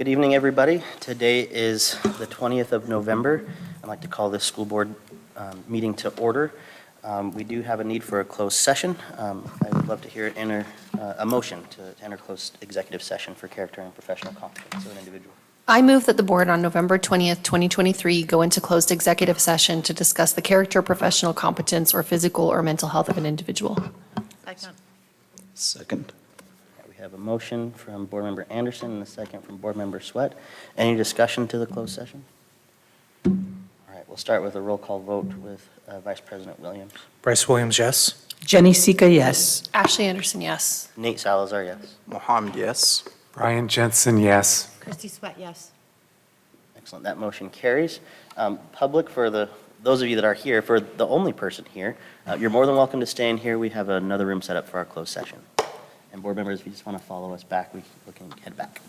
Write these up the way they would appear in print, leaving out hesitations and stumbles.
Good evening, everybody. Today is the 20th of November. I'd like to call this school board meeting to order. We do have a need for a closed session. I would love to hear a motion to enter closed executive session for character and professional competence of an individual. I move that the board on November 20th, 2023 go into closed executive session to discuss the character, professional competence, or physical or mental health of an individual. Second. We have a motion from Board Member Anderson and a second from Board Member Sweat. Any discussion to the closed session? All right, we'll start with a roll call vote with Vice President Williams. Bryce Williams, yes. Jenny Sika, yes. Ashley Anderson, yes. Nate Salazar, yes. Mohammed, yes. Brian Jensen, yes. Christy Sweat, yes. Excellent, that motion carries. Public, for those of you that are here, for the only person here, you're more than welcome to stay in here. We have another room set up for our closed session. And board members, if you just want to follow us back, we can head back.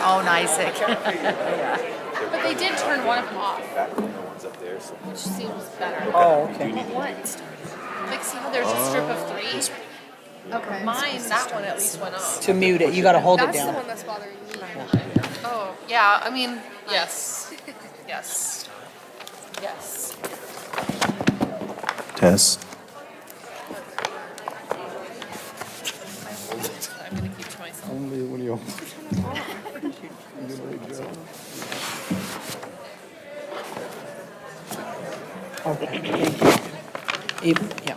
Oh, Isaac. But they did turn one of them off, which seems better. Oh, okay. What? Like, see how there's a strip of three? Okay. Mine, that one at least went off. To mute it, you gotta hold it That's the down. one that's bothering me. Oh, yeah, I mean, yes. Yes. Yes. Test. Yeah.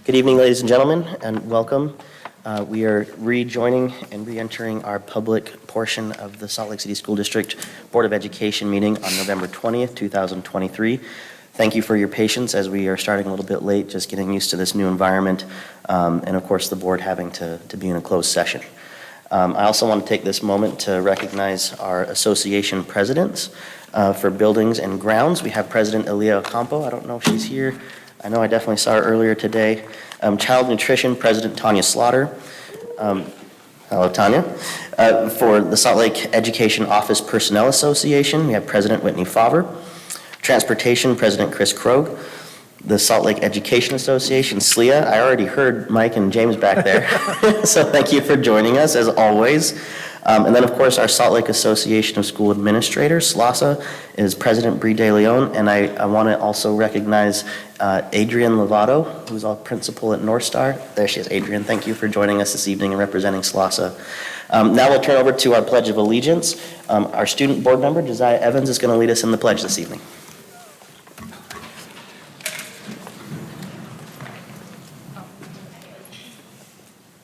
Good evening, ladies and gentlemen, and welcome. We are rejoining and re-entering our public portion of the Salt Lake City School District Board of Education meeting on November 20th, 2023. Thank you for your patience as we are starting a little bit late, just getting used to this new environment, and of course the board having to be in a closed session. I also want to take this moment to recognize our association presidents for buildings and grounds. We have President Elia Ocampo. I don't know if she's here. I know I definitely saw her earlier today. Child Nutrition President Tanya Slaughter. Hello, Tanya. For the Salt Lake Education Office Personnel Association, we have President Whitney Favre. Transportation President Chris Krogh. The Salt Lake Education Association, SLEA. I already heard Mike and James back there. So thank you for joining us, as always. And then, of course, our Salt Lake Association of School Administrators, SLASA, is President Bree De Leon. And I want to also recognize Adrienne Lovato, who's our principal at North Star. There she is, Adrienne. Thank you for joining us this evening and representing SLASA. Now we'll turn over to our Pledge of Allegiance. Our student board member, Josiah Evans, is going to lead us in the pledge this evening.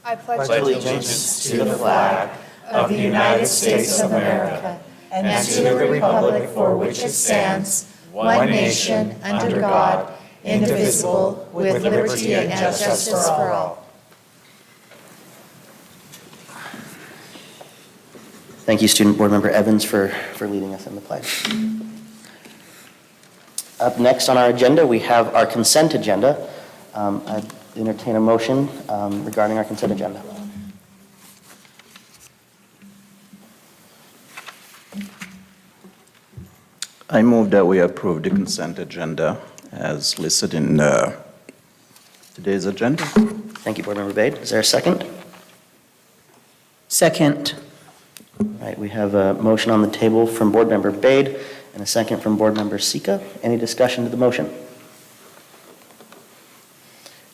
I pledge allegiance to the flag of the United States of America and to the republic for which it stands, one nation, under God, indivisible, with liberty and justice for all. Thank you, Student Board Member Evans, for leading us in the pledge. Up next on our agenda, we have our consent agenda. I entertain a motion regarding our consent agenda. I move that we approve the consent agenda as listed in today's agenda. Thank you, Board Member Bade. Is there a second? Second. All right, we have a motion on the table from Board Member Bade and a second from Board Member Sika. Any discussion to the motion?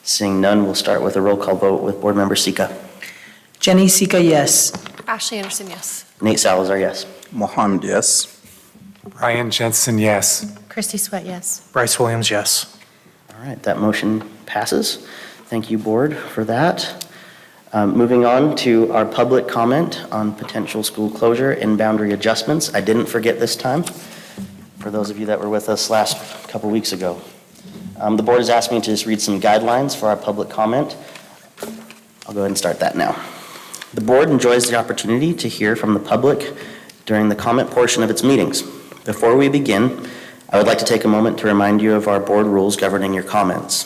Seeing none, we'll start with a roll call vote with Board Member Sika. Jenny Sika, yes. Ashley Anderson, yes. Nate Salazar, yes. Mohammed, yes. Ryan Jensen, yes. Christy Sweat, yes. Bryce Williams, yes. All right, that motion passes. Thank you, Board, for that. Moving on to our public comment on potential school closure and boundary adjustments. I didn't forget this time, for those of you that were with us last couple weeks ago. The board has asked me to just read some guidelines for our public comment. I'll go ahead and start that now. The board enjoys the opportunity to hear from the public during the comment portion of its meetings. Before we begin, I would like to take a moment to remind you of our board rules governing your comments.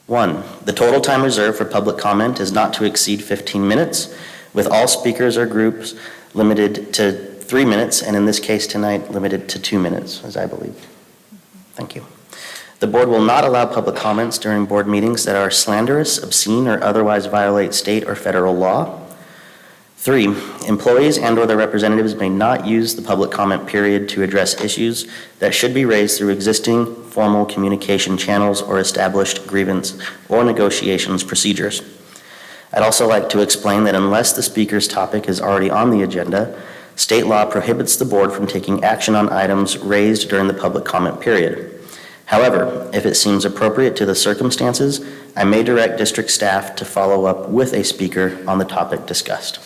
1, the total time reserved for public comment is not to exceed 15 minutes, with all speakers or groups limited to 3 minutes, and in this case tonight, limited to 2 minutes, as I believe. Thank you. The board will not allow public comments during board meetings that are slanderous, obscene, or otherwise violate state or federal law. 3, employees and/or their representatives may not use the public comment period to address issues that should be raised through existing formal communication channels or established grievance or negotiations procedures. I'd also like to explain that unless the speaker's topic is already on the agenda, state law prohibits the board from taking action on items raised during the public comment period. However, if it seems appropriate to the circumstances, I may direct district staff to follow up with a speaker on the topic discussed.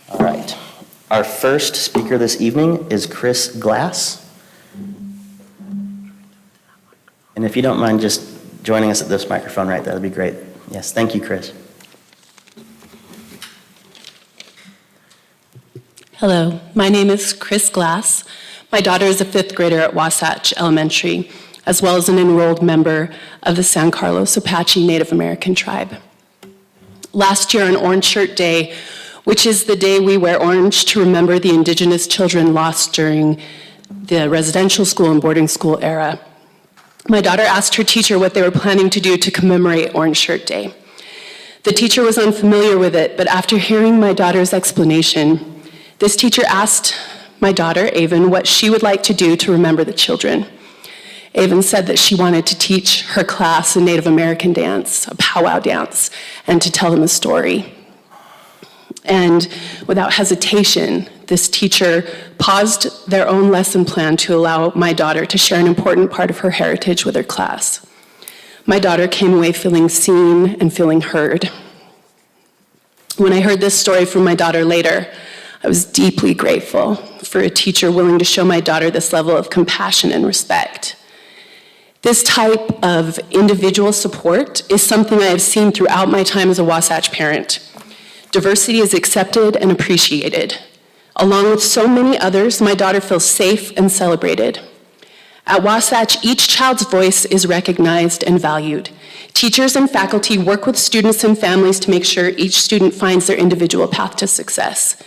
All right. Our first speaker this evening is Chris Glass. And if you don't mind just joining us at this microphone right there, that'd be great. Yes, thank you, Chris. Hello, my name is Chris Glass. My daughter is a 5th grader at Wasatch Elementary. as well as an enrolled member of the San Carlos Apache Native American tribe. Last year on Orange Shirt Day, which is the day we wear orange to remember the Indigenous children lost during the residential school and boarding school era, my daughter asked her teacher what they were planning to do to commemorate Orange Shirt Day. The teacher was unfamiliar with it, but after hearing my daughter's explanation, this teacher asked my daughter, Avon, what she would like to do to remember the children. Avon said that she wanted to teach her class a Native American dance, a powwow dance, and to tell them a story. And without hesitation, this teacher paused their own lesson plan to allow my daughter to share an important part of her heritage with her class. My daughter came away feeling seen and feeling heard. When I heard this story from my daughter later, I was deeply grateful for a teacher willing to show my daughter this level of compassion and respect. This type of individual support is something I have seen throughout my time as a Wasatch parent. Diversity is accepted and appreciated. Along with so many others, my daughter feels safe and celebrated. At Wasatch, each child's voice is recognized and valued. Teachers and faculty work with students and families to make sure each student finds their individual path to success.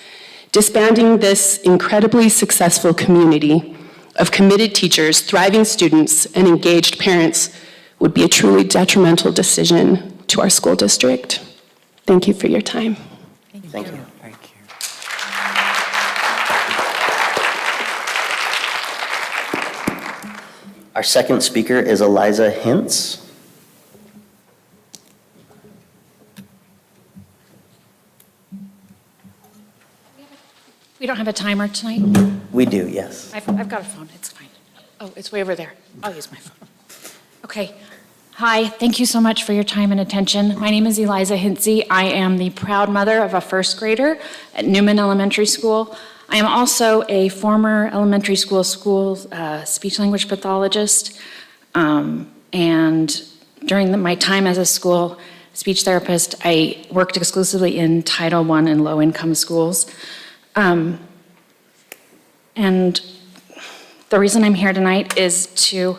Disbanding this incredibly successful community of committed teachers, thriving students, and engaged parents would be a truly detrimental decision to our school district. Thank you for your time. Thank you. Thank you. Our second speaker is Eliza Hintz. We don't have a timer tonight? We do, yes. I've got a phone, it's fine. Oh, it's way over there. I'll use my phone. Okay. Hi, thank you so much for your time and attention. My name is Eliza Hintze. I am the proud mother of a first grader at Newman Elementary School. I am also a former elementary school speech-language pathologist. And during my time as a school speech therapist, I worked exclusively in Title I and low-income schools. And the reason I'm here tonight is to,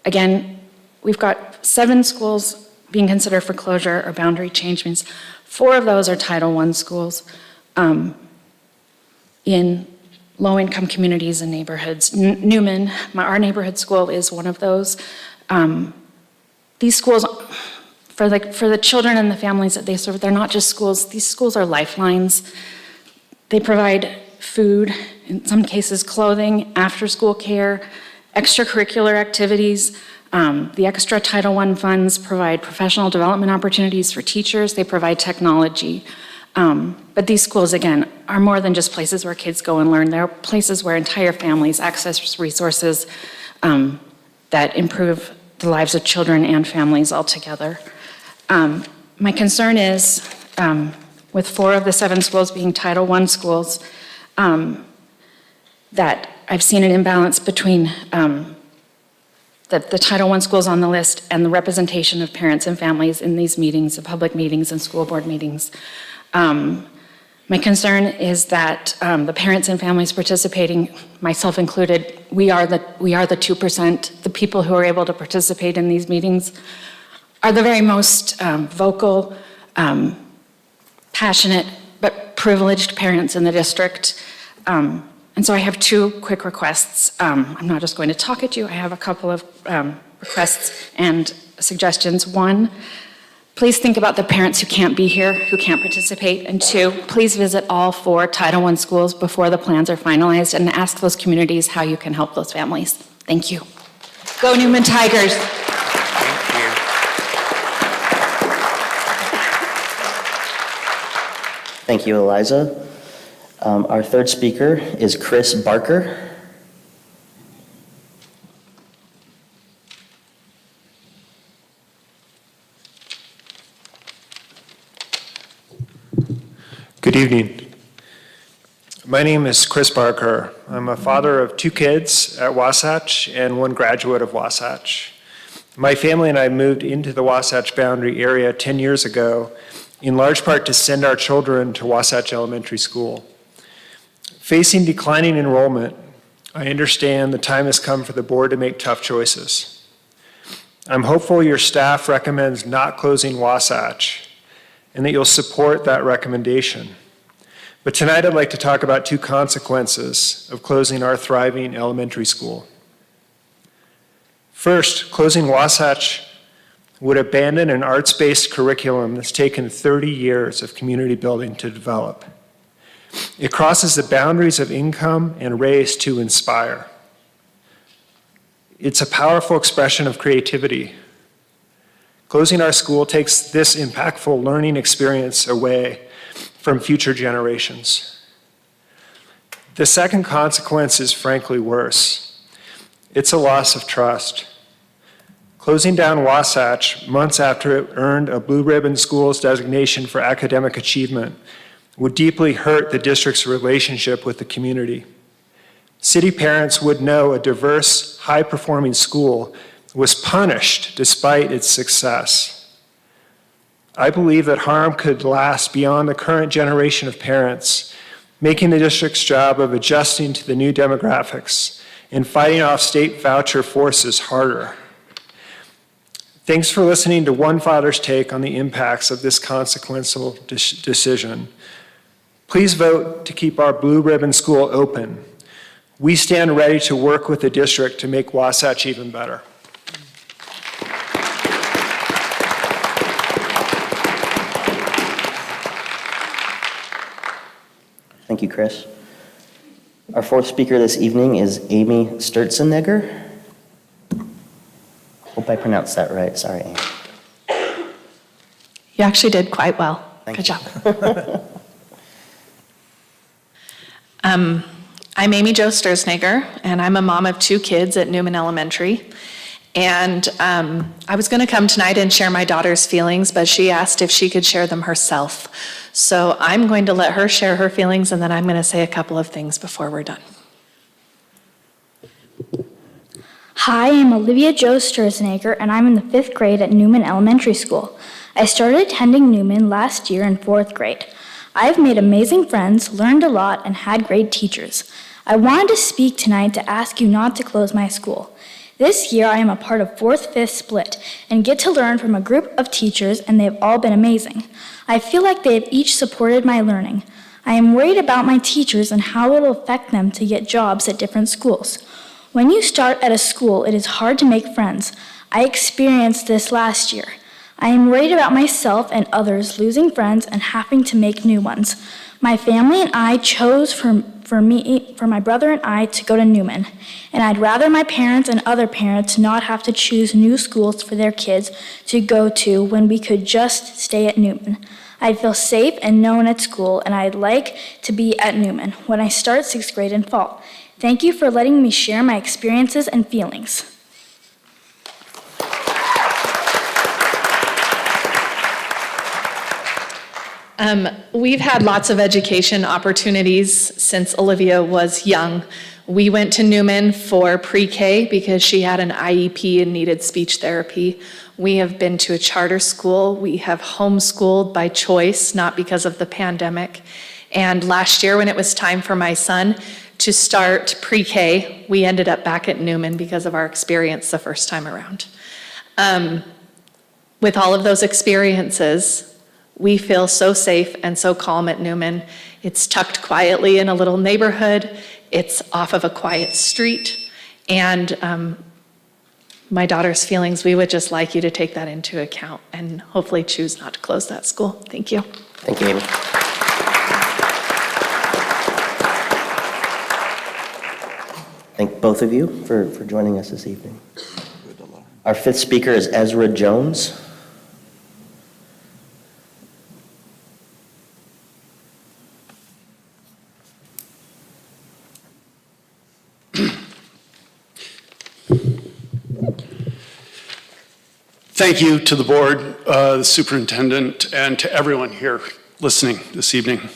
again, we've got 7 schools being considered for closure or boundary change means 4 of those are Title I schools in low-income communities and neighborhoods. Newman, our neighborhood school, is one of those. These schools, for the children and the families that they serve, they're not just schools. These schools are lifelines. They provide food, in some cases clothing, after-school care, extracurricular activities. The extra Title I funds provide professional development opportunities for teachers. They provide technology. But these schools, again, are more than just places where kids go and learn. They're places where entire families access resources that improve the lives of children and families altogether. My concern is, with 4 of the 7 schools being Title I schools, that I've seen an imbalance between the Title I schools on the list and the representation of parents and families in these meetings, the public meetings and school board meetings. My concern is that the parents and families participating, myself included, we are the 2%, the people who are able to participate in these meetings, are the very most vocal, passionate, but privileged parents in the district. And so I have 2 quick requests. I'm not just going to talk at you. I have a couple of requests and suggestions. 1, please think about the parents who can't be here, who can't participate. And 2, please visit all 4 Title I schools before the plans are finalized and ask those communities how you can help those families. Thank you. Go Newman Tigers. Thank you. Thank you, Eliza. Our third speaker is Chris Barker. Good evening. My name is Chris Barker. I'm a father of 2 kids at Wasatch and 1 graduate of Wasatch. My family and I moved into the Wasatch boundary area 10 years ago, in large part to send our children to Wasatch Elementary School. Facing declining enrollment, I understand the time has come for the board to make tough choices. I'm hopeful your staff recommends not closing Wasatch and that you'll support that recommendation. But tonight I'd like to talk about two consequences of closing our thriving elementary school. First, closing Wasatch would abandon an arts-based curriculum that's taken 30 years of community building to develop. It crosses the boundaries of income and race to inspire. It's a powerful expression of creativity. Closing our school takes this impactful learning experience away from future generations. The second consequence is frankly worse. It's a loss of trust. Closing down Wasatch months after it earned a Blue Ribbon Schools designation for academic achievement would deeply hurt the district's relationship with the community. City parents would know a diverse, high-performing school was punished despite its success. I believe that harm could last beyond the current generation of parents, making the district's job of adjusting to the new demographics and fighting off state voucher forces harder. Thanks for listening to one father's take on the impacts of this consequential decision. Please vote to keep our Blue Ribbon School open. We stand ready to work with the district to make Wasatch even better. Thank you, Chris. Our fourth speaker this evening is Amy Sturzenegger. Hope I pronounced that right. Sorry, Amy. You actually did quite well. Thank Good you. job. I'm Amy Jo Sturzenegger, and I'm a mom of 2 kids at Newman Elementary. And I was going to come tonight and share my daughter's feelings, but she asked if she could share them herself. So I'm going to let her share her feelings, and then I'm going to say a couple of things before we're done. Hi, I'm Olivia Jo Sturzenegger, and I'm in the 5th grade at Newman Elementary School. I started attending Newman last year in 4th grade. I've made amazing friends, learned a lot, and had great teachers. I wanted to speak tonight to ask you not to close my school. This year, I am a part of 4th-5th split and get to learn from a group of teachers, and they've all been amazing. I feel like they have each supported my learning. I am worried about my teachers and how it will affect them to get jobs at different schools. When you start at a school, it is hard to make friends. I experienced this last year. I am worried about myself and others losing friends and having to make new ones. My family and I chose for my brother and I to go to Newman, and I'd rather my parents and other parents not have to choose new schools for their kids to go to when we could just stay at Newman. I'd feel safe and known at school, and I'd like to be at Newman when I start 6th grade in fall. Thank you for letting me share my experiences and feelings. We've had lots of education opportunities since Olivia was young. We went to Newman for pre-K because she had an IEP and needed speech therapy. We have been to a charter school. We have homeschooled by choice, not because of the pandemic. And last year when it was time for my son to start pre-K, we ended up back at Newman because of our experience the first time around. With all of those experiences, we feel so safe and so calm at Newman. It's tucked quietly in a little neighborhood. It's off of a quiet street. And my daughter's feelings, we would just like you to take that into account and hopefully choose not to close that school. Thank you. Thank you, Amy. Thank both of you for joining us this evening. Our 5th speaker is Ezra Jones. Thank you to the board, the superintendent, and to everyone here listening this evening.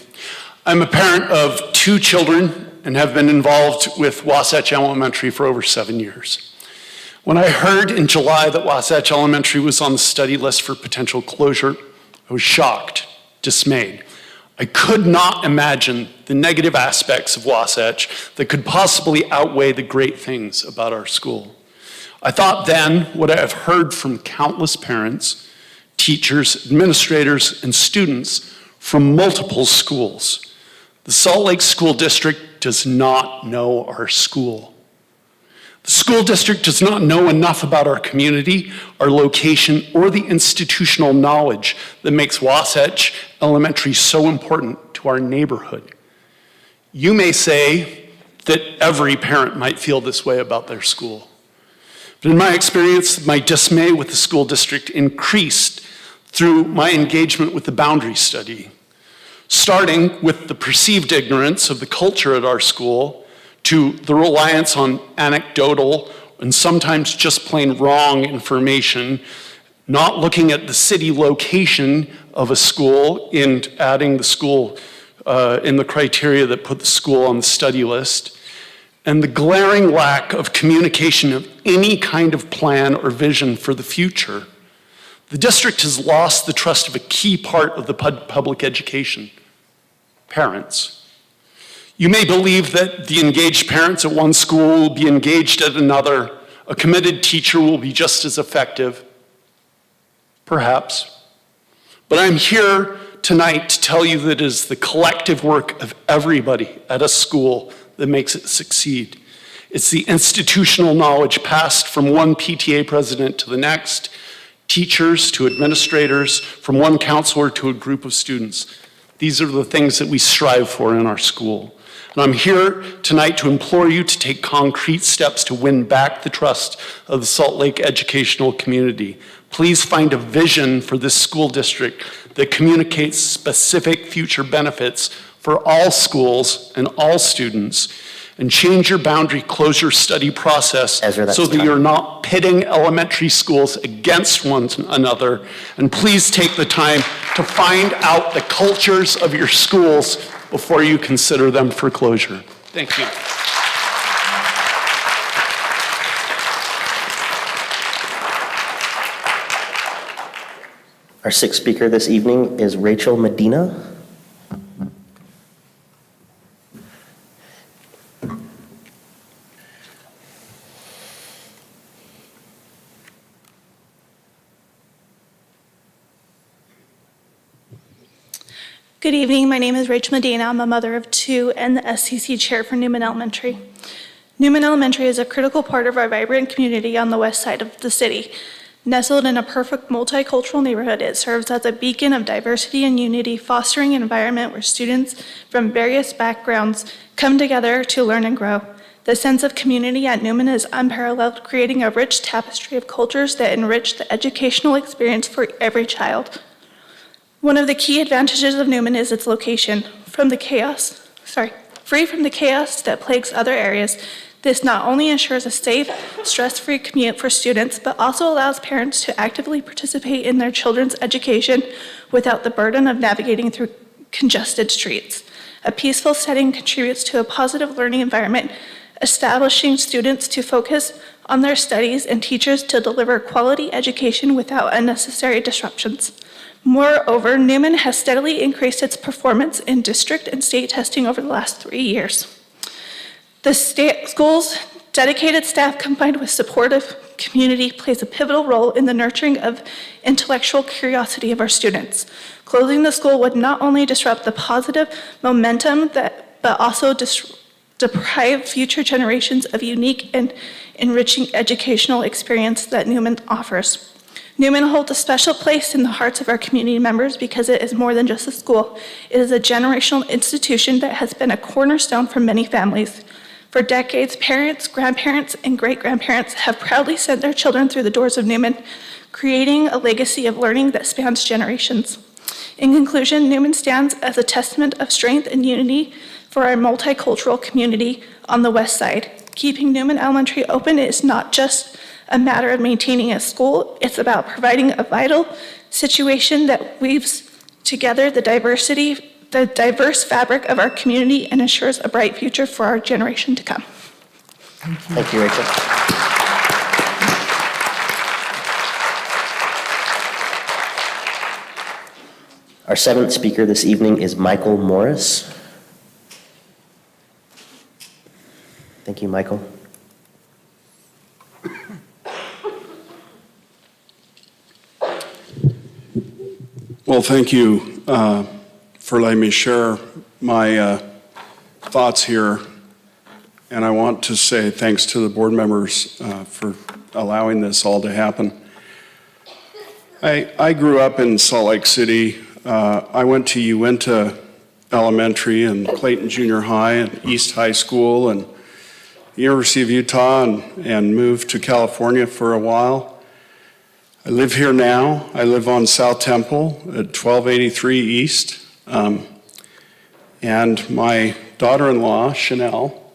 I'm a parent of 2 children and have been involved with Wasatch Elementary for over 7 years. When I heard in July that Wasatch Elementary was on the study list for potential closure, I was shocked, dismayed. I could not imagine the negative aspects of Wasatch that could possibly outweigh the great things about our school. I thought then what I have heard from countless parents, teachers, administrators, and students from multiple schools. The Salt Lake School District does not know our school. The school district does not know enough about our community, our location, or the institutional knowledge that makes Wasatch Elementary so important to our neighborhood. You may say that every parent might feel this way about their school. But in my experience, my dismay with the school district increased through my engagement with the boundary study, starting with the perceived ignorance of the culture at our school to the reliance on anecdotal and sometimes just plain wrong information, not looking at the city location of a school and adding the school in the criteria that put the school on the study list, and the glaring lack of communication of any kind of plan or vision for the future. The district has lost the trust of a key part of the public education, parents. You may believe that the engaged parents at one school will be engaged at another. A committed teacher will be just as effective. Perhaps. But I'm here tonight to tell you that it is the collective work of everybody at a school that makes it succeed. It's the institutional knowledge passed from one PTA president to the next, teachers to administrators, from one counselor to a group of students. These are the things that we strive for in our school. And I'm here tonight to implore you to take concrete steps to win back the trust of the Salt Lake educational community. Please find a vision for this school district that communicates specific future benefits for all schools and all students, and change your boundary closure study process so that you're not pitting elementary schools against one another. And please take the time to find out the cultures of your schools before you consider them for closure. Thank you. Our sixth speaker this evening is Rachel Medina. Good evening. My name is Rachel Medina. I'm a mother of two and the SCC chair for Newman Elementary. Newman Elementary is a critical part of our vibrant community on the west side of the city. Nestled in a perfect multicultural neighborhood, it serves as a beacon of diversity and unity, fostering an environment where students from various backgrounds come together to learn and grow. The sense of community at Newman is unparalleled, creating a rich tapestry of cultures that enrich the educational experience for every child. One of the key advantages of Newman is its location. Free from the chaos that plagues other areas, this not only ensures a safe, stress-free commute for students, but also allows parents to actively participate in their children's education without the burden of navigating through congested streets. A peaceful setting contributes to a positive learning environment, establishing students to focus on their studies and teachers to deliver quality education without unnecessary disruptions. Moreover, Newman has steadily increased its performance in district and state testing over the last 3 years. The school's dedicated staff combined with supportive community plays a pivotal role in the nurturing of intellectual curiosity of our students. Closing the school would not only disrupt the positive momentum but also deprive future generations of unique and enriching educational experience that Newman offers. Newman holds a special place in the hearts of our community members because it is more than just a school. It is a generational institution that has been a cornerstone for many families. For decades, parents, grandparents, and great-grandparents have proudly sent their children through the doors of Newman, creating a legacy of learning that spans generations. In conclusion, Newman stands as a testament of strength and unity for our multicultural community on the west side. Keeping Newman Elementary open is not just a matter of maintaining a school, it's about providing a vital situation that weaves together the diverse fabric of our community and ensures a bright future for our generation to come. Thank you, Rachel. Our seventh speaker this evening is Michael Morris. Thank you, Michael. Well, thank you for letting me share my thoughts here. And I want to say thanks to the board members for allowing this all to happen. I grew up in Salt Lake City. I went to Uinta Elementary and Clayton Junior High and East High School and the University of Utah and moved to California for a while. I live here now. I live on South Temple at 1283 East. And my daughter-in-law, Chanel,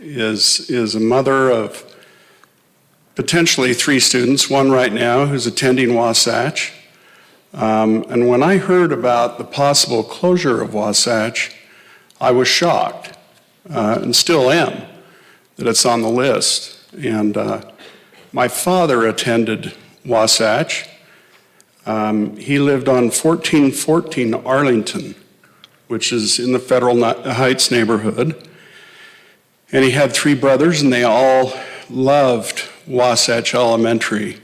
is a mother of potentially 3 students, one right now who's attending Wasatch. And when I heard about the possible closure of Wasatch, I was shocked, and still am, that it's on the list. And my father attended Wasatch. He lived on 1414 Arlington, which is in the Federal Heights neighborhood. And he had 3 brothers, and they all loved Wasatch Elementary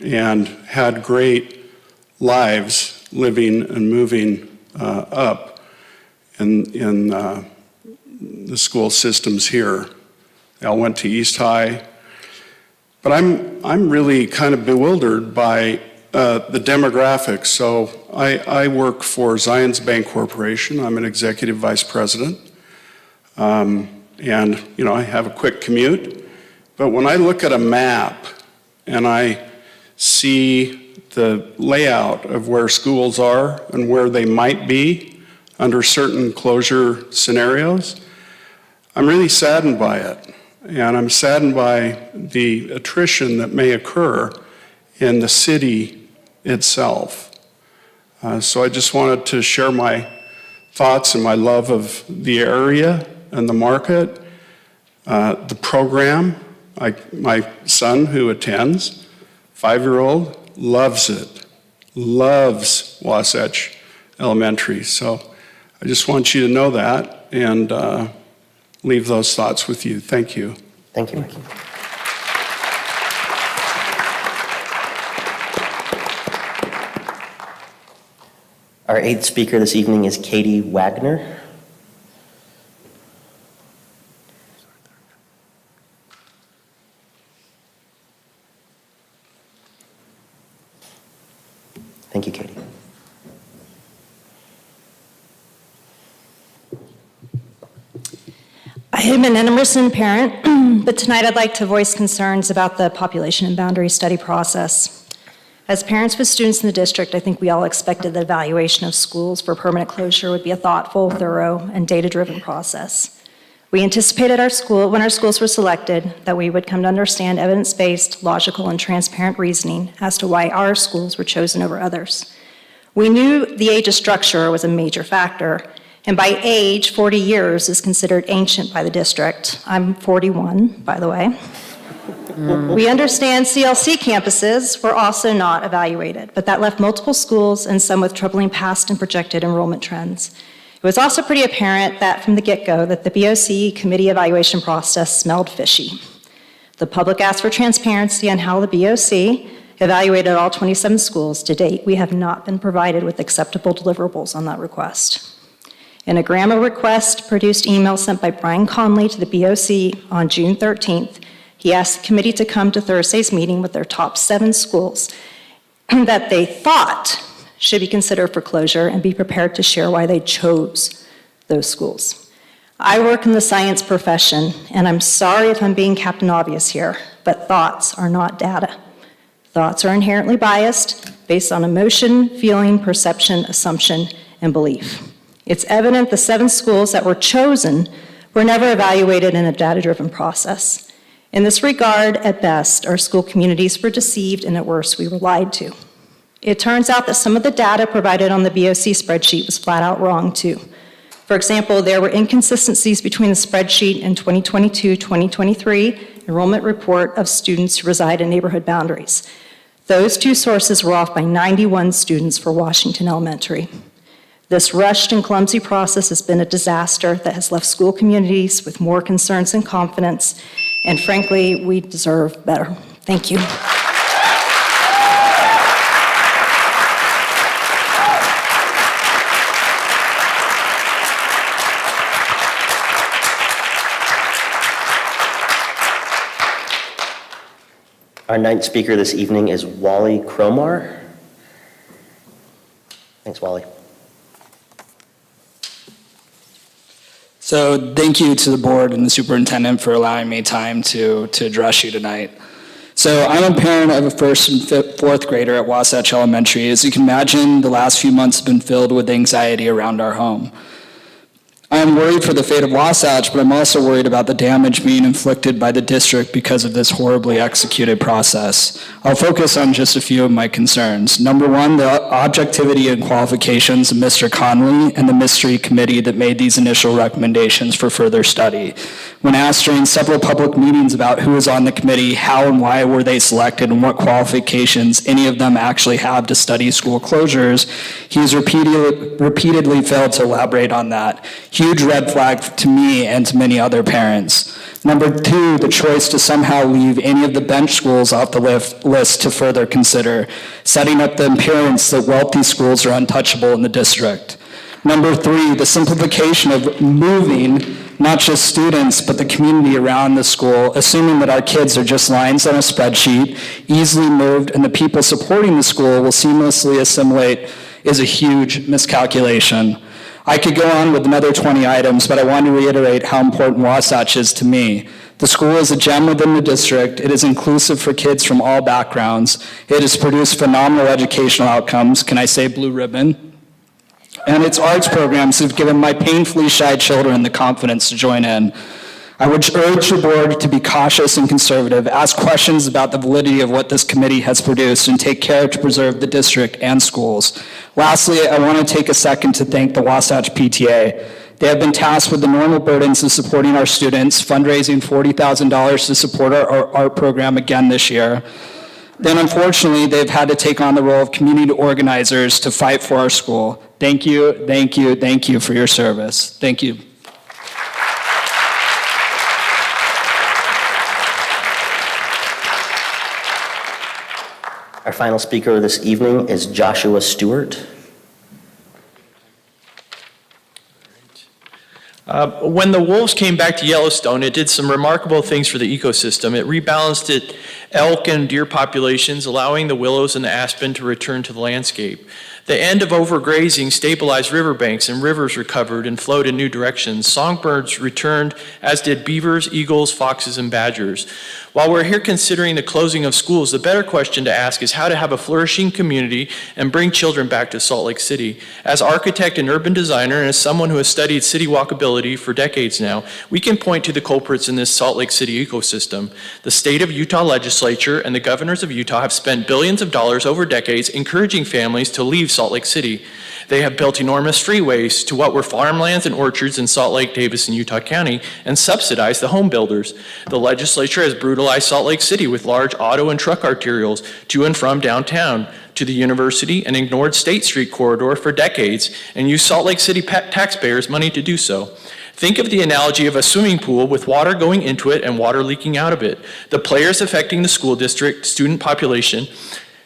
and had great lives living and moving up in the school systems here. They all went to East High. But I'm really kind of bewildered by the demographics. So I work for Zions Bank Corporation. I'm an executive vice president. And, you know, I have a quick commute. But when I look at a map and I see the layout of where schools are and where they might be under certain closure scenarios, I'm really saddened by it. And I'm saddened by the attrition that may occur in the city itself. So I just wanted to share my thoughts and my love of the area and the market, the program. My son who attends, 5-year-old, loves it, loves Wasatch Elementary. So I just want you to know that and leave those thoughts with you. Thank you. Thank you, Mike. Our eighth speaker this evening is Katie Wagner. Thank you, Katie. I am an Emerson parent, but tonight I'd like to voice concerns about the population and boundary study process. As parents with students in the district, I think we all expected that evaluation of schools for permanent closure would be a thoughtful, thorough, and data-driven process. We anticipated when our schools were selected that we would come to understand evidence-based, logical, and transparent reasoning as to why our schools were chosen over others. We knew the age of structure was a major factor, and by age, 40 years is considered ancient by the district. I'm 41, by the way. We understand CLC campuses were also not evaluated, but that left multiple schools and some with troubling past and projected enrollment trends. It was also pretty apparent that from the get-go that the BOC committee evaluation process smelled fishy. The public asked for transparency on how the BOC evaluated all 27 schools. To date, we have not been provided with acceptable deliverables on that request. In a grammar request produced email sent by Brian Conley to the BOC on June 13th, he asked the committee to come to Thursday's meeting with their top 7 schools that they thought should be considered for closure and be prepared to share why they chose those schools. I work in the science profession, and I'm sorry if I'm being Captain Obvious here, but thoughts are not data. Thoughts are inherently biased based on emotion, feeling, perception, assumption, and belief. It's evident the 7 schools that were chosen were never evaluated in a data-driven process. In this regard, at best, our school communities were deceived, and at worst, we were lied to. It turns out that some of the data provided on the BOC spreadsheet was flat out wrong, too. For example, there were inconsistencies between the spreadsheet and 2022-2023 enrollment report of students who reside in neighborhood boundaries. Those two sources were off by 91 students for Washington Elementary. This rushed and clumsy process has been a disaster that has left school communities with more concerns and confidence, and frankly, we deserve better. Thank you. Our ninth speaker this evening is Wally Cromar. Thanks, Wally. So thank you to the board and the superintendent for allowing me time to address you tonight. So I'm a parent of a first and fourth grader at Wasatch Elementary. As you can imagine, the last few months have been filled with anxiety around our home. I am worried for the fate of Wasatch, but I'm also worried about the damage being inflicted by the district because of this horribly executed process. I'll focus on just a few of my concerns. Number one, the objectivity and qualifications of Mr. Conley and the mystery committee that made these initial recommendations for further study. When asked during several public meetings about who was on the committee, how and why were they selected, and what qualifications any of them actually have to study school closures, he has repeatedly failed to elaborate on that. Huge red flag to me and to many other parents. Number two, the choice to somehow leave any of the bench schools off the list to further consider, setting up the appearance that wealthy schools are untouchable in the district. Number three, the simplification of moving not just students, but the community around the school, assuming that our kids are just lines on a spreadsheet, easily moved, and the people supporting the school will seamlessly assimilate, is a huge miscalculation. I could go on with another 20 items, but I want to reiterate how important Wasatch is to me. The school is a gem within the district. It is inclusive for kids from all backgrounds. It has produced phenomenal educational outcomes. Can I say blue ribbon? And its arts programs have given my painfully shy children the confidence to join in. I would urge the board to be cautious and conservative, ask questions about the validity of what this committee has produced, and take care to preserve the district and schools. Lastly, I want to take a second to thank the Wasatch PTA. They have been tasked with the normal burdens of supporting our students, fundraising $40,000 to support our art program again this year. Then unfortunately, they've had to take on the role of community organizers to fight for our school. Thank you, thank you, thank you for your service. Thank you. Our final speaker this evening is Joshua Stewart. When the wolves came back to Yellowstone, it did some remarkable things for the ecosystem. It rebalanced elk and deer populations, allowing the willows and the aspen to return to the landscape. The end of overgrazing stabilized riverbanks, and rivers recovered and flowed in new directions. Songbirds returned, as did beavers, eagles, foxes, and badgers. While we're here considering the closing of schools, the better question to ask is how to have a flourishing community and bring children back to Salt Lake City. As architect and urban designer, and as someone who has studied city walkability for decades now, we can point to the culprits in this Salt Lake City ecosystem. The state of Utah legislature and the governors of Utah have spent billions of dollars over decades encouraging families to leave Salt Lake City. They have built enormous freeways to what were farmlands and orchards in Salt Lake, Davis, and Utah County, and subsidized the home builders. The legislature has brutalized Salt Lake City with large auto and truck arterials to and from downtown to the university, and ignored State Street corridor for decades and used Salt Lake City taxpayers' money to do so. Think of the analogy of a swimming pool with water going into it and water leaking out of it. The players affecting the school district, student population,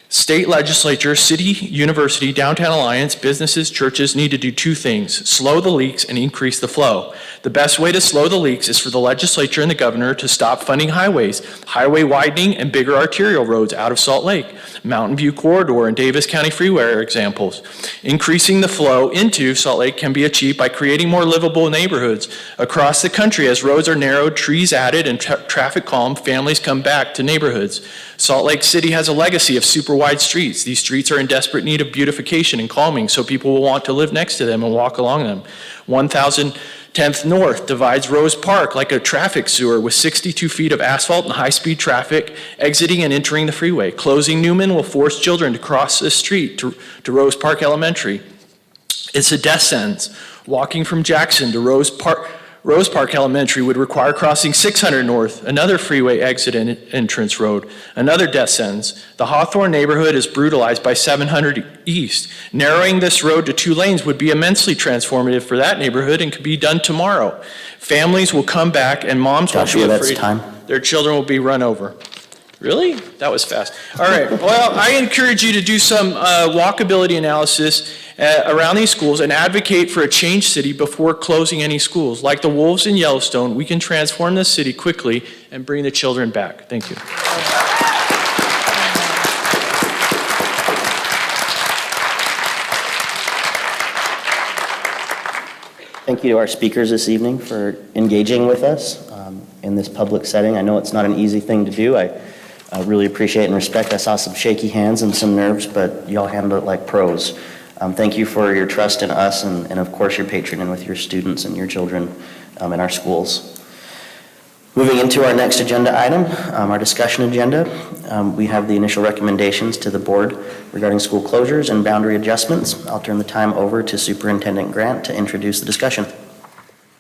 state legislature, city, university, downtown alliance, businesses, churches need to do two things: slow the leaks and increase the flow. The best way to slow the leaks is for the legislature and the governor to stop funding highways, highway widening, and bigger arterial roads out of Salt Lake. Mountain View Corridor and Davis County Freeway are examples. Increasing the flow into Salt Lake can be achieved by creating more livable neighborhoods. Across the country, as roads are narrowed, trees added, and traffic calmed, families come back to neighborhoods. Salt Lake City has a legacy of super wide streets. These streets are in desperate need of beautification and calming, so people will want to live next to them and walk along them. 1010th North divides Rose Park like a traffic sewer with 62 feet of asphalt and high-speed traffic exiting and entering the freeway. Closing Newman will force children to cross this street to Rose Park Elementary. It's a death sentence. Walking from Jackson to Rose Rose Park Elementary would require crossing 600 North, another freeway exit and entrance road, another death sentence. The Hawthorne neighborhood is brutalized by 700 East. Narrowing this road to 2 lanes would be immensely transformative for that neighborhood and could be done tomorrow. Families will come back and moms won't be Joshua, that's afraid time. their children will be run over. Really? That was fast. All right. Well, I encourage you to do some walkability analysis around these schools and advocate for a changed city before closing any schools. Like the wolves in Yellowstone, we can transform this city quickly and bring the children back. Thank you. Thank you to our speakers this evening for engaging with us in this public setting. I know it's not an easy thing to do. I really appreciate and respect. I saw some shaky hands and some nerves, but y'all handled it like pros. Thank you for your trust in us and of course your patronage with your students and your children in our schools. Moving into our next agenda item, our discussion agenda, we have the initial recommendations to the board regarding school closures and boundary adjustments. I'll turn the time over to Superintendent Grant to introduce the discussion.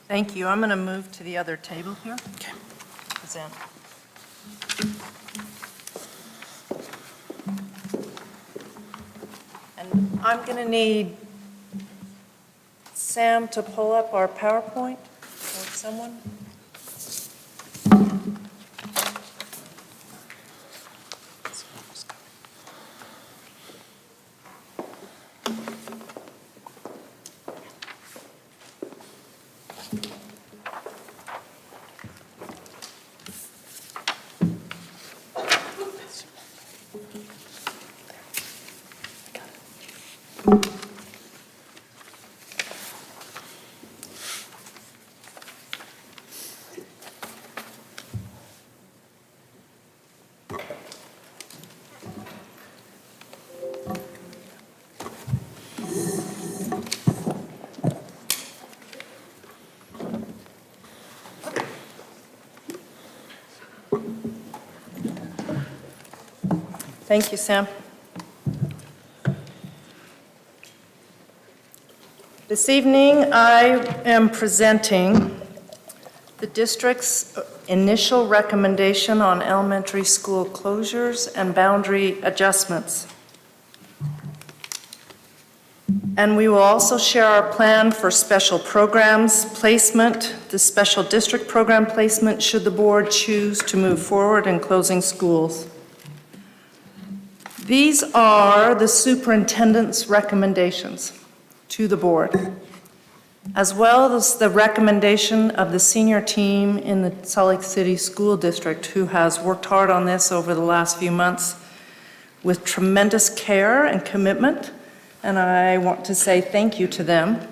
Thank you. I'm going to move to the other table here. Okay. Present. And I'm going to need Sam to pull up our PowerPoint, or someone. Thank you, Sam. This evening, I am presenting the district's initial recommendation on elementary school closures and boundary adjustments. And we will also share our plan for special programs placement, the special district program placement, should the board choose to move forward in closing schools. These are the superintendent's recommendations to the board, as well as the recommendation of the senior team in the Salt Lake City School District, who has worked hard on this over the last few months with tremendous care and commitment. And I want to say thank you to them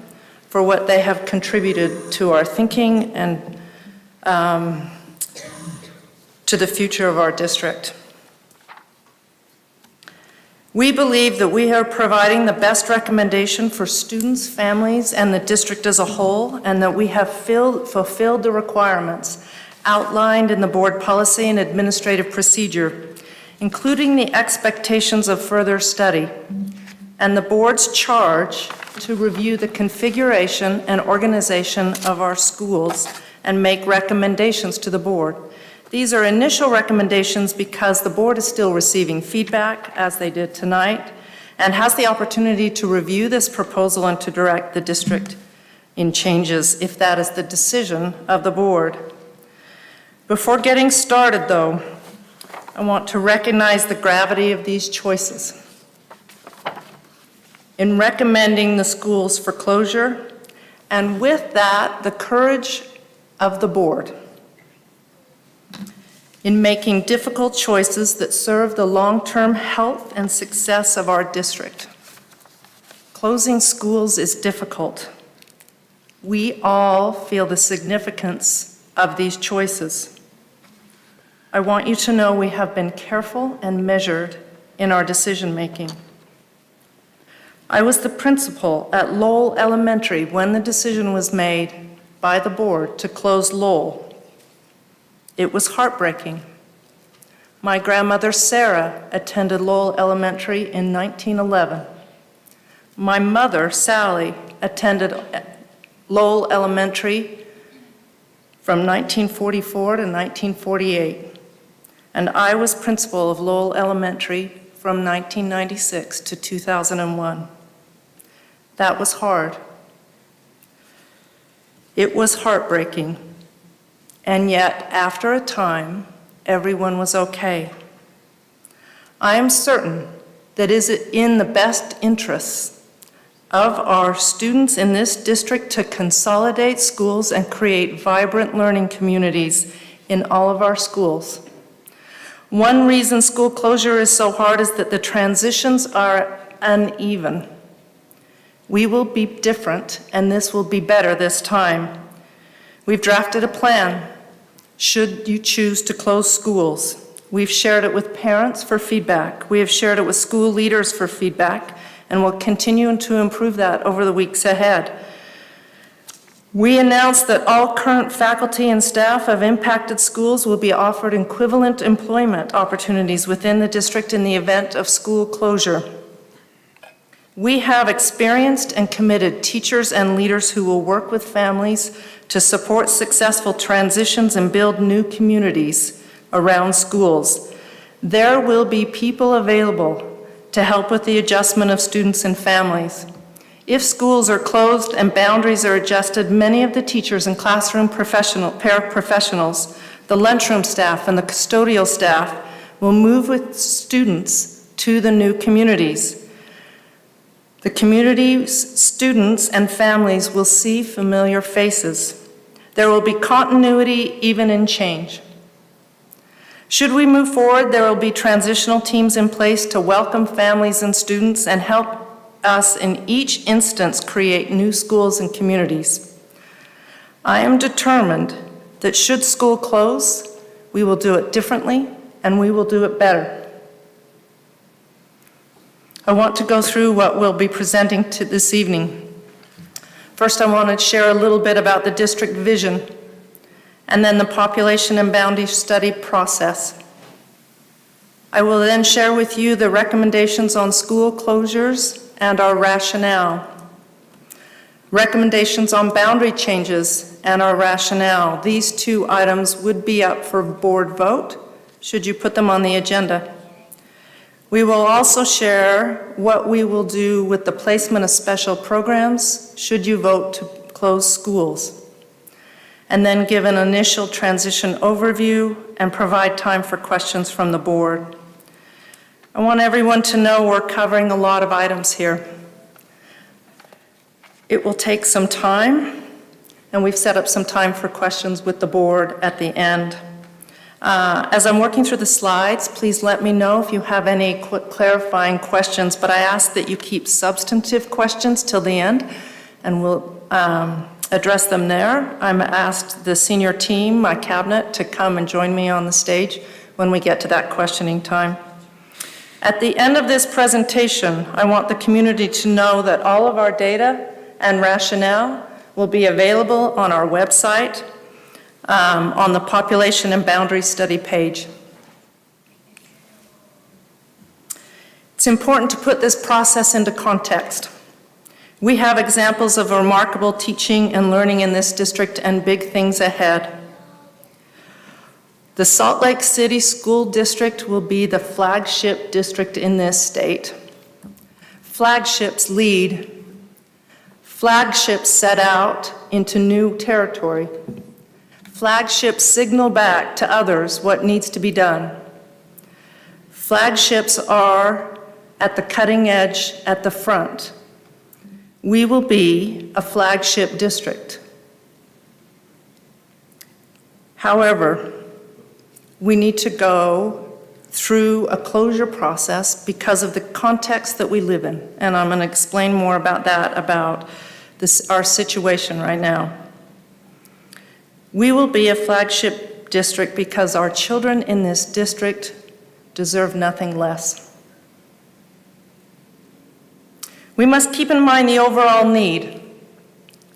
for what they have contributed to our thinking and to the future of our district. We believe that we are providing the best recommendation for students, families, and the district as a whole, and that we have fulfilled the requirements outlined in the board policy and administrative procedure, including the expectations of further study, and the board's charge to review the configuration and organization of our schools and make recommendations to the board. These are initial recommendations because the board is still receiving feedback, as they did tonight, and has the opportunity to review this proposal and to direct the district in changes if that is the decision of the board. Before getting started, though, I want to recognize the gravity of these choices. In recommending the schools for closure, and with that, the courage of the board in making difficult choices that serve the long-term health and success of our district. Closing schools is difficult. We all feel the significance of these choices. I want you to know we have been careful and measured in our decision-making. I was the principal at Lowell Elementary when the decision was made by the board to close Lowell. It was heartbreaking. My grandmother, Sarah, attended Lowell Elementary in 1911. My mother, Sally, attended Lowell Elementary from 1944 to 1948, and I was principal of Lowell Elementary from 1996 to 2001. That was hard. It was heartbreaking, and yet, after a time, everyone was okay. I am certain that it is in the best interests of our students in this district to consolidate schools and create vibrant learning communities in all of our schools. One reason school closure is so hard is that the transitions are uneven. We will be different, and this will be better this time. We've drafted a plan should you choose to close schools. We've shared it with parents for feedback. We have shared it with school leaders for feedback, and will continue to improve that over the weeks ahead. We announced that all current faculty and staff of impacted schools will be offered equivalent employment opportunities within the district in the event of school closure. We have experienced and committed teachers and leaders who will work with families to support successful transitions and build new communities around schools. There will be people available to help with the adjustment of students and families. If schools are closed and boundaries are adjusted, many of the teachers and classroom paraprofessionals, the lunchroom staff, and the custodial staff will move with students to the new communities. The community's students and families will see familiar faces. There will be continuity even in change. Should we move forward, there will be transitional teams in place to welcome families and students and help us in each instance create new schools and communities. I am determined that should school close, we will do it differently and we will do it better. I want to go through what we'll be presenting to this evening. First, I want to share a little bit about the district vision, and then the population and boundary study process. I will then share with you the recommendations on school closures and our rationale. Recommendations on boundary changes and our rationale. These two items would be up for board vote, should you put them on the agenda. We will also share what we will do with the placement of special programs, should you vote to close schools. And then give an initial transition overview and provide time for questions from the board. I want everyone to know we're covering a lot of items here. It will take some time, and we've set up some time for questions with the board at the end. As I'm working through the slides, please let me know if you have any clarifying questions, but I ask that you keep substantive questions till the end, and we'll address them there. I'm asked the senior team, my cabinet, to come and join me on the stage when we get to that questioning time. At the end of this presentation, I want the community to know that all of our data and rationale will be available on our website, on the population and boundary study page. It's important to put this process into context. We have examples of remarkable teaching and learning in this district and big things ahead. The Salt Lake City School District will be the flagship district in this state. Flagships lead. Flagships set out into new territory. Flagships signal back to others what needs to be done. Flagships are at the cutting edge, at the front. We will be a flagship district. However, we need to go through a closure process because of the context that we live in. And I'm going to explain more about that, about our situation right now. We will be a flagship district because our children in this district deserve nothing less. We must keep in mind the overall need.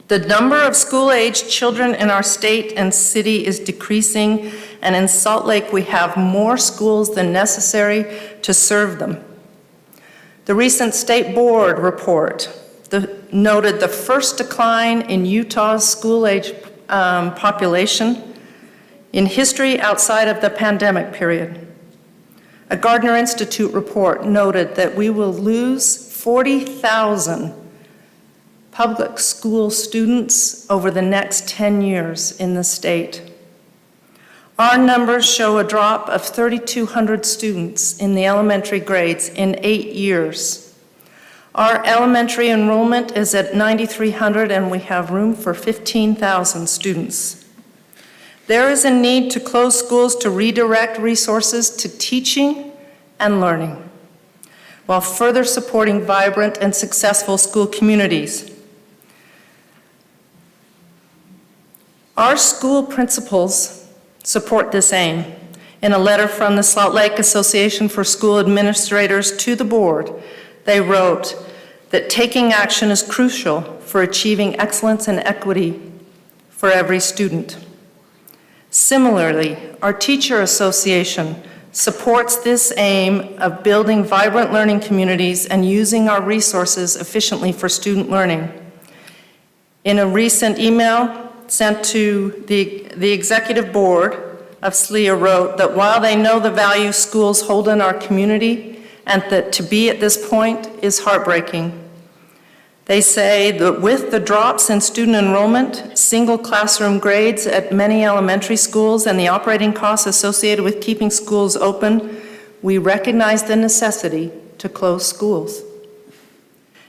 The number of school-aged children in our state and city is decreasing, and in Salt Lake we have more schools than necessary to serve them. The recent state board report noted the first decline in Utah's school-age population in history outside of the pandemic period. A Gardner Institute report noted that we will lose 40,000 public school students over the next 10 years in the state. Our numbers show a drop of 3,200 students in the elementary grades in 8 years. Our elementary enrollment is at 9,300 and we have room for 15,000 students. There is a need to close schools to redirect resources to teaching and learning, while further supporting vibrant and successful school communities. Our school principals support this aim. In a letter from the Salt Lake Association for School Administrators to the board, they wrote that taking action is crucial for achieving excellence and equity for every student. Similarly, our Teacher Association supports this aim of building vibrant learning communities and using our resources efficiently for student learning. In a recent email sent to the executive board of SLEA wrote that while they know the value schools hold in our community and that to be at this point is heartbreaking, they say that with the drops in student enrollment, single classroom grades at many elementary schools, and the operating costs associated with keeping schools open, we recognize the necessity to close schools.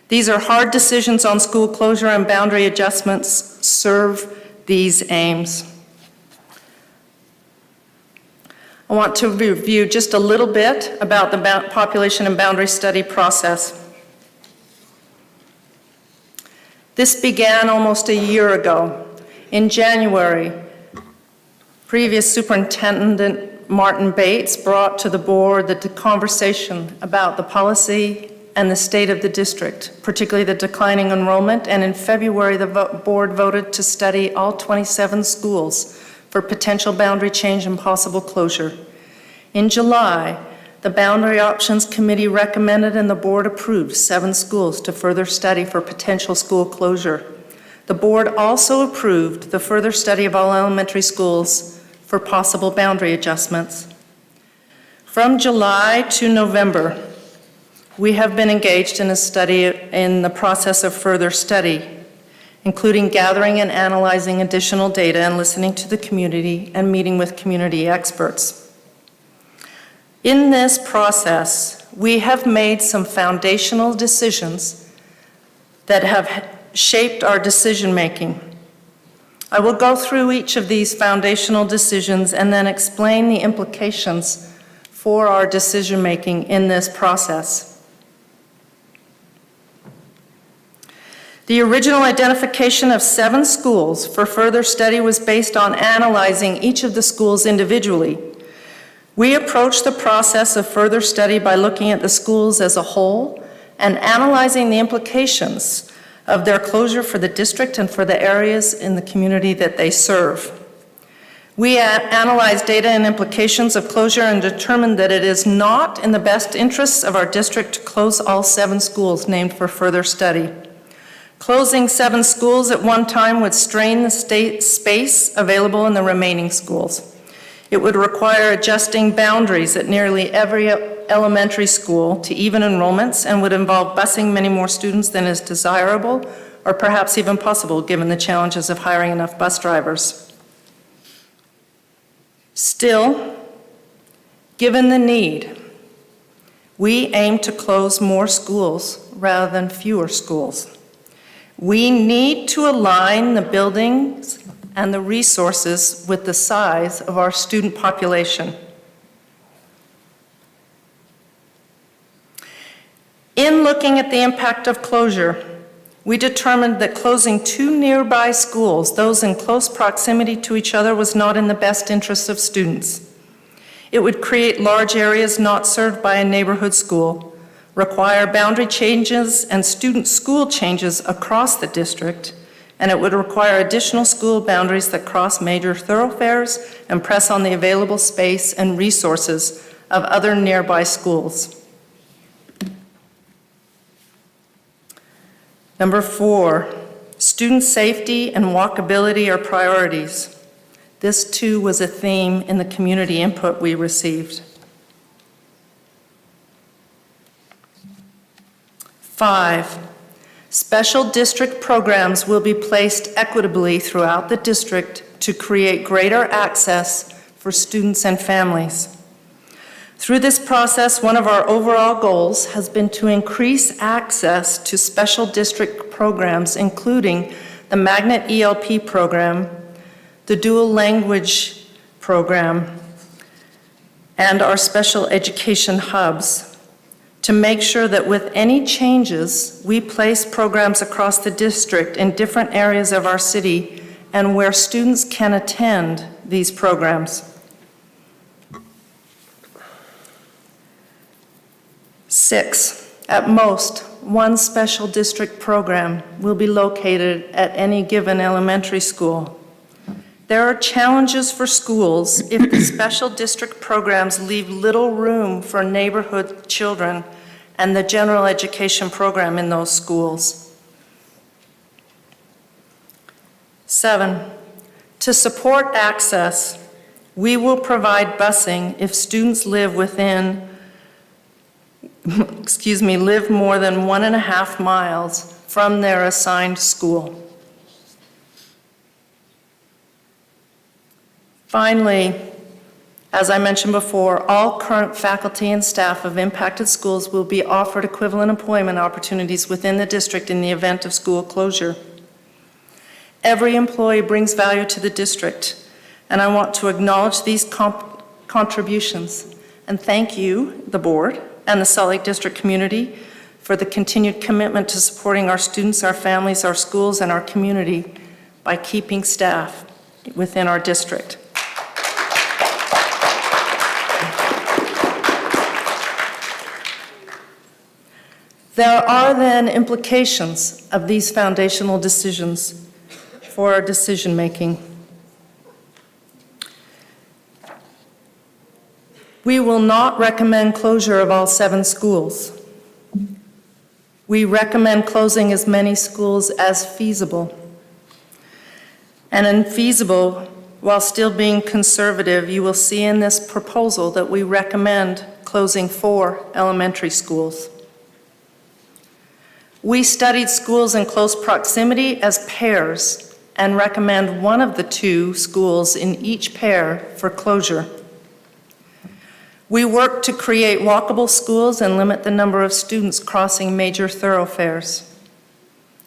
These are hard decisions on school closure, and boundary adjustments serve these aims. I want to review just a little bit about the population and boundary study process. This began almost a year ago. In January, previous Superintendent Martin Bates brought to the board the conversation about the policy and the state of the district, particularly the declining enrollment, and in February, the board voted to study all 27 schools for potential boundary change and possible closure. In July, the Boundary Options Committee recommended and the board approved 7 schools to further study for potential school closure. The board also approved the further study of all elementary schools for possible boundary adjustments. From July to November, we have been engaged in a study in the process of further study, including gathering and analyzing additional data and listening to the community and meeting with community experts. In this process, we have made some foundational decisions that have shaped our decision-making. I will go through each of these foundational decisions and then explain the implications for our decision-making in this process. The original identification of 7 schools for further study was based on analyzing each of the schools individually. We approached the process of further study by looking at the schools as a whole and analyzing the implications of their closure for the district and for the areas in the community that they serve. We analyzed data and implications of closure and determined that it is not in the best interests of our district to close all 7 schools named for further study. Closing 7 schools at one time would strain the state space available in the remaining schools. It would require adjusting boundaries at nearly every elementary school to even enrollments and would involve busing many more students than is desirable or perhaps even possible given the challenges of hiring enough bus drivers. Still, given the need, we aim to close more schools rather than fewer schools. We need to align the buildings and the resources with the size of our student population. In looking at the impact of closure, we determined that closing 2 nearby schools, those in close proximity to each other, was not in the best interests of students. It would create large areas not served by a neighborhood school, require boundary changes and student school changes across the district, and it would require additional school boundaries that cross major thoroughfares and press on the available space and resources of other nearby schools. Number 4, Student safety and walkability are priorities. This too was a theme in the community input we received. 5, special district programs will be placed equitably throughout the district to create greater access for students and families. Through this process, one of our overall goals has been to increase access to special district programs, including the Magnet ELP program, the dual language program, and our special education hubs, to make sure that with any changes, we place programs across the district in different areas of our city and where students can attend these programs. 6, at most, one special district program will be located at any given elementary school. There are challenges for schools if the special district programs leave little room for neighborhood children and the general education program in those schools. 7, to support access, we will provide busing if students live live more than 1.5 miles from their assigned school. Finally, as I mentioned before, all current faculty and staff of impacted schools will be offered equivalent employment opportunities within the district in the event of school closure. Every employee brings value to the district, and I want to acknowledge these contributions and thank you, the board, and the Salt Lake District community for the continued commitment to supporting our students, our families, our schools, and our community by keeping staff within our district. There are then implications of these foundational decisions for our decision making. We will not recommend closure of all 7 schools. We recommend closing as many schools as feasible. And infeasible, while still being conservative, you will see in this proposal that we recommend closing 4 elementary schools. We studied schools in close proximity as pairs and recommend one of the 2 schools in each pair for closure. We work to create walkable schools and limit the number of students crossing major thoroughfares.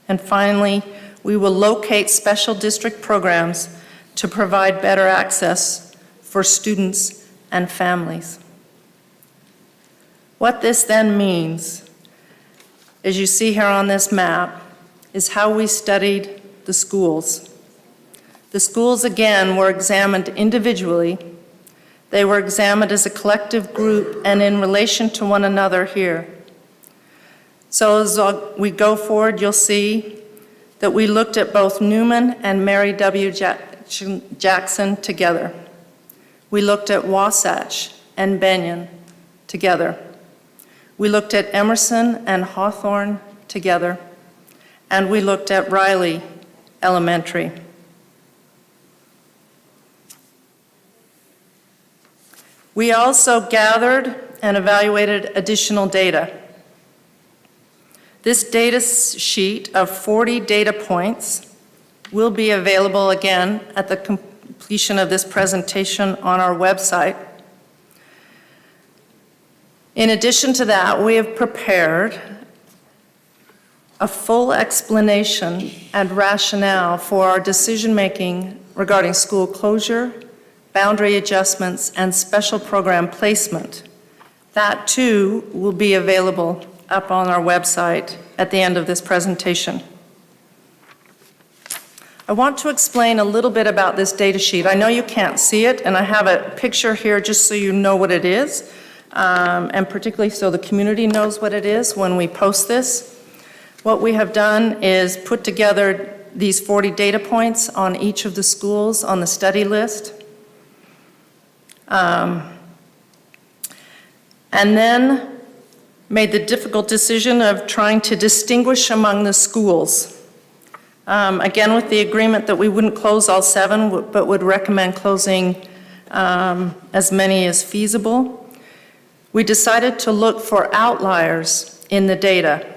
And finally, we will locate special district programs to provide better access for students and families. What this then means, as you see here on this map, is how we studied the schools. The schools, again, were examined individually. They were examined as a collective group and in relation to one another here. So as we go forward, you'll see that we looked at both Newman and Mary W. Jackson together. We looked at Wasatch and Benyon together. We looked at Emerson and Hawthorne together. And we looked at Riley Elementary. We also gathered and evaluated additional data. This data sheet of 40 data points will be available again at the completion of this presentation on our website. In addition to that, we have prepared a full explanation and rationale for our decision-making regarding school closure, boundary adjustments, and special program placement. That too will be available up on our website at the end of this presentation. I want to explain a little bit about this data sheet. I know you can't see it, and I have a picture here just so you know what it is, and particularly so the community knows what it is when we post this. What we have done is put together these 40 data points on each of the schools on the study list. And then made the difficult decision of trying to distinguish among the schools. Again, with the agreement that we wouldn't close all 7, but would recommend closing as many as feasible. We decided to look for outliers in the data.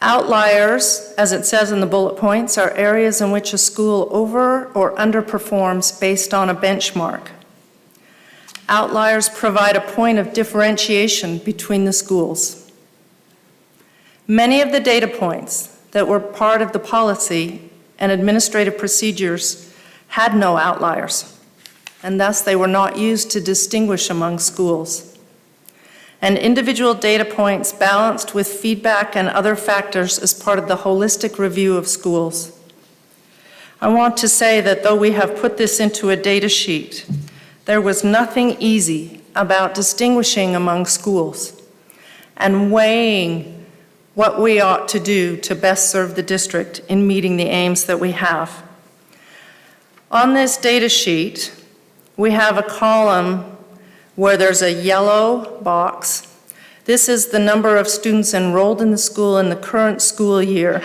Outliers, as it says in the bullet points, are areas in which a school over or underperforms based on a benchmark. Outliers provide a point of differentiation between the schools. Many of the data points that were part of the policy and administrative procedures had no outliers, and thus they were not used to distinguish among schools. And individual data points balanced with feedback and other factors as part of the holistic review of schools. I want to say that though we have put this into a data sheet, there was nothing easy about distinguishing among schools and weighing what we ought to do to best serve the district in meeting the aims that we have. On this data sheet, we have a column where there's a yellow box. This is the number of students enrolled in the school in the current school year.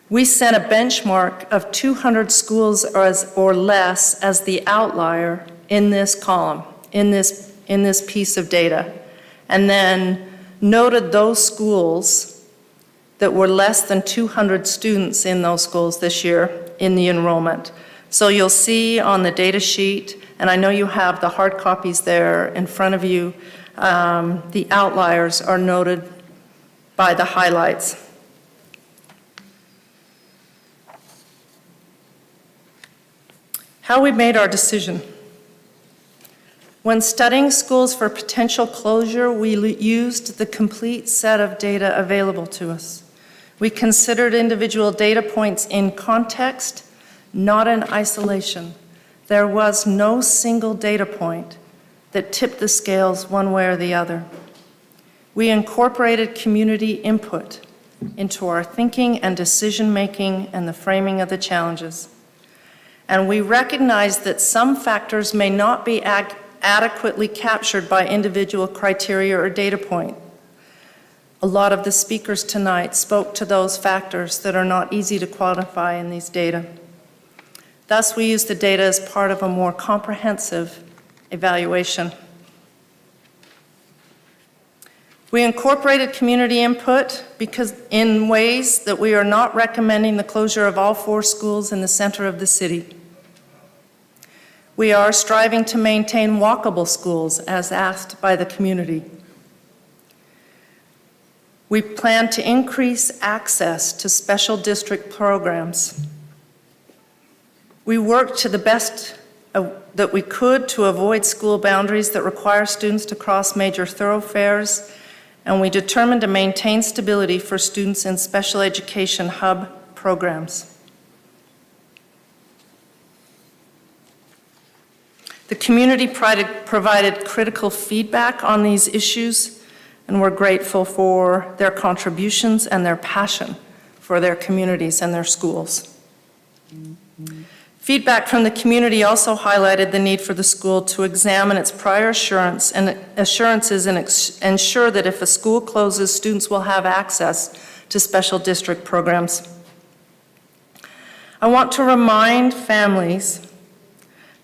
We set a benchmark of 200 schools or less as the outlier in this column, in this piece of data, and then noted those schools that were less than 200 students in those schools this year in the enrollment. So you'll see on the data sheet, and I know you have the hard copies there in front of you, the outliers are noted by the highlights. How we made our decision. When studying schools for potential closure, we used the complete set of data available to us. We considered individual data points in context, not in isolation. There was no single data point that tipped the scales one way or the other. We incorporated community input into our thinking and decision-making and the framing of the challenges. And we recognized that some factors may not be adequately captured by individual criteria or data point. A lot of the speakers tonight spoke to those factors that are not easy to quantify in these data. Thus, we use the data as part of a more comprehensive evaluation. We incorporated community input because in ways that we are not recommending the closure of all 4 schools in the center of the city. We are striving to maintain walkable schools as asked by the community. We plan to increase access to special district programs. We worked to the best that we could to avoid school boundaries that require students to cross major thoroughfares, and we determined to maintain stability for students in special education hub programs. The community provided critical feedback on these issues, and we're grateful for their contributions and their passion for their communities and their schools. Feedback from the community also highlighted the need for the school to examine its prior assurances and ensure that if a school closes, students will have access to special district programs. I want to remind families,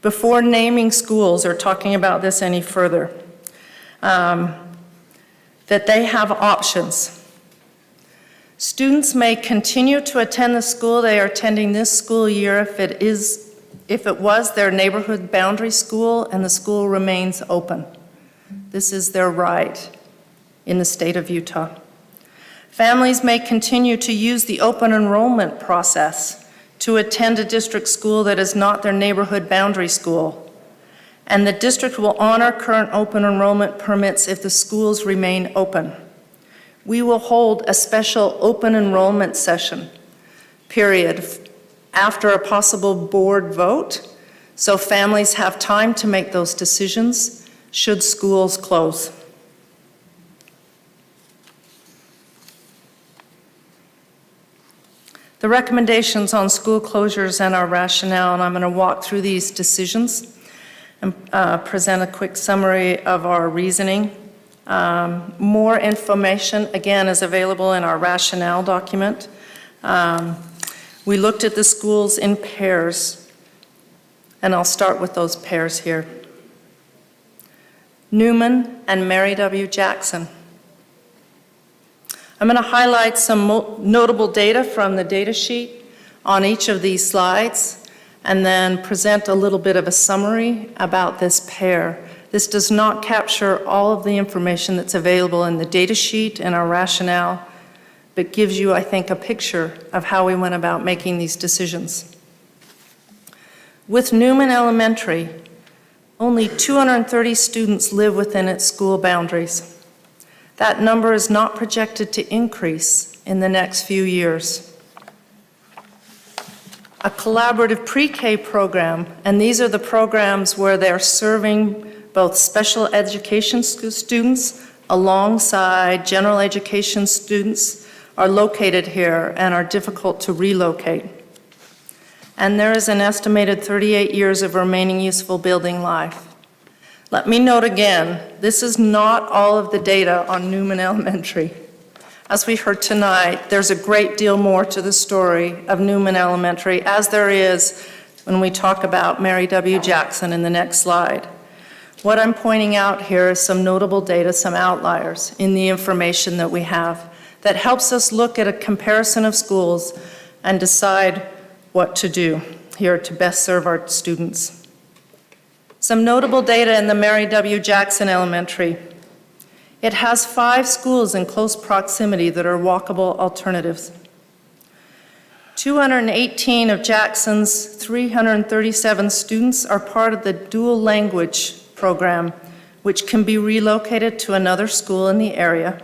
before naming schools or talking about this any further, that they have options. Students may continue to attend the school they are attending this school year if it was their neighborhood boundary school and the school remains open. This is their right in the state of Utah. Families may continue to use the open enrollment process to attend a district school that is not their neighborhood boundary school, and the district will honor current open enrollment permits if the schools remain open. We will hold a special open enrollment session, period, after a possible board vote, so families have time to make those decisions should schools close. The recommendations on school closures and our rationale, and I'm going to walk through these decisions and present a quick summary of our reasoning. More information, again, is available in our rationale document. We looked at the schools in pairs, and I'll start with those pairs here. Newman and Mary W. Jackson. I'm going to highlight some notable data from the data sheet on each of these slides, and then present a little bit of a summary about this pair. This does not capture all of the information that's available in the data sheet and our rationale, but gives you, I think, a picture of how we went about making these decisions. With Newman Elementary, only 230 students live within its school boundaries. That number is not projected to increase in the next few years. A collaborative pre-K program, and these are the programs where they're serving both special education students alongside general education students, are located here and are difficult to relocate. And there is an estimated 38 years of remaining useful building life. Let me note again, this is not all of the data on Newman Elementary. As we heard tonight, there's a great deal more to the story of Newman Elementary, as there is when we talk about Mary W. Jackson in the next slide. What I'm pointing out here is some notable data, some outliers in the information that we have that helps us look at a comparison of schools and decide what to do here to best serve our students. Some notable data in the Mary W. Jackson Elementary. It has 5 schools in close proximity that are walkable alternatives. 218 of Jackson's 337 students are part of the dual language program, which can be relocated to another school in the area.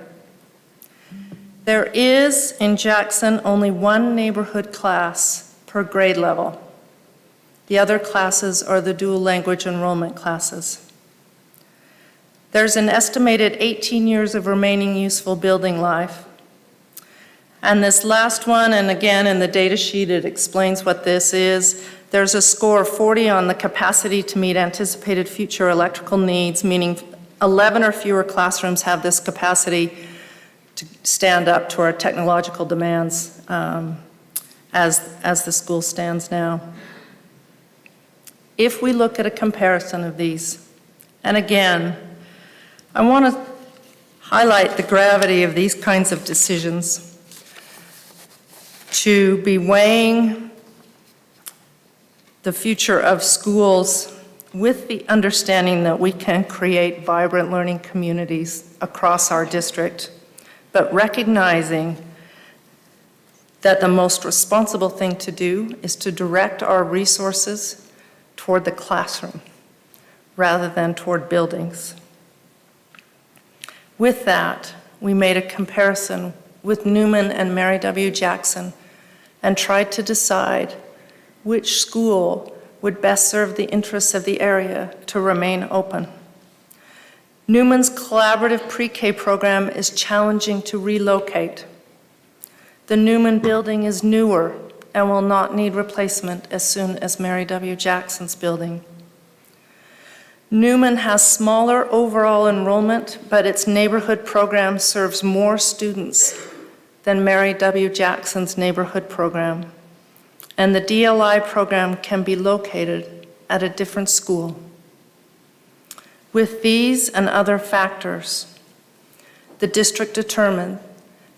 There is, in Jackson, only 1 neighborhood class per grade level. The other classes are the dual language enrollment classes. There's an estimated 18 years of remaining useful building life. And this last one, and again in the data sheet it explains what this is, there's a score of 40 on the capacity to meet anticipated future electrical needs, meaning 11 or fewer classrooms have this capacity to stand up to our technological demands as the school stands now. If we look at a comparison of these, and again, I want to highlight the gravity of these kinds of decisions, to be weighing the future of schools with the understanding that we can create vibrant learning communities across our district, but recognizing that the most responsible thing to do is to direct our resources toward the classroom rather than toward buildings. With that, we made a comparison with Newman and Mary W. Jackson and tried to decide which school would best serve the interests of the area to remain open. Newman's collaborative pre-K program is challenging to relocate. The Newman building is newer and will not need replacement as soon as Mary W. Jackson's building. Newman has smaller overall enrollment, but its neighborhood program serves more students than Mary W. Jackson's neighborhood program. And the DLI program can be located at a different school. With these and other factors, the district determined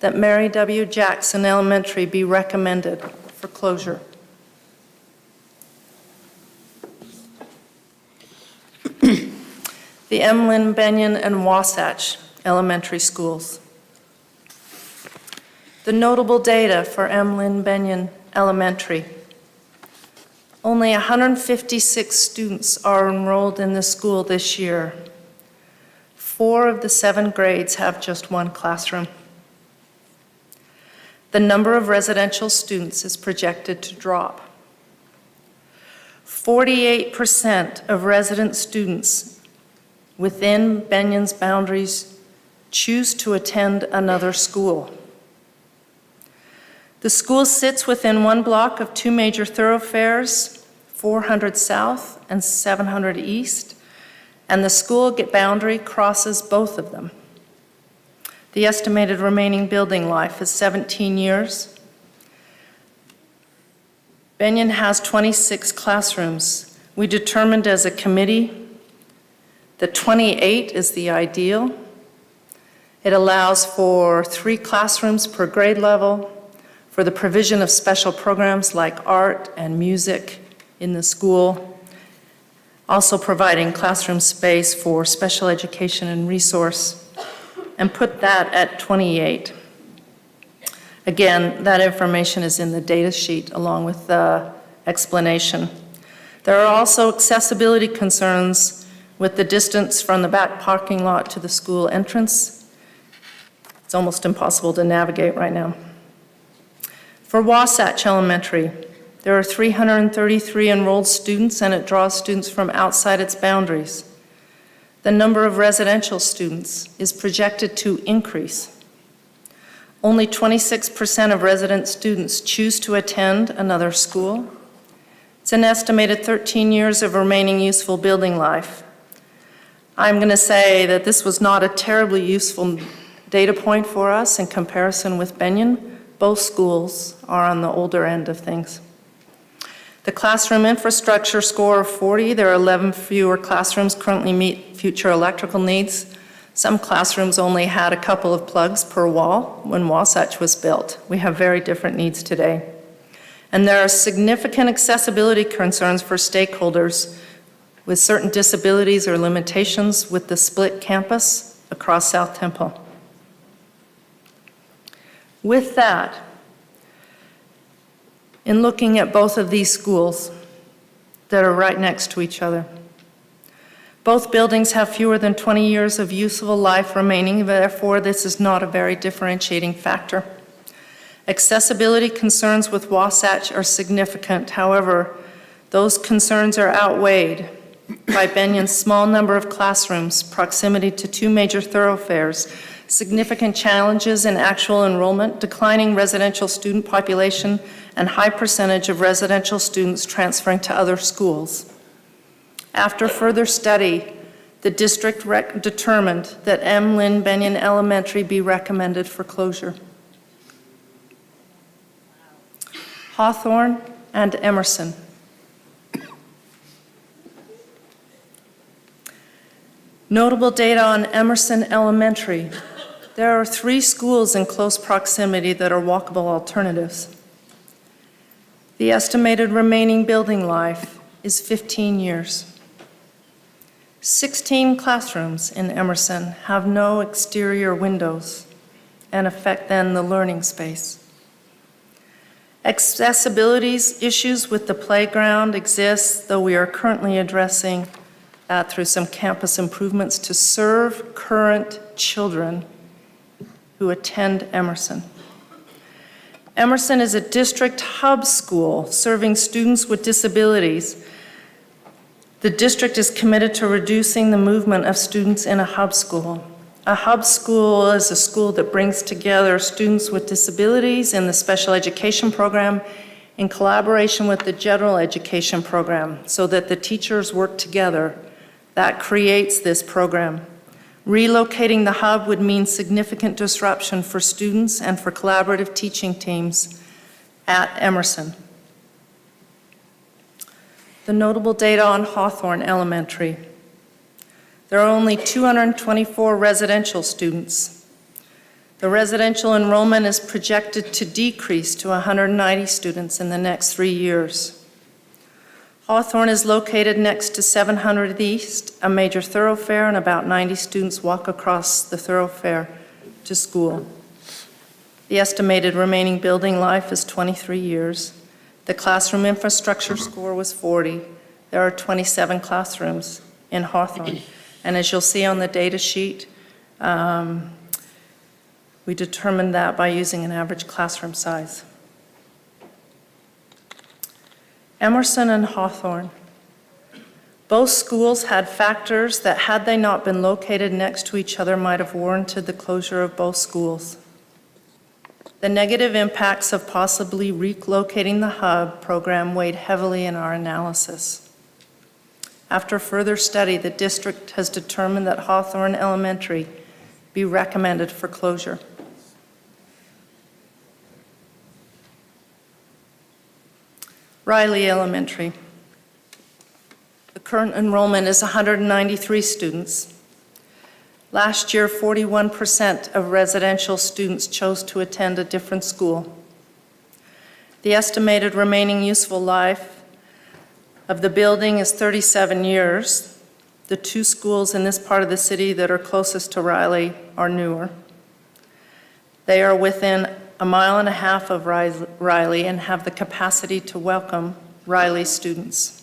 that Mary W. Jackson Elementary be recommended for closure. The Emlyn, Benyon, and Wasatch Elementary Schools. The notable data for Emlyn, Benyon Elementary. Only 156 students are enrolled in the school this year. 4 of the 7 grades have just 1 classroom. The number of residential students is projected to drop. 48% of resident students within Benyon's boundaries choose to attend another school. The school sits within 1 block of 2 major thoroughfares, 400 South and 700 East, and the school boundary crosses both of them. The estimated remaining building life is 17 years. Benyon has 26 classrooms. We determined as a committee that 28 is the ideal. It allows for 3 classrooms per grade level for the provision of special programs like art and music in the school, also providing classroom space for special education and resource, and put that at 28. Again, that information is in the data sheet along with the explanation. There are also accessibility concerns with the distance from the back parking lot to the school entrance. It's almost impossible to navigate right now. For Wasatch Elementary, there are 333 enrolled students, and it draws students from outside its boundaries. The number of residential students is projected to increase. Only 26% of resident students choose to attend another school. It's an estimated 13 years of remaining useful building life. I'm going to say that this was not a terribly useful data point for us in comparison with Benyon. Both schools are on the older end of things. The classroom infrastructure score of 40, there are 11 fewer classrooms currently meet future electrical needs. Some classrooms only had a couple of plugs per wall when Wasatch was built. We have very different needs today. And there are significant accessibility concerns for stakeholders with certain disabilities or limitations with the split campus across South Temple. With that, in looking at both of these schools that are right next to each other, both buildings have fewer than 20 years of useful life remaining, therefore this is not a very differentiating factor. Accessibility concerns with Wasatch are significant. However, those concerns are outweighed by Benyon's small number of classrooms, proximity to 2 major thoroughfares, significant challenges in actual enrollment, declining residential student population, and high percentage of residential students transferring to other schools. After further study, the district determined that M. Lynn Benyon Elementary be recommended for closure. Hawthorne and Emerson. Notable data on Emerson Elementary. There are 3 schools in close proximity that are walkable alternatives. The estimated remaining building life is 15 years. 16 classrooms in Emerson have no exterior windows and affect then the learning space. Accessibility issues with the playground exist, though we are currently addressing that through some campus improvements to serve current children who attend Emerson. Emerson is a district hub school serving students with disabilities. The district is committed to reducing the movement of students in a hub school. A hub school is a school that brings together students with disabilities in the special education program in collaboration with the general education program so that the teachers work together. That creates this program. Relocating the hub would mean significant disruption for students and for collaborative teaching teams at Emerson. The notable data on Hawthorne Elementary. There are only 224 residential students. The residential enrollment is projected to decrease to 190 students in the next 3 years. Hawthorne is located next to 700 East, a major thoroughfare, and about 90 students walk across the thoroughfare to school. The estimated remaining building life is 23 years. The classroom infrastructure score was 40. There are 27 classrooms in Hawthorne. And as you'll see on the data sheet, we determined that by using an average classroom size. Emerson and Hawthorne. Both schools had factors that, had they not been located next to each other, might have warranted the closure of both schools. The negative impacts of possibly relocating the hub program weighed heavily in our analysis. After further study, the district has determined that Hawthorne Elementary be recommended for closure. Riley Elementary. The current enrollment is 193 students. Last year, 41% of residential students chose to attend a different school. The estimated remaining useful life of the building is 37 years. The two schools in this part of the city that are closest to Riley are newer. They are within 1.5 miles of Riley and have the capacity to welcome Riley students.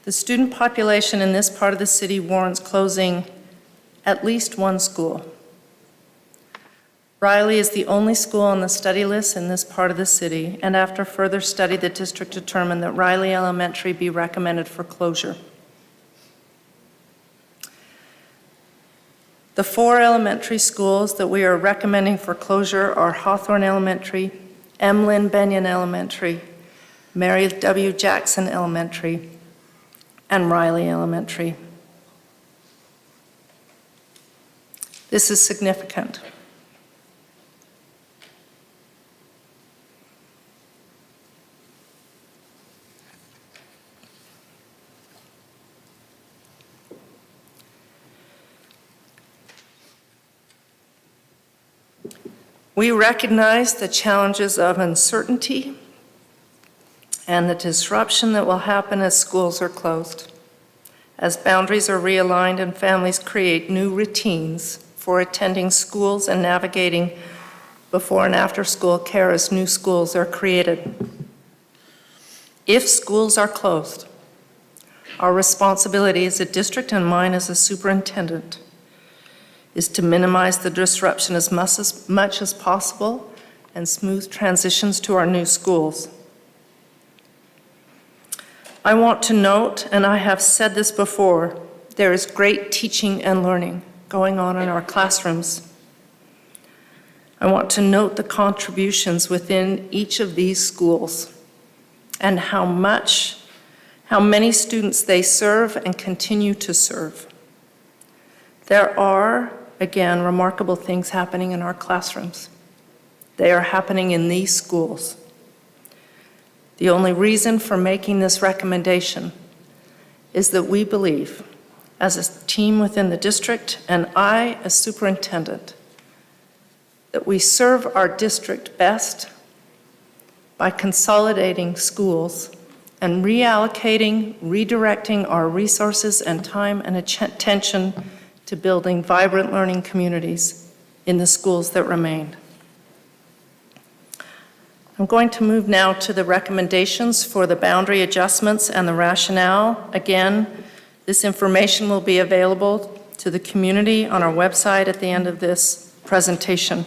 The student population in this part of the city warrants closing at least one school. Riley is the only school on the study list in this part of the city, and after further study, the district determined that Riley Elementary be recommended for closure. The 4 elementary schools that we are recommending for closure are Hawthorne Elementary, M. Lynn Benyon Elementary, Mary W. Jackson Elementary, and Riley Elementary. This is significant. We recognize the challenges of uncertainty and the disruption that will happen as schools are closed, as boundaries are realigned and families create new routines for attending schools and navigating before and after school care as new schools are created. If schools are closed, our responsibility as a district and mine as a superintendent is to minimize the disruption as much as possible and smooth transitions to our new schools. I want to note, and I have said this before, there is great teaching and learning going on in our classrooms. I want to note the contributions within each of these schools and how many students they serve and continue to serve. There are, again, remarkable things happening in our classrooms. They are happening in these schools. The only reason for making this recommendation is that we believe, as a team within the district and I as superintendent, that we serve our district best by consolidating schools and reallocating, redirecting our resources and time and attention to building vibrant learning communities in the schools that remain. I'm going to move now to the recommendations for the boundary adjustments and the rationale. Again, this information will be available to the community on our website at the end of this presentation.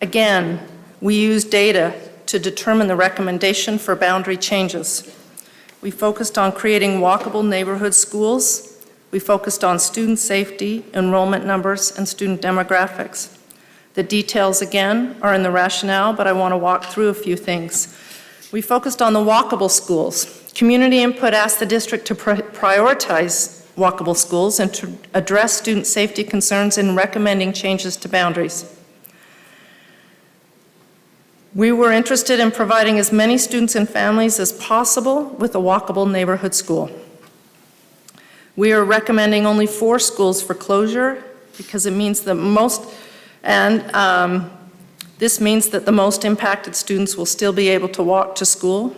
Again, we use data to determine the recommendation for boundary changes. We focused on creating walkable neighborhood schools. We focused on student safety, enrollment numbers, and student demographics. The details, again, are in the rationale, but I want to walk through a few things. We focused on the walkable schools. Community input asked the district to prioritize walkable schools and to address student safety concerns in recommending changes to boundaries. We were interested in providing as many students and families as possible with a walkable neighborhood school. We are recommending only 4 schools for closure because it means the most, this means that the most impacted students will still be able to walk to school.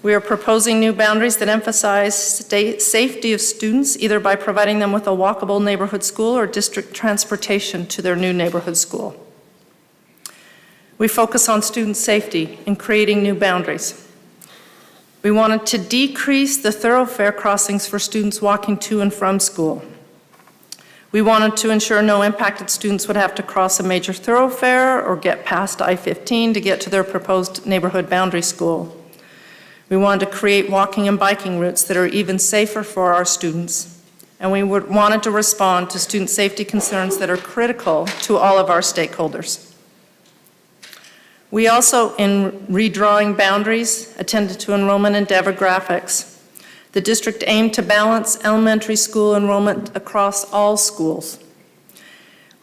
We are proposing new boundaries that emphasize safety of students, either by providing them with a walkable neighborhood school or district transportation to their new neighborhood school. We focus on student safety in creating new boundaries. We wanted to decrease the thoroughfare crossings for students walking to and from school. We wanted to ensure no impacted students would have to cross a major thoroughfare or get past I-15 to get to their proposed neighborhood boundary school. We wanted to create walking and biking routes that are even safer for our students. And we wanted to respond to student safety concerns that are critical to all of our stakeholders. We also, in redrawing boundaries, attended to enrollment and demographics. The district aimed to balance elementary school enrollment across all schools.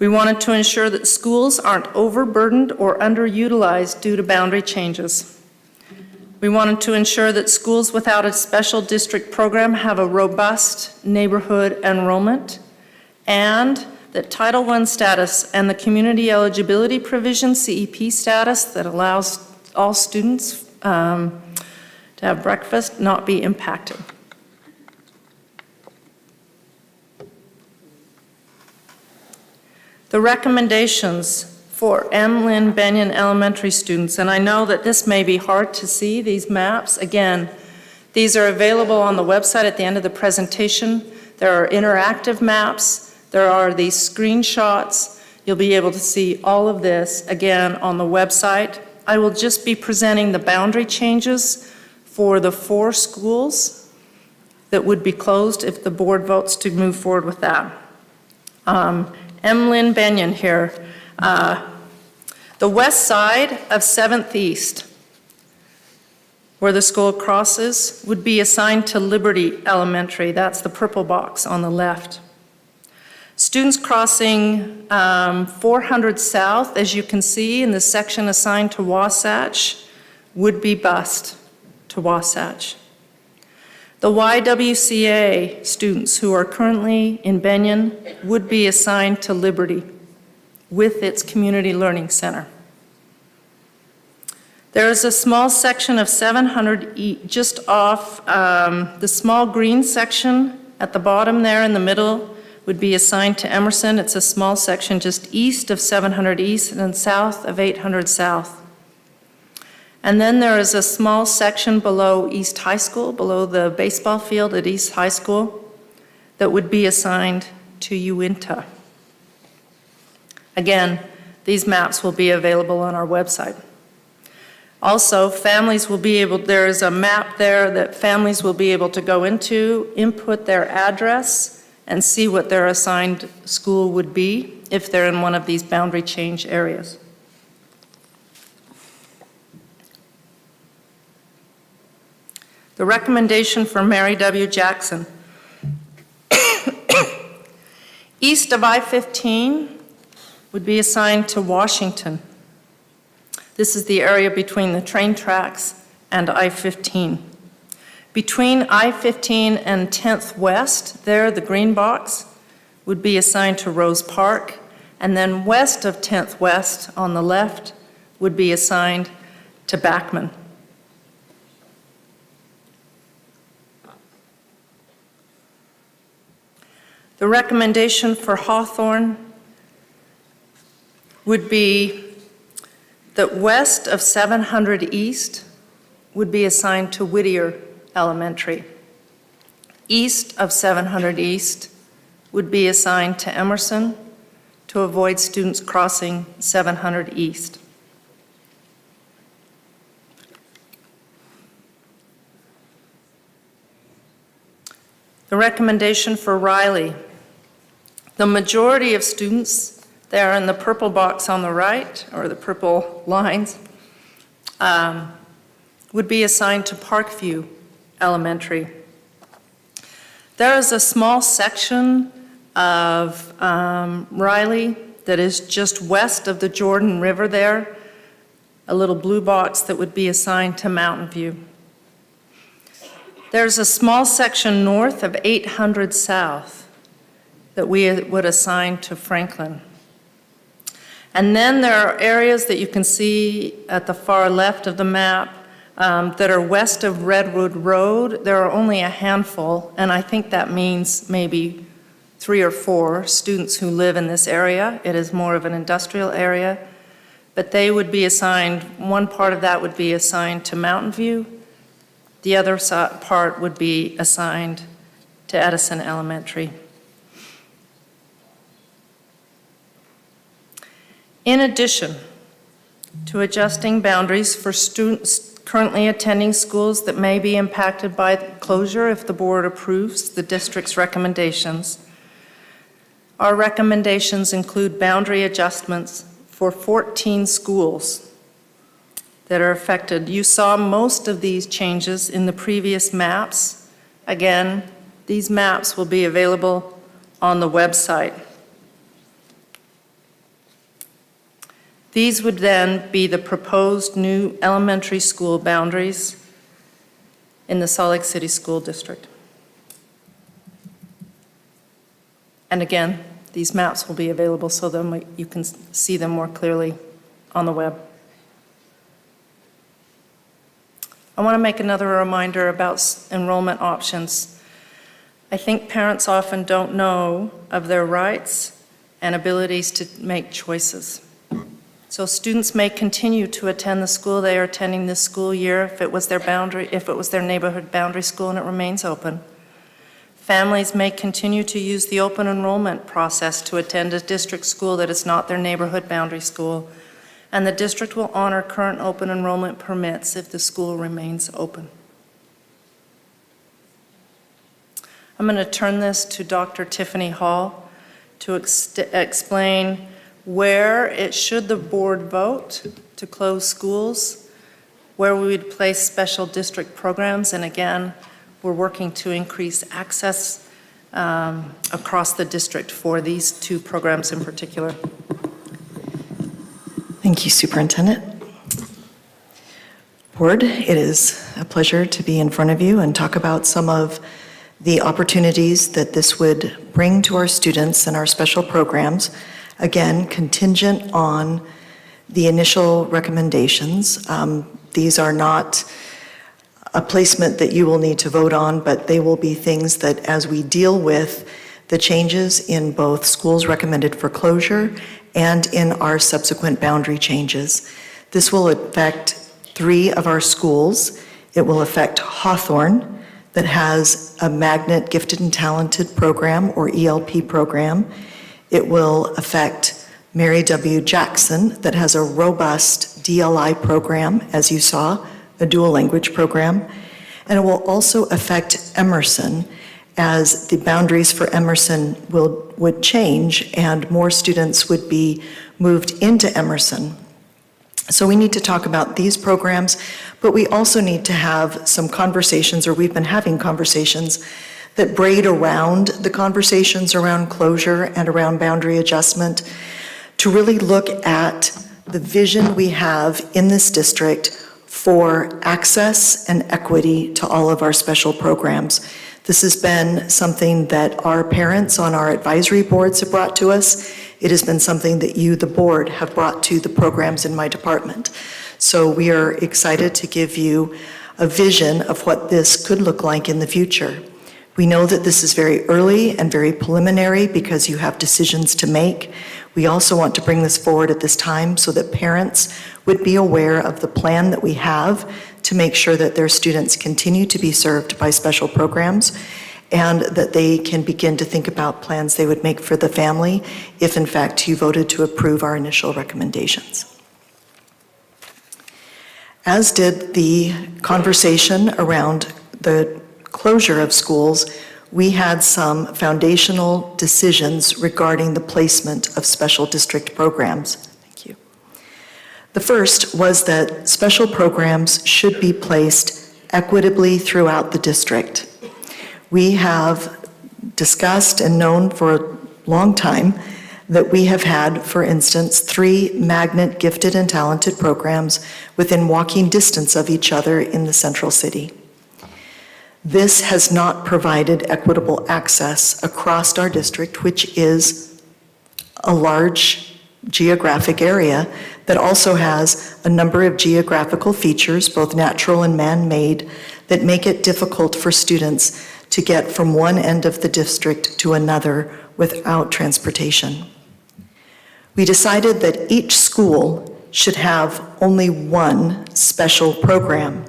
We wanted to ensure that schools aren't overburdened or underutilized due to boundary changes. We wanted to ensure that schools without a special district program have a robust neighborhood enrollment, and that Title I status and the community eligibility provision, CEP status, that allows all students to have breakfast not be impacted. The recommendations for M. Lynn Benyon Elementary students, and I know that this may be hard to see, these maps. Again, these are available on the website at the end of the presentation. There are interactive maps. There are these screenshots. You'll be able to see all of this, again, on the website. I will just be presenting the boundary changes for the 4 schools that would be closed if the board votes to move forward with that. M. Lynn Benyon here. The west side of 7th East, where the school crosses, would be assigned to Liberty Elementary. That's the purple box on the left. Students crossing 400 South, as you can see in the section assigned to Wasatch, would be bused to Wasatch. The YWCA students who are currently in Benyon would be assigned to Liberty with its Community Learning Center. There is a small section of 700 just off the small green section at the bottom there in the middle would be assigned to Emerson. It's a small section just east of 700 East and south of 800 South. And then there is a small section below East High School, below the baseball field at East High School, that would be assigned to Uinta. Again, these maps will be available on our website. Also, families will be able, there is a map there that families will be able to go into, input their address, and see what their assigned school would be if they're in one of these boundary change areas. The recommendation for Mary W. Jackson. East of I-15 would be assigned to Washington. This is the area between the train tracks and I-15. Between I-15 and 10th West, there, the green box, would be assigned to Rose Park, and then west of 10th West, on the left, would be assigned to Backman. The recommendation for Hawthorne would be that west of 700 East would be assigned to Whittier Elementary. East of 700 East would be assigned to Emerson to avoid students crossing 700 East. The recommendation for Riley. The majority of students there in the purple box on the right, or the purple lines, would be assigned to Parkview Elementary. There is a small section of Riley that is just west of the Jordan River there, a little blue box that would be assigned to Mountain View. There's a small section north of 800 South that we would assign to Franklin. And then there are areas that you can see at the far left of the map that are west of Redwood Road. There are only a handful, and I think that means maybe 3 or 4 students who live in this area. It is more of an industrial area, but they would be assigned, one part of that would be assigned to Mountain View. The other part would be assigned to Edison Elementary. In addition to adjusting boundaries for students currently attending schools that may be impacted by closure if the board approves the district's recommendations, our recommendations include boundary adjustments for 14 schools that are affected. You saw most of these changes in the previous maps. Again, these maps will be available on the website. These would then be the proposed new elementary school boundaries in the Salt Lake City School District. And again, these maps will be available so that you can see them more clearly on the web. I want to make another reminder about enrollment options. I think parents often don't know of their rights and abilities to make choices. So students may continue to attend the school they are attending this school year if it was their neighborhood boundary school and it remains open. Families may continue to use the open enrollment process to attend a district school that is not their neighborhood boundary school, and the district will honor current open enrollment permits if the school remains open. I'm going to turn this to Dr. Tiffany Hall to explain where should the board vote to close schools, where we would place special district programs, and again, we're working to increase access across the district for these two programs in particular. Thank you, Superintendent. Board, it is a pleasure to be in front of you and talk about some of the opportunities that this would bring to our students and our special programs. Again, contingent on the initial recommendations. These are not a placement that you will need to vote on, but they will be things that as we deal with the changes in both schools recommended for closure and in our subsequent boundary changes. This will affect 3 of our schools. It will affect Hawthorne, that has a Magnet Gifted and Talented program, or ELP program. It will affect Mary W. Jackson, that has a robust DLI program, as you saw, a dual language program. And it will also affect Emerson, as the boundaries for Emerson would change and more students would be moved into Emerson. So we need to talk about these programs, but we also need to have some conversations, or we've been having conversations, that braid around the conversations around closure and around boundary adjustment to really look at the vision we have in this district for access and equity to all of our special programs. This has been something that our parents on our advisory boards have brought to us. It has been something that you, the board, have brought to the programs in my department. So we are excited to give you a vision of what this could look like in the future. We know that this is very early and very preliminary because you have decisions to make. We also want to bring this forward at this time so that parents would be aware of the plan that we have to make sure that their students continue to be served by special programs and that they can begin to think about plans they would make for the family if in fact you voted to approve our initial recommendations. As did the conversation around the closure of schools, we had some foundational decisions regarding the placement of special district programs. Thank you. The first was that special programs should be placed equitably throughout the district. We have discussed and known for a long time that we have had, for instance, 3 Magnet Gifted and Talented programs within walking distance of each other in the central city. This has not provided equitable access across our district, which is a large geographic area that also has a number of geographical features, both natural and man-made, that make it difficult for students to get from one end of the district to another without transportation. We decided that each school should have only one special program.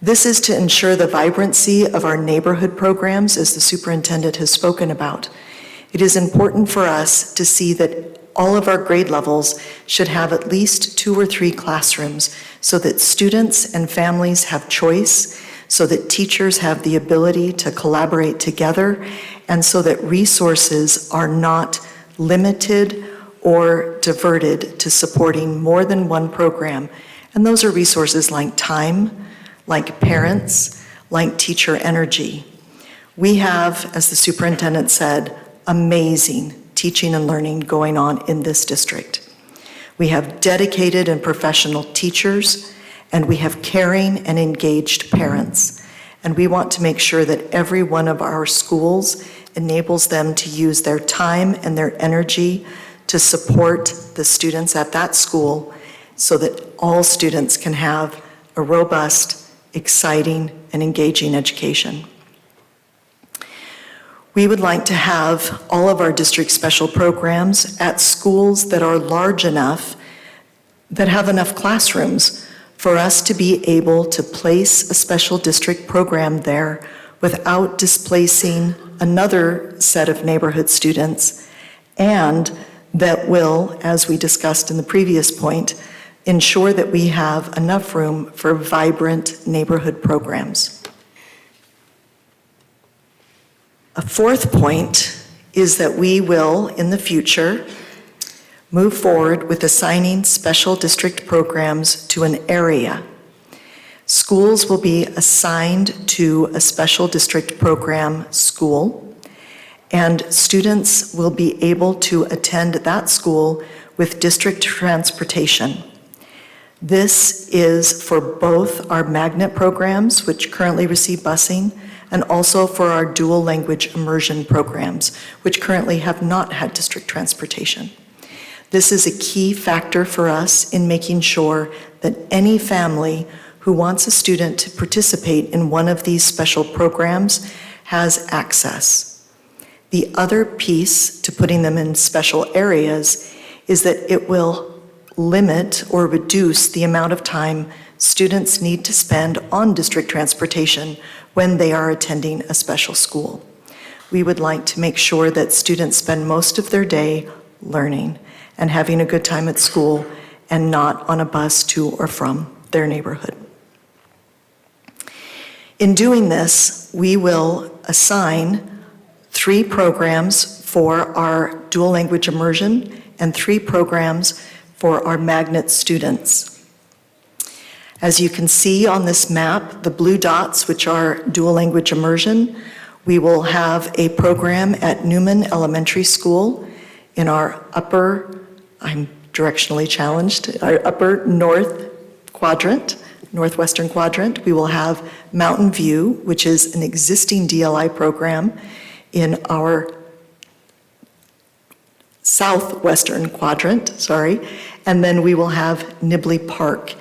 This is to ensure the vibrancy of our neighborhood programs, as the superintendent has spoken about. It is important for us to see that all of our grade levels should have at least 2 or 3 classrooms so that students and families have choice, so that teachers have the ability to collaborate together, and so that resources are not limited or diverted to supporting more than one program. And those are resources like time, like parents, like teacher energy. We have, as the superintendent said, amazing teaching and learning going on in this district. We have dedicated and professional teachers, and we have caring and engaged parents. And we want to make sure that every one of our schools enables them to use their time and their energy to support the students at that school so that all students can have a robust, exciting, and engaging education. We would like to have all of our district special programs at schools that are large enough, that have enough classrooms for us to be able to place a special district program there without displacing another set of neighborhood students, and that will, as we discussed in the previous point, ensure that we have enough room for vibrant neighborhood programs. A fourth point is that we will, in the future, move forward with assigning special district programs to an area. Schools will be assigned to a special district program school, and students will be able to attend that school with district transportation. This is for both our magnet programs, which currently receive busing, and also for our dual language immersion programs, which currently have not had district transportation. This is a key factor for us in making sure that any family who wants a student to participate in one of these special programs has access. The other piece to putting them in special areas is that it will limit or reduce the amount of time students need to spend on district transportation when they are attending a special school. We would like to make sure that students spend most of their day learning and having a good time at school and not on a bus to or from their neighborhood. In doing this, we will assign 3 programs for our dual language immersion and 3 programs for our magnet students. As you can see on this map, the blue dots, which are dual language immersion, we will have a program at Newman Elementary School in our upper, I'm directionally challenged, our upper north quadrant, northwestern quadrant. We will have Mountain View, which is an existing DLI program in our southwestern quadrant, and then we will have Nibley Park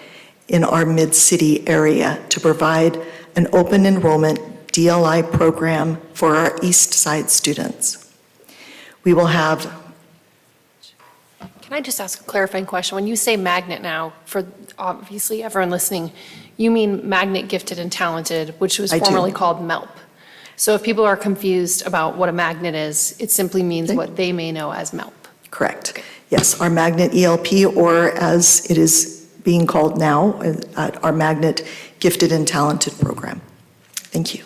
in our mid-city area to provide an open enrollment DLI program for our East Side students. We will have... Can I just ask a clarifying question? When you say magnet now, for obviously everyone listening, you mean magnet gifted and talented, which was formerly called MELP. So if people are confused about what a magnet is, it simply means what they may know as MELP. Correct. Okay. Yes, our magnet ELP, or as it is being called now, our magnet gifted and talented program. Thank you.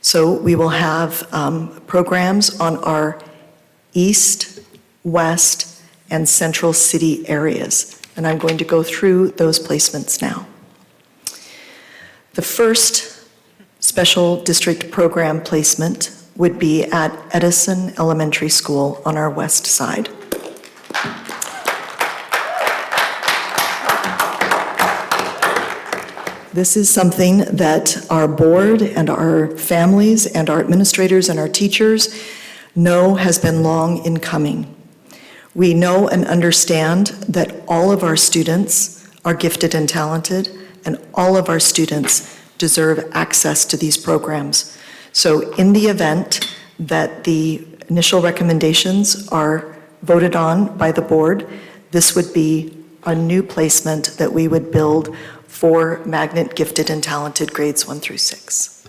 So we will have programs on our east, west, and central city areas. And I'm going to go through those placements now. The first special district program placement would be at Edison Elementary School on our west side. This is something that our board and our families and our administrators and our teachers know has been long in coming. We know and understand that all of our students are gifted and talented, and all of our students deserve access to these programs. So in the event that the initial recommendations are voted on by the board, this would be a new placement that we would build for magnet gifted and talented grades 1 through 6.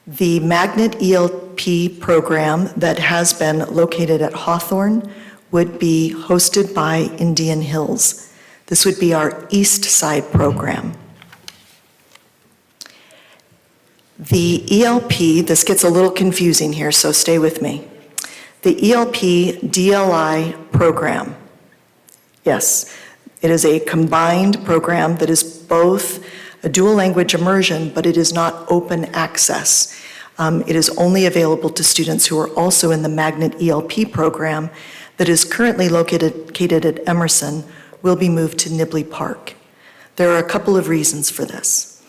The magnet ELP program that has been located at Hawthorne would be hosted by Indian Hills. This would be our East Side program. The ELP, this gets a little confusing here, so stay with me. The ELP DLI program, yes, it is a combined program that is both a dual language immersion, but it is not open access. It is only available to students who are also in the magnet ELP program that is currently located at Emerson will be moved to Nibley Park. There are a couple of reasons for this.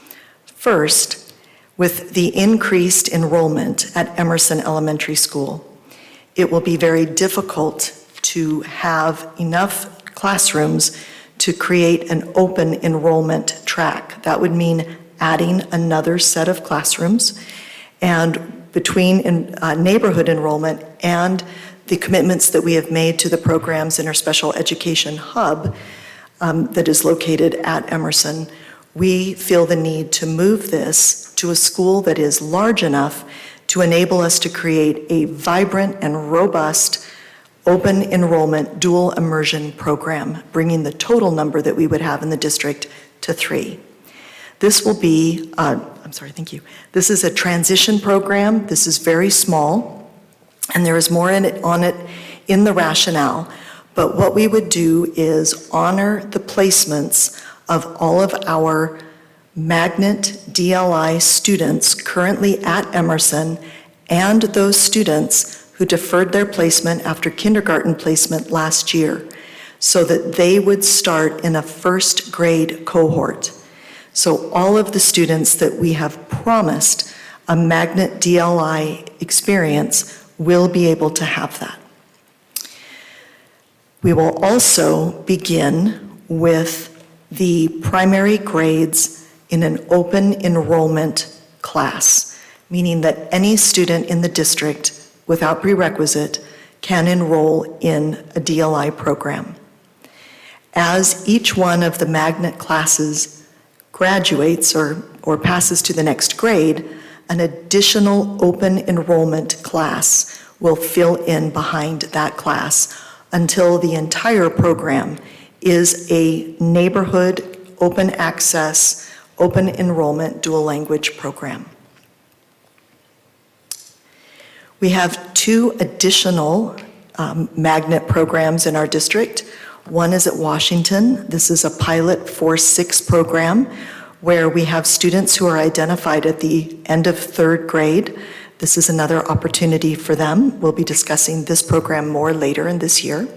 First, with the increased enrollment at Emerson Elementary School, it will be very difficult to have enough classrooms to create an open enrollment track. That would mean adding another set of classrooms, and between neighborhood enrollment and the commitments that we have made to the programs in our special education hub that is located at Emerson, we feel the need to move this to a school that is large enough to enable us to create a vibrant and robust open enrollment dual immersion program, bringing the total number that we would have in the district to 3. This will be, This is a transition program. This is very small, and there is more on it in the rationale. But what we would do is honor the placements of all of our magnet DLI students currently at Emerson and those students who deferred their placement after kindergarten placement last year, so that they would start in a first grade cohort. So all of the students that we have promised a magnet DLI experience will be able to have that. We will also begin with the primary grades in an open enrollment class, meaning that any student in the district without prerequisite can enroll in a DLI program. As each one of the magnet classes graduates or passes to the next grade, an additional open enrollment class will fill in behind that class until the entire program is a neighborhood, open access, open enrollment dual language program. We have 2 additional magnet programs in our district. One is at Washington. This is a pilot 4-6 program where we have students who are identified at the end of 3rd grade. This is another opportunity for them. We'll be discussing this program more later in this year.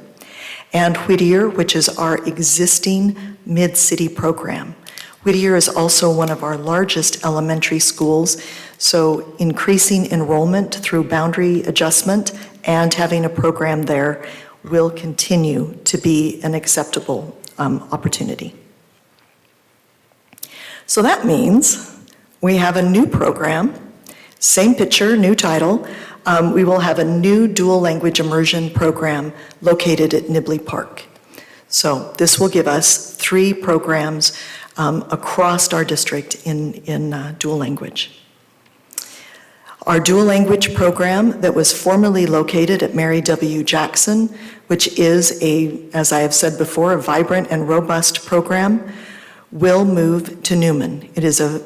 And Whittier, which is our existing mid-city program. Whittier is also one of our largest elementary schools, so increasing enrollment through boundary adjustment and having a program there will continue to be an acceptable opportunity. So that means we have a new program, same picture, new title. We will have a new dual language immersion program located at Nibley Park. So this will give us 3 programs across our district in dual language. Our dual language program that was formerly located at Mary W. Jackson, which is as I have said before, a vibrant and robust program, will move to Newman. It is a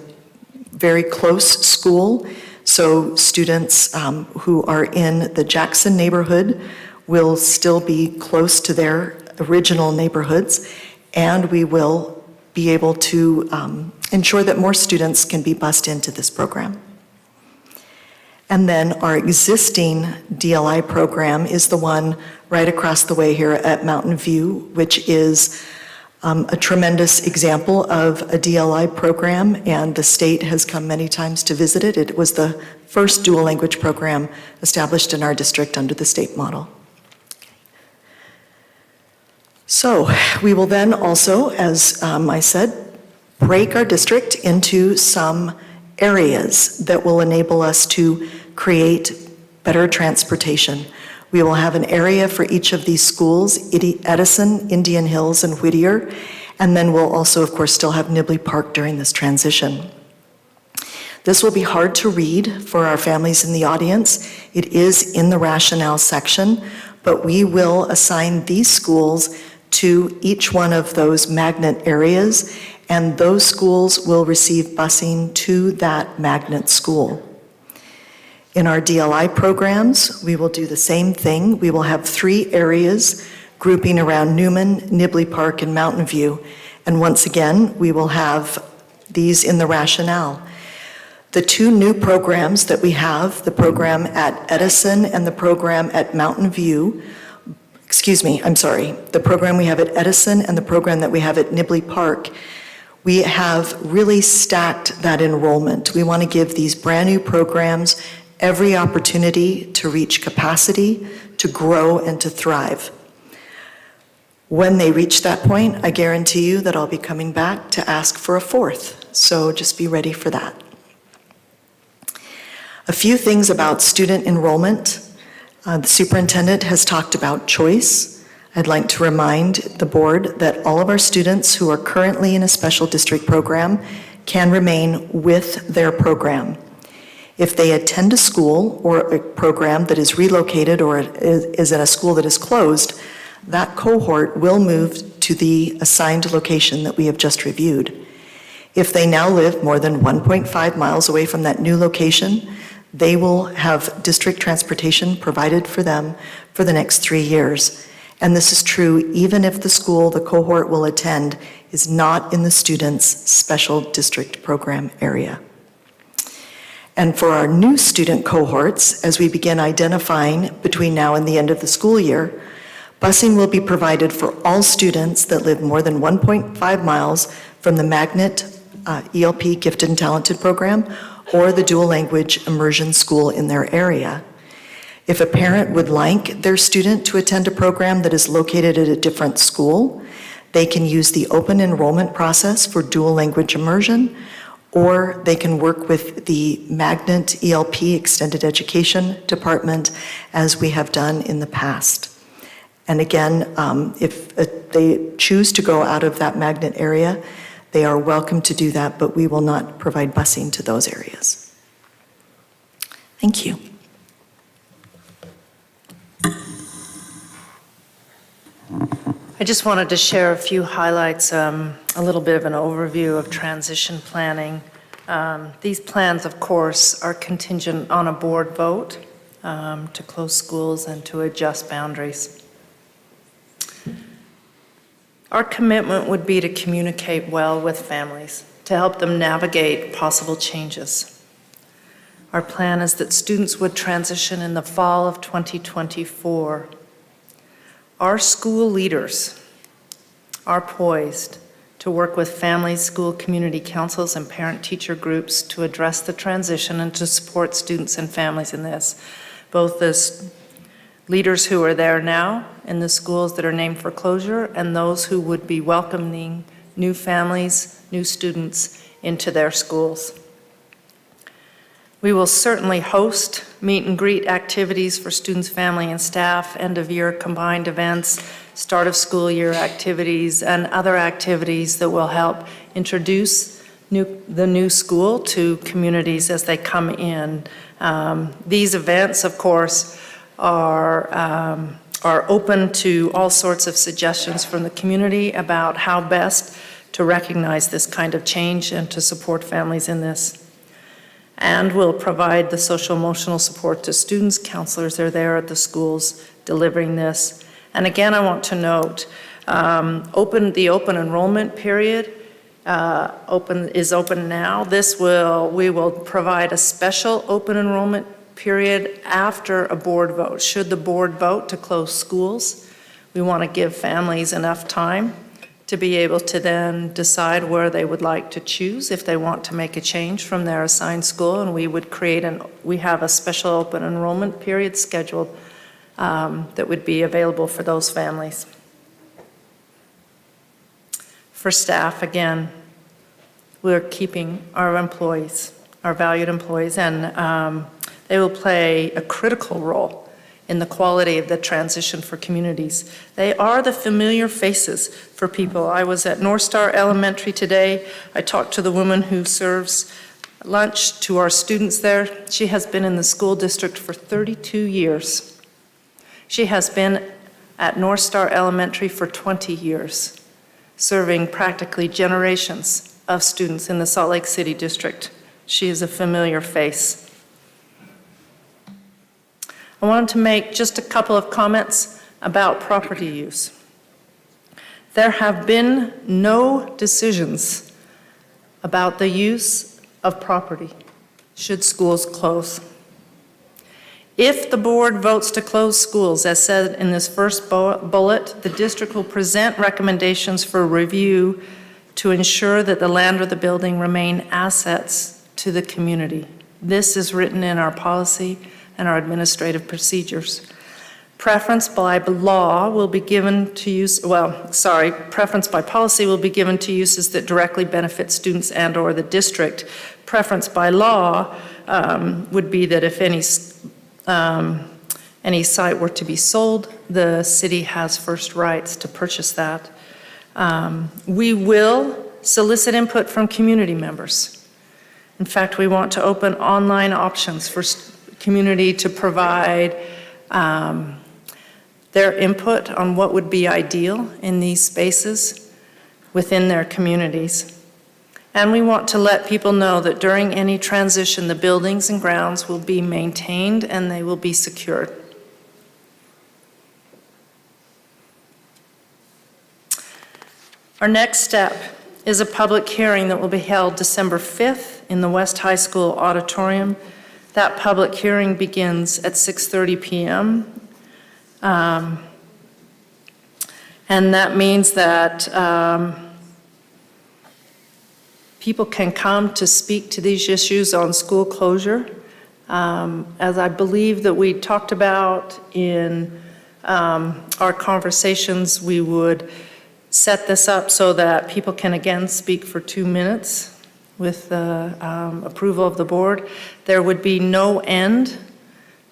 very close school, so students who are in the Jackson neighborhood will still be close to their original neighborhoods, and we will be able to ensure that more students can be bused into this program. And then our existing DLI program is the one right across the way here at Mountain View, which is a tremendous example of a DLI program, and the state has come many times to visit it. It was the first dual language program established in our district under the state model. So we will then also, as I said, break our district into some areas that will enable us to create better transportation. We will have an area for each of these schools, Edison, Indian Hills, and Whittier, and then we'll also, of course, still have Nibley Park during this transition. This will be hard to read for our families in the audience. It is in the rationale section, but we will assign these schools to each one of those magnet areas, and those schools will receive busing to that magnet school. In our DLI programs, we will do the same thing. We will have 3 areas grouping around Newman, Nibley Park, and Mountain View. And once again, we will have these in the rationale. The 2 new programs that we have, the program at Edison and the program at Mountain View, the program we have at Edison and the program that we have at Nibley Park, we have really stacked that enrollment. We want to give these brand new programs every opportunity to reach capacity, to grow, and to thrive. When they reach that point, I guarantee you that I'll be coming back to ask for a fourth, so just be ready for that. A few things about student enrollment. The superintendent has talked about choice. I'd like to remind the board that all of our students who are currently in a special district program can remain with their program. If they attend a school or a program that is relocated or is at a school that is closed, that cohort will move to the assigned location that we have just reviewed. If they now live more than 1.5 miles away from that new location, they will have district transportation provided for them for the next 3 years. And this is true even if the school the cohort will attend is not in the student's special district program area. And for our new student cohorts, as we begin identifying between now and the end of the school year, busing will be provided for all students that live more than 1.5 miles from the Magnet ELP Gifted and Talented program or the dual language immersion school in their area. If a parent would like their student to attend a program that is located at a different school, they can use the open enrollment process for dual language immersion, or they can work with the Magnet ELP Extended Education Department as we have done in the past. And again, if they choose to go out of that Magnet area, they are welcome to do that, but we will not provide busing to those areas. Thank you. I just wanted to share a few highlights, a little bit of an overview of transition planning. These plans, of course, are contingent on a board vote to close schools and to adjust boundaries. Our commitment would be to communicate well with families, to help them navigate possible changes. Our plan is that students would transition in the fall of 2024. Our school leaders are poised to work with families, school community councils, and parent-teacher groups to address the transition and to support students and families in this, both as leaders who are there now in the schools that are named for closure and those who would be welcoming new families, new students into their schools. We will certainly host meet and greet activities for students, family, and staff, end of year combined events, start of school year activities, and other activities that will help introduce the new school to communities as they come in. These events, of course, are open to all sorts of suggestions from the community about how best to recognize this kind of change and to support families in this. And we'll provide the social emotional support to students. Counselors are there at the schools delivering this. And again, I want to note, the open enrollment period is open now. We will provide a special open enrollment period after a board vote. Should the board vote to close schools, we want to give families enough time to be able to then decide where they would like to choose if they want to make a change from their assigned school, and we have a special open enrollment period scheduled that would be available for those families. For staff, again, we're keeping our employees, our valued employees, and they will play a critical role in the quality of the transition for communities. They are the familiar faces for people. I was at North Star Elementary today. I talked to the woman who serves lunch to our students there. She has been in the school district for 32 years. She has been at North Star Elementary for 20 years, serving practically generations of students in the Salt Lake City district. She is a familiar face. I wanted to make just a couple of comments about property use. There have been no decisions about the use of property should schools close. If the board votes to close schools, as said in this first bullet, the district will present recommendations for review to ensure that the land or the building remain assets to the community. This is written in our policy and our administrative procedures. Preference by law will be given to preference by policy will be given to uses that directly benefit students and/or the district. Preference by law would be that if any site were to be sold, the city has first rights to purchase that. We will solicit input from community members. In fact, we want to open online options for community to provide their input on what would be ideal in these spaces within their communities. And we want to let people know that during any transition, the buildings and grounds will be maintained and they will be secured. Our next step is a public hearing that will be held December 5th in the West High School auditorium. That public hearing begins at 6:30 p.m. And that means that people can come to speak to these issues on school closure. As I believe that we talked about in our conversations, we would set this up so that people can again speak for 2 minutes with the approval of the board. There would be no end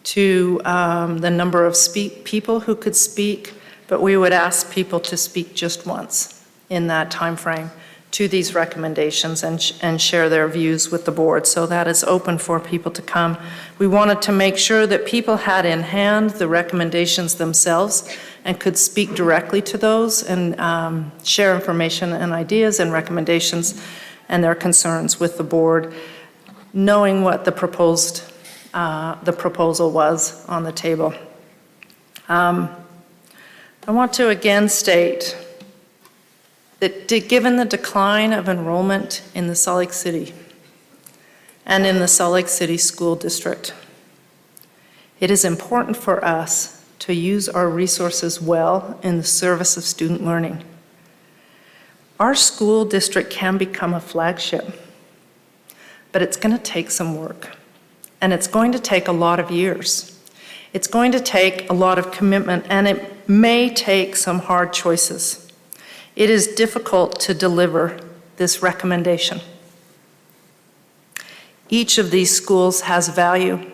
to the number of people who could speak, but we would ask people to speak just once in that time frame to these recommendations and share their views with the board. So that is open for people to come. We wanted to make sure that people had in hand the recommendations themselves and could speak directly to those and share information and ideas and recommendations and their concerns with the board, knowing what the proposal was on the table. I want to again state that given the decline of enrollment in the Salt Lake City and in the Salt Lake City School District, it is important for us to use our resources well in the service of student learning. Our school district can become a flagship, but it's going to take some work, and it's going to take a lot of years. It's going to take a lot of commitment, and it may take some hard choices. It is difficult to deliver this recommendation. Each of these schools has value,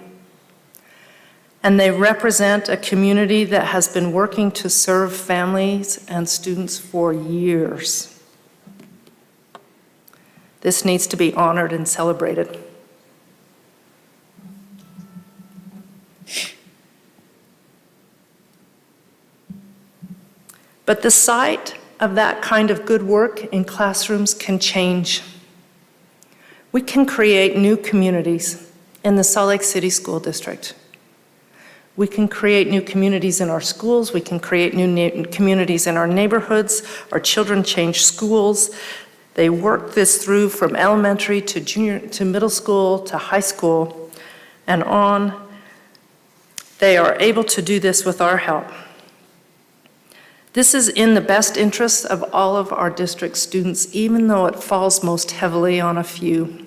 and they represent a community that has been working to serve families and students for years. This needs to be honored and celebrated. But the sight of that kind of good work in classrooms can change. We can create new communities in the Salt Lake City School District. We can create new communities in our schools. We can create new communities in our neighborhoods. Our children change schools. They work this through from elementary to junior to middle school to high school and on. They are able to do this with our help. This is in the best interest of all of our district students, even though it falls most heavily on a few.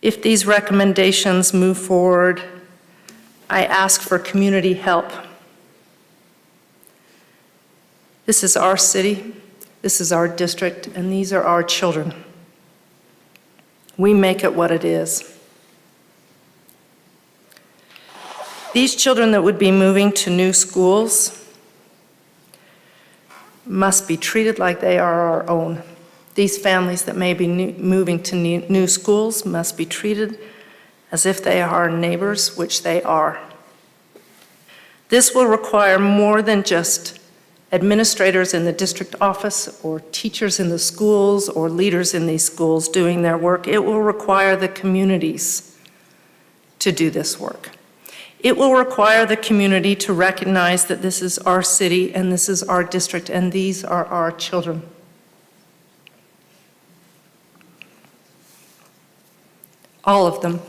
If these recommendations move forward, I ask for community help. This is our city, this is our district, and these are our children. We make it what it is. These children that would be moving to new schools must be treated like they are our own. These families that may be moving to new schools must be treated as if they are our neighbors, which they are. This will require more than just administrators in the district office or teachers in the schools or leaders in these schools doing their work. It will require the communities to do this work. It will require the community to recognize that this is our city and this is our district and these are our children. All of them.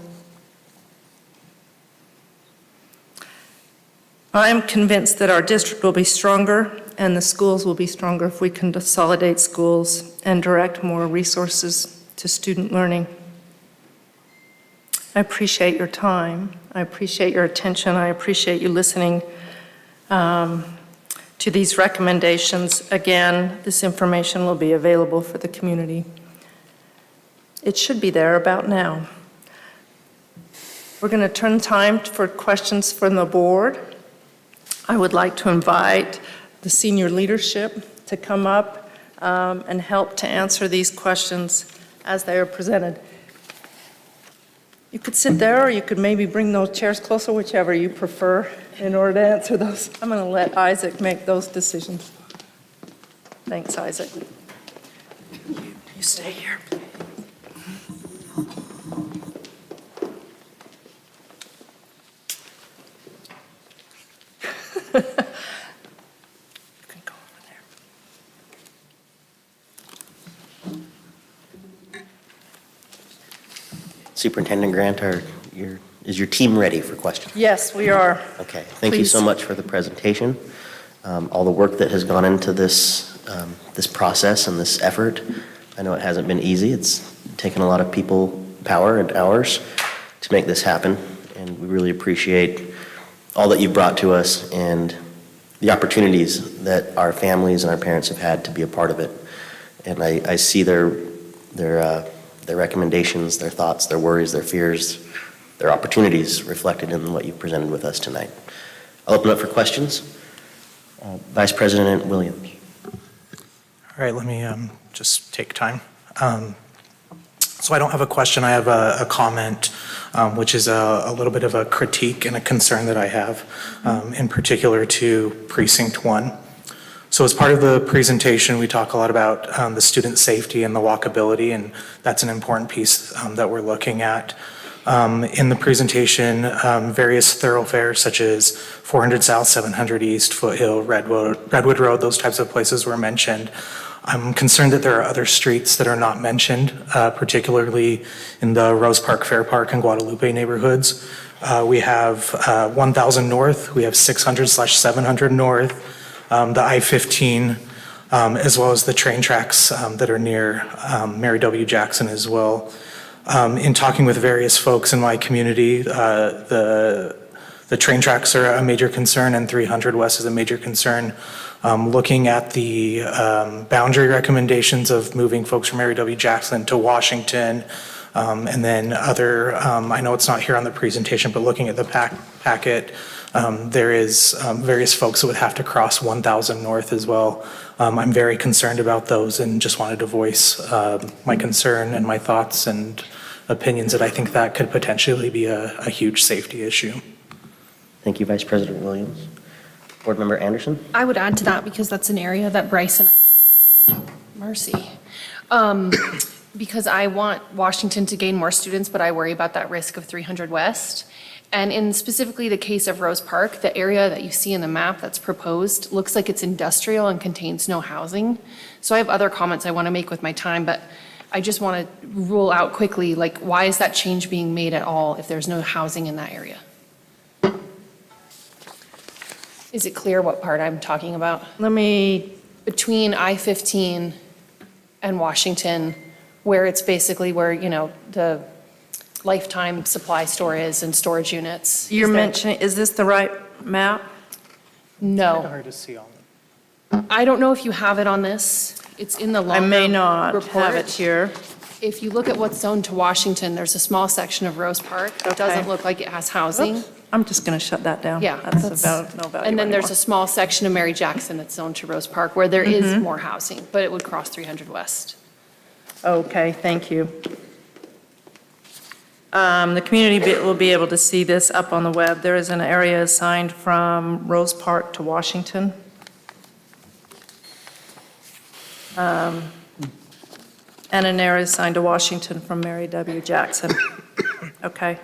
I'm convinced that our district will be stronger and the schools will be stronger if we can consolidate schools and direct more resources to student learning. I appreciate your time. I appreciate your attention. I appreciate you listening to these recommendations. Again, this information will be available for the community. It should be there about now. We're going to turn time for questions from the board. I would like to invite the senior leadership to come up and help to answer these questions as they are presented. You could sit there, or you could maybe bring those chairs closer, whichever you prefer, in order to answer those. I'm going to let Isaac make those decisions. Thanks, Isaac. You stay here. Superintendent Grant, is your team ready for questions? Yes, we are. Okay, thank you so Please. much for the presentation. All the work that has gone into this process and this effort. I know it hasn't been easy. It's taken a lot of people power and hours to make this happen, and we really appreciate all that you've brought to us and the opportunities that our families and our parents have had to be a part of it. And I see their recommendations, their thoughts, their worries, their fears, their opportunities reflected in what you've presented with us tonight. I'll open up for questions. Vice President Williams. All right, let me just take time. So I don't have a question, I have a comment, which is a little bit of a critique and a concern that I have, in particular to Precinct 1. So as part of the presentation, we talk a lot about the student safety and the walkability, and that's an important piece that we're looking at. In the presentation, various thoroughfares such as 400 South, 700 East, Foothill, Redwood Road, those types of places were mentioned. I'm concerned that there are other streets that are not mentioned, particularly in the Rose Park, Fair Park, and Guadalupe neighborhoods. We have 1000 North, we have 600/700 North, the I-15, as well as the train tracks that are near Mary W. Jackson as well. In talking with various folks in my community, the train tracks are a major concern, and 300 West is a major concern. Looking at the boundary recommendations of moving folks from Mary W. Jackson to Washington, and then other, I know it's not here on the presentation, but looking at the packet, there is various folks that would have to cross 1000 North as well. I'm very concerned about those and just wanted to voice my concern and my thoughts and opinions that I think that could potentially be a huge safety issue. Thank you, Vice President Williams. Board Member Anderson? I would add to that because that's an area that Bryce and I, mercy. Because I want Washington to gain more students, but I worry about that risk of 300 West. And in specifically the case of Rose Park, the area that you see in the map that's proposed looks like it's industrial and contains no housing. So I have other comments I want to make with my time, but I just want to rule out quickly, like, why is that change being made at all if there's no housing in that area? Is it clear what part I'm talking about? Between I-15 and Washington, where it's basically where, you know, the lifetime supply store is and storage units. You're mentioning, is this the right map? No. Hard to see on I don't know if you have it on this. It's in the longer I may not report. have it here. If you look at what's zoned to Washington, there's a small section of Rose Park that doesn't look like it has housing. Oops. I'm just going to shut that down. Yeah. That's about no value And then there's anymore. a small section of Mary Jackson that's zoned to Rose Park where there is more housing, but it would cross 300 West. Okay, thank you. The community will be able to see this up on the web. There is an area assigned from Rose Park to Washington. And an area assigned to Washington from Mary W. Jackson. Okay.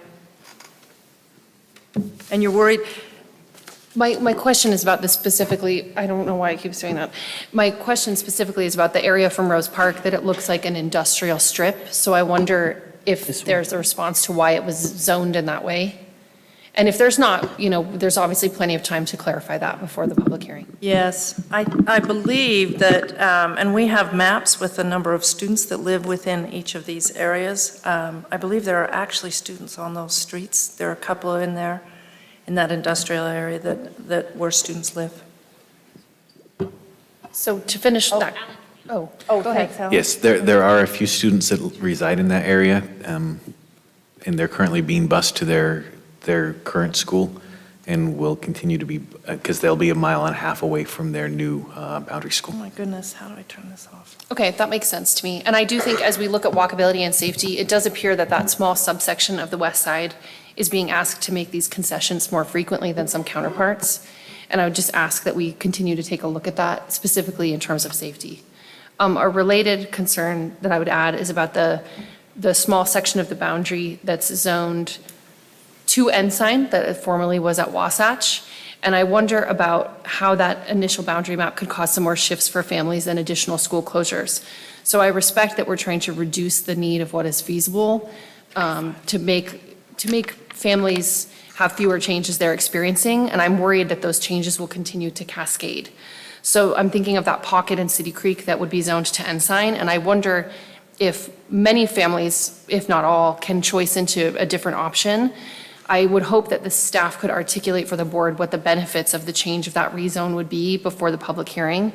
And you're worried? My question is about this specifically. I don't know why I keep saying that. My question specifically is about the area from Rose Park that it looks like an industrial strip. So I wonder if there's a response to why it was zoned in that way. And if there's not, there's obviously plenty of time to clarify that before the public hearing. Yes, I believe that, and we have maps with the number of students that live within each of these areas. I believe there are actually students on those streets. There are a couple in there, in that industrial area where students live. So to finish that, go ahead. Thanks, Alan. Yes, there are a few students that reside in that area, and they're currently being bused to their current school, and will continue to be, because they'll be 1.5 miles away from their new boundary school. Oh my goodness, how do I turn this off? Okay, that makes sense to me. And I do think as we look at walkability and safety, it does appear that small subsection of the west side is being asked to make these concessions more frequently than some counterparts. And I would just ask that we continue to take a look at that specifically in terms of safety. A related concern that I would add is about the small section of the boundary that's zoned to Ensign that formerly was at Wasatch. And I wonder about how that initial boundary map could cause some more shifts for families and additional school closures. So I respect that we're trying to reduce the need of what is feasible to make families have fewer changes they're experiencing, and I'm worried that those changes will continue to cascade. So I'm thinking of that pocket in City Creek that would be zoned to Ensign, and I wonder if many families, if not all, can choice into a different option. I would hope that the staff could articulate for the board what the benefits of the change of that rezone would be before the public hearing,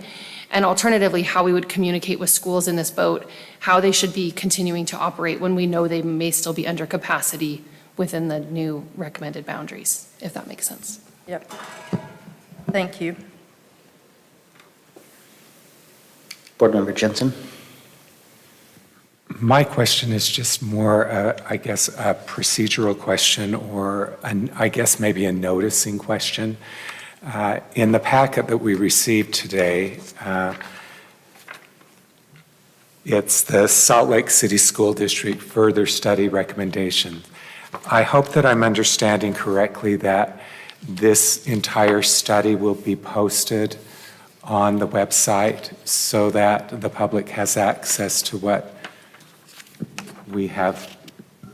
and alternatively, how we would communicate with schools in this boat, how they should be continuing to operate when we know they may still be under capacity within the new recommended boundaries, if that makes sense. Yep. Thank you. Board Member Jensen. My question is just more, I guess, a procedural question, or I guess maybe a noticing question. In the packet that we received today, it's the Salt Lake City School District Further Study Recommendation. I hope that I'm understanding correctly that this entire study will be posted on the website so that the public has access to what we have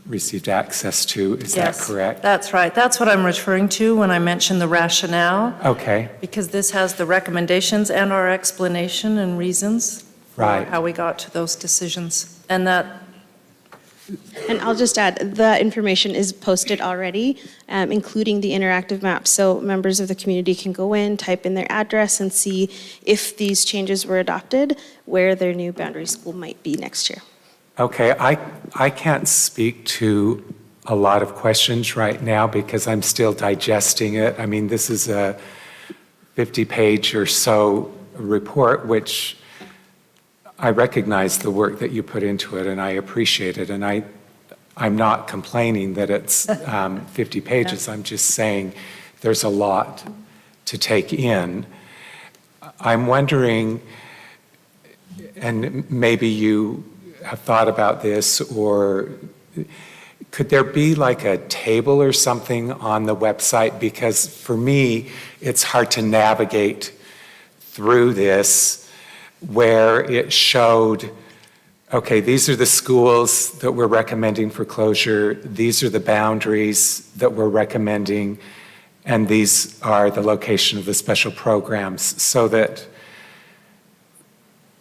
received access to. Is that correct? That's right. That's what I'm referring to when I mentioned the rationale. Okay. Because this has the recommendations and our explanation and reasons for how we got to those decisions. And I'll just add, the information is posted already, including the interactive map. So members of the community can go in, type in their address, and see if these changes were adopted, where their new boundary school might be next year. Okay, I can't speak to a lot of questions right now because I'm still digesting it. I mean, this is a 50-page or so report, which I recognize the work that you put into it, and I appreciate it. And I'm not complaining that it's 50 pages. I'm just saying there's a lot to take in. I'm wondering, and maybe you have thought about this, or could there be like a table or something on the website? Because for me, it's hard to navigate through this, where it showed, okay, these are the schools that we're recommending for closure, these are the boundaries that we're recommending, and these are the location of the special programs, so that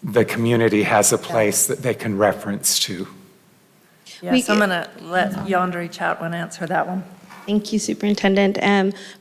the community has a place that they can reference to. yes, I'm going to let Yandere Chatwin answer that one. Thank you, Superintendent.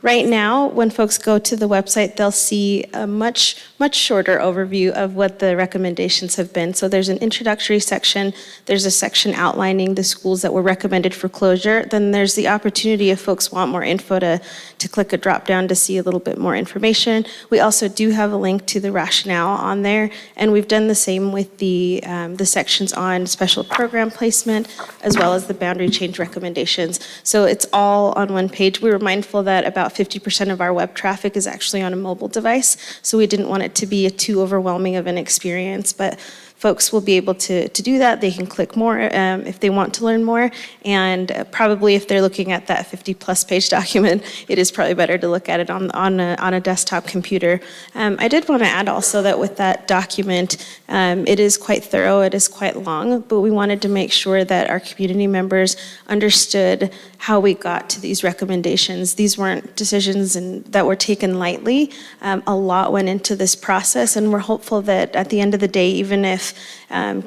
Right now, when folks go to the website, they'll see a much shorter overview of what the recommendations have been. So there's an introductory section, there's a section outlining the schools that were recommended for closure. Then there's the opportunity, if folks want more info, to click a drop down to see a little bit more information. We also do have a link to the rationale on there, and we've done the same with the sections on special program placement, as well as the boundary change recommendations. So it's all on one page. We were mindful that about 50% of our web traffic is actually on a mobile device, so we didn't want it to be too overwhelming of an experience, but folks will be able to do that. They can click more if they want to learn more, and probably if they're looking at that 50-plus page document, it is probably better to look at it on a desktop computer. I did want to add also that with that document, it is quite thorough, it is quite long, but we wanted to make sure that our community members understood how we got to these recommendations. These weren't decisions that were taken lightly. A lot went into this process, and we're hopeful that at the end of the day, even if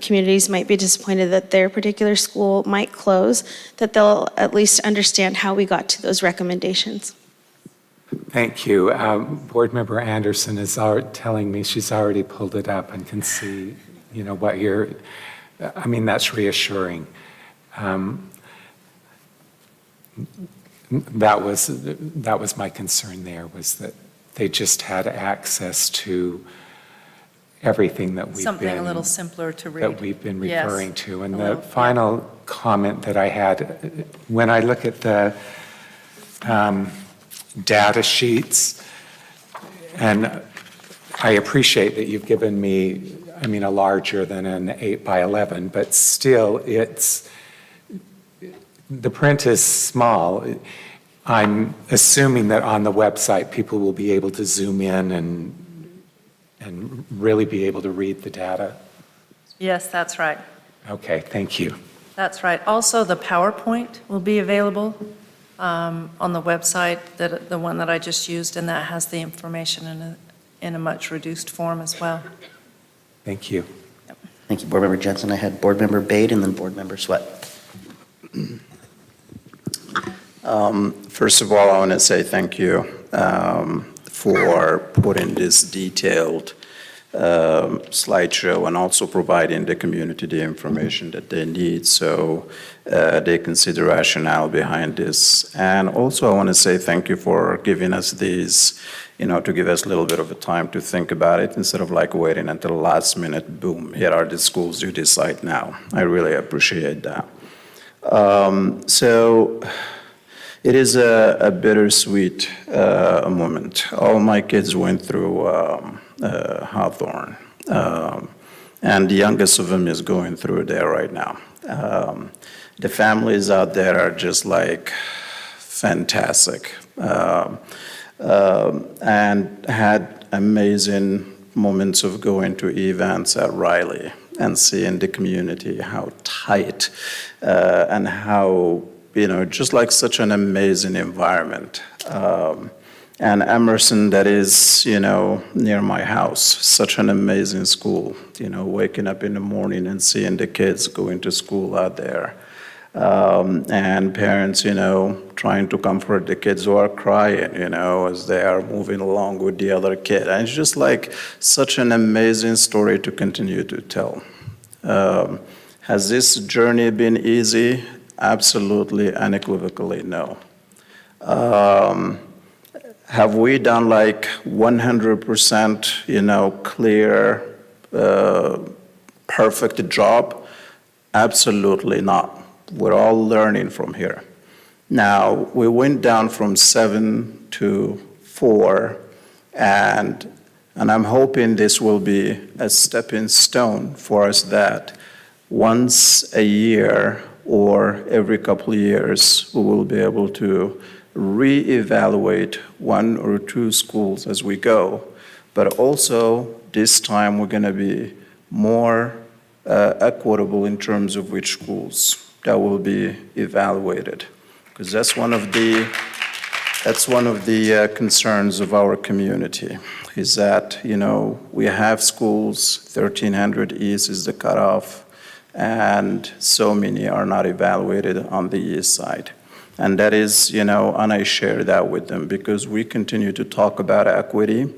communities might be disappointed that their particular school might close, that they'll at least understand how we got to those recommendations. Thank you. Board Member Anderson is telling me she's already pulled it up and can see, what you're, that's reassuring. That was my concern there, was that they just had access to everything that we've Something a little simpler to read. that we've been referring Yes. to. And A the little, final comment that I had, when I look at the data sheets, and I appreciate that you've given me, a larger than an 8 by 11, but still the print is small. I'm assuming that on the website, people will be able to zoom in and really be able to read the data. Yes, that's right. Okay, thank you. That's right. Also, the PowerPoint will be available on the website, the one that I just used, and that has the information in a much reduced form as well. Thank you. Thank you, Board Member Jensen. I had Board Member Bade and then Board Member Sweat. First of all, I want to say thank you for putting this detailed slideshow and also providing the community the information that they need so they can see the rationale behind this. And also, I want to say thank you for giving us these, to give us a little bit of a time to think about it instead of waiting until the last minute, boom, here are the schools you decide now. I really appreciate that. So it is a bittersweet moment. All my kids went through Hawthorne, and the youngest of them is going through there right now. The families out there are just fantastic, and had amazing moments of going to events at Riley and seeing the community, how tight and how, just such an amazing environment. And Emerson, that is, near my house, such an amazing school, waking up in the morning and seeing the kids going to school out there. And parents, trying to comfort the kids who are crying, as they are moving along with the other kid. And it's just such an amazing story to continue to tell. Has this journey been easy? Absolutely, unequivocally, no. Have we done 100%, clear, perfect job? Absolutely not. We're all learning from here. Now, we went down from 7 to 4, and I'm hoping this will be a stepping stone for us that once a year or every couple of years, we will be able to reevaluate 1 or 2 schools as we go. But also, this time, we're going to be more equitable in terms of which schools that will be evaluated. Because that's one of the concerns of our community, is that, we have schools, 1,300 East is the cutoff, and so many are not evaluated on the East side. And that is, and I share that with them because we continue to talk about equity,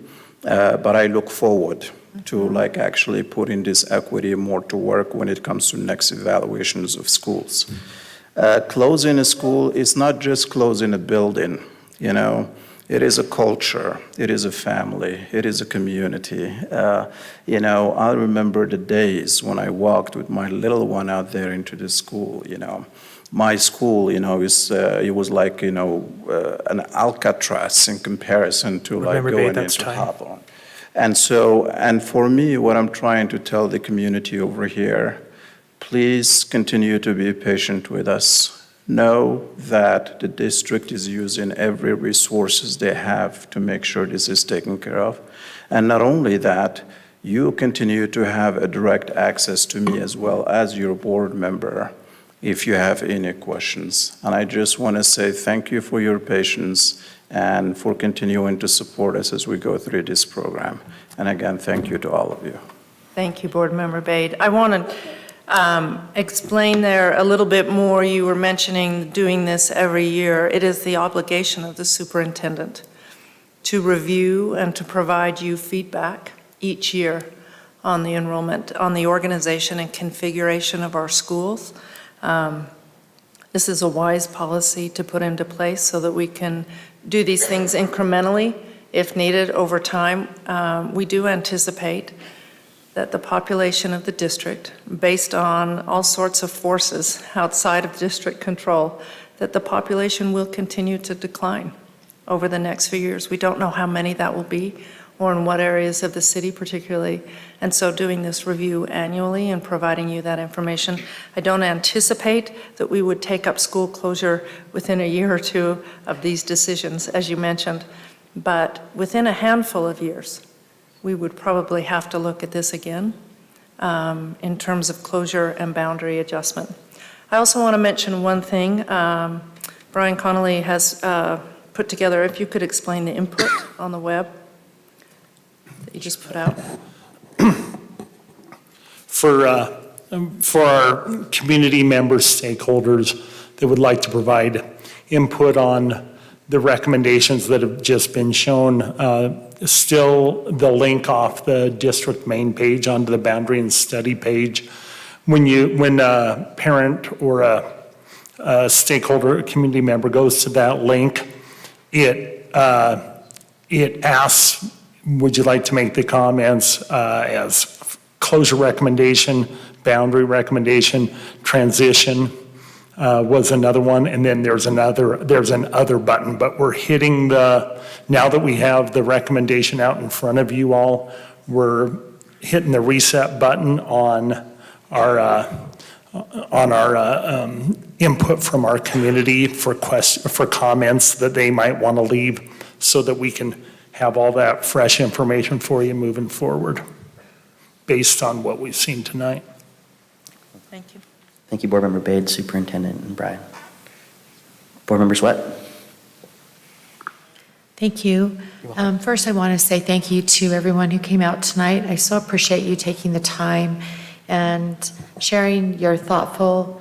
but I look forward to actually putting this equity more to work when it comes to next evaluations of schools. Closing a school is not just closing a building, it is a culture, it is a family, it is a community. I remember the days when I walked with my little one out there into the school, My school, it was an Alcatraz in comparison to Remember, going that's into time. Hawthorne. And for me, what I'm trying to tell the community over here, please continue to be patient with us. Know that the district is using every resources they have to make sure this is taken care of. And not only that, you continue to have a direct access to me as well as your board member if you have any questions. And I just want to say thank you for your patience and for continuing to support us as we go through this program. And again, thank you to all of you. Thank you, Board Member Bade. I want to explain there a little bit more. You were mentioning doing this every year. It is the obligation of the superintendent to review and to provide you feedback each year on the enrollment, on the organization and configuration of our schools. This is a wise policy to put into place so that we can do these things incrementally if needed over time. We do anticipate that the population of the district, based on all sorts of forces outside of district control, that the population will continue to decline over the next few years. We don't know how many that will be or in what areas of the city particularly. And so doing this review annually and providing you that information, I don't anticipate that we would take up school closure within a year or two of these decisions, as you mentioned. But within a handful of years, we would probably have to look at this again in terms of closure and boundary adjustment. I also want to mention one thing. Brian Connolly has put together, if you could explain the input on the web that you just put out. For our community members, stakeholders that would like to provide input on the recommendations that have just been shown, still the link off the district main page onto the boundary and study page. When a parent or a stakeholder, a community member goes to that link, it asks, would you like to make the comments as closure recommendation, boundary recommendation, transition was another one, and then there's an other button, but we're hitting now that we have the recommendation out in front of you all, we're hitting the reset button on our input from our community for comments that they might want to leave so that we can have all that fresh information for you moving forward based on what we've seen tonight. Thank you. Thank you, Board Member Bade, Superintendent, and Brian. Board Member Sweat. Thank you. First, I want to say thank you to everyone who came out tonight. I so appreciate you taking the time and sharing your thoughtful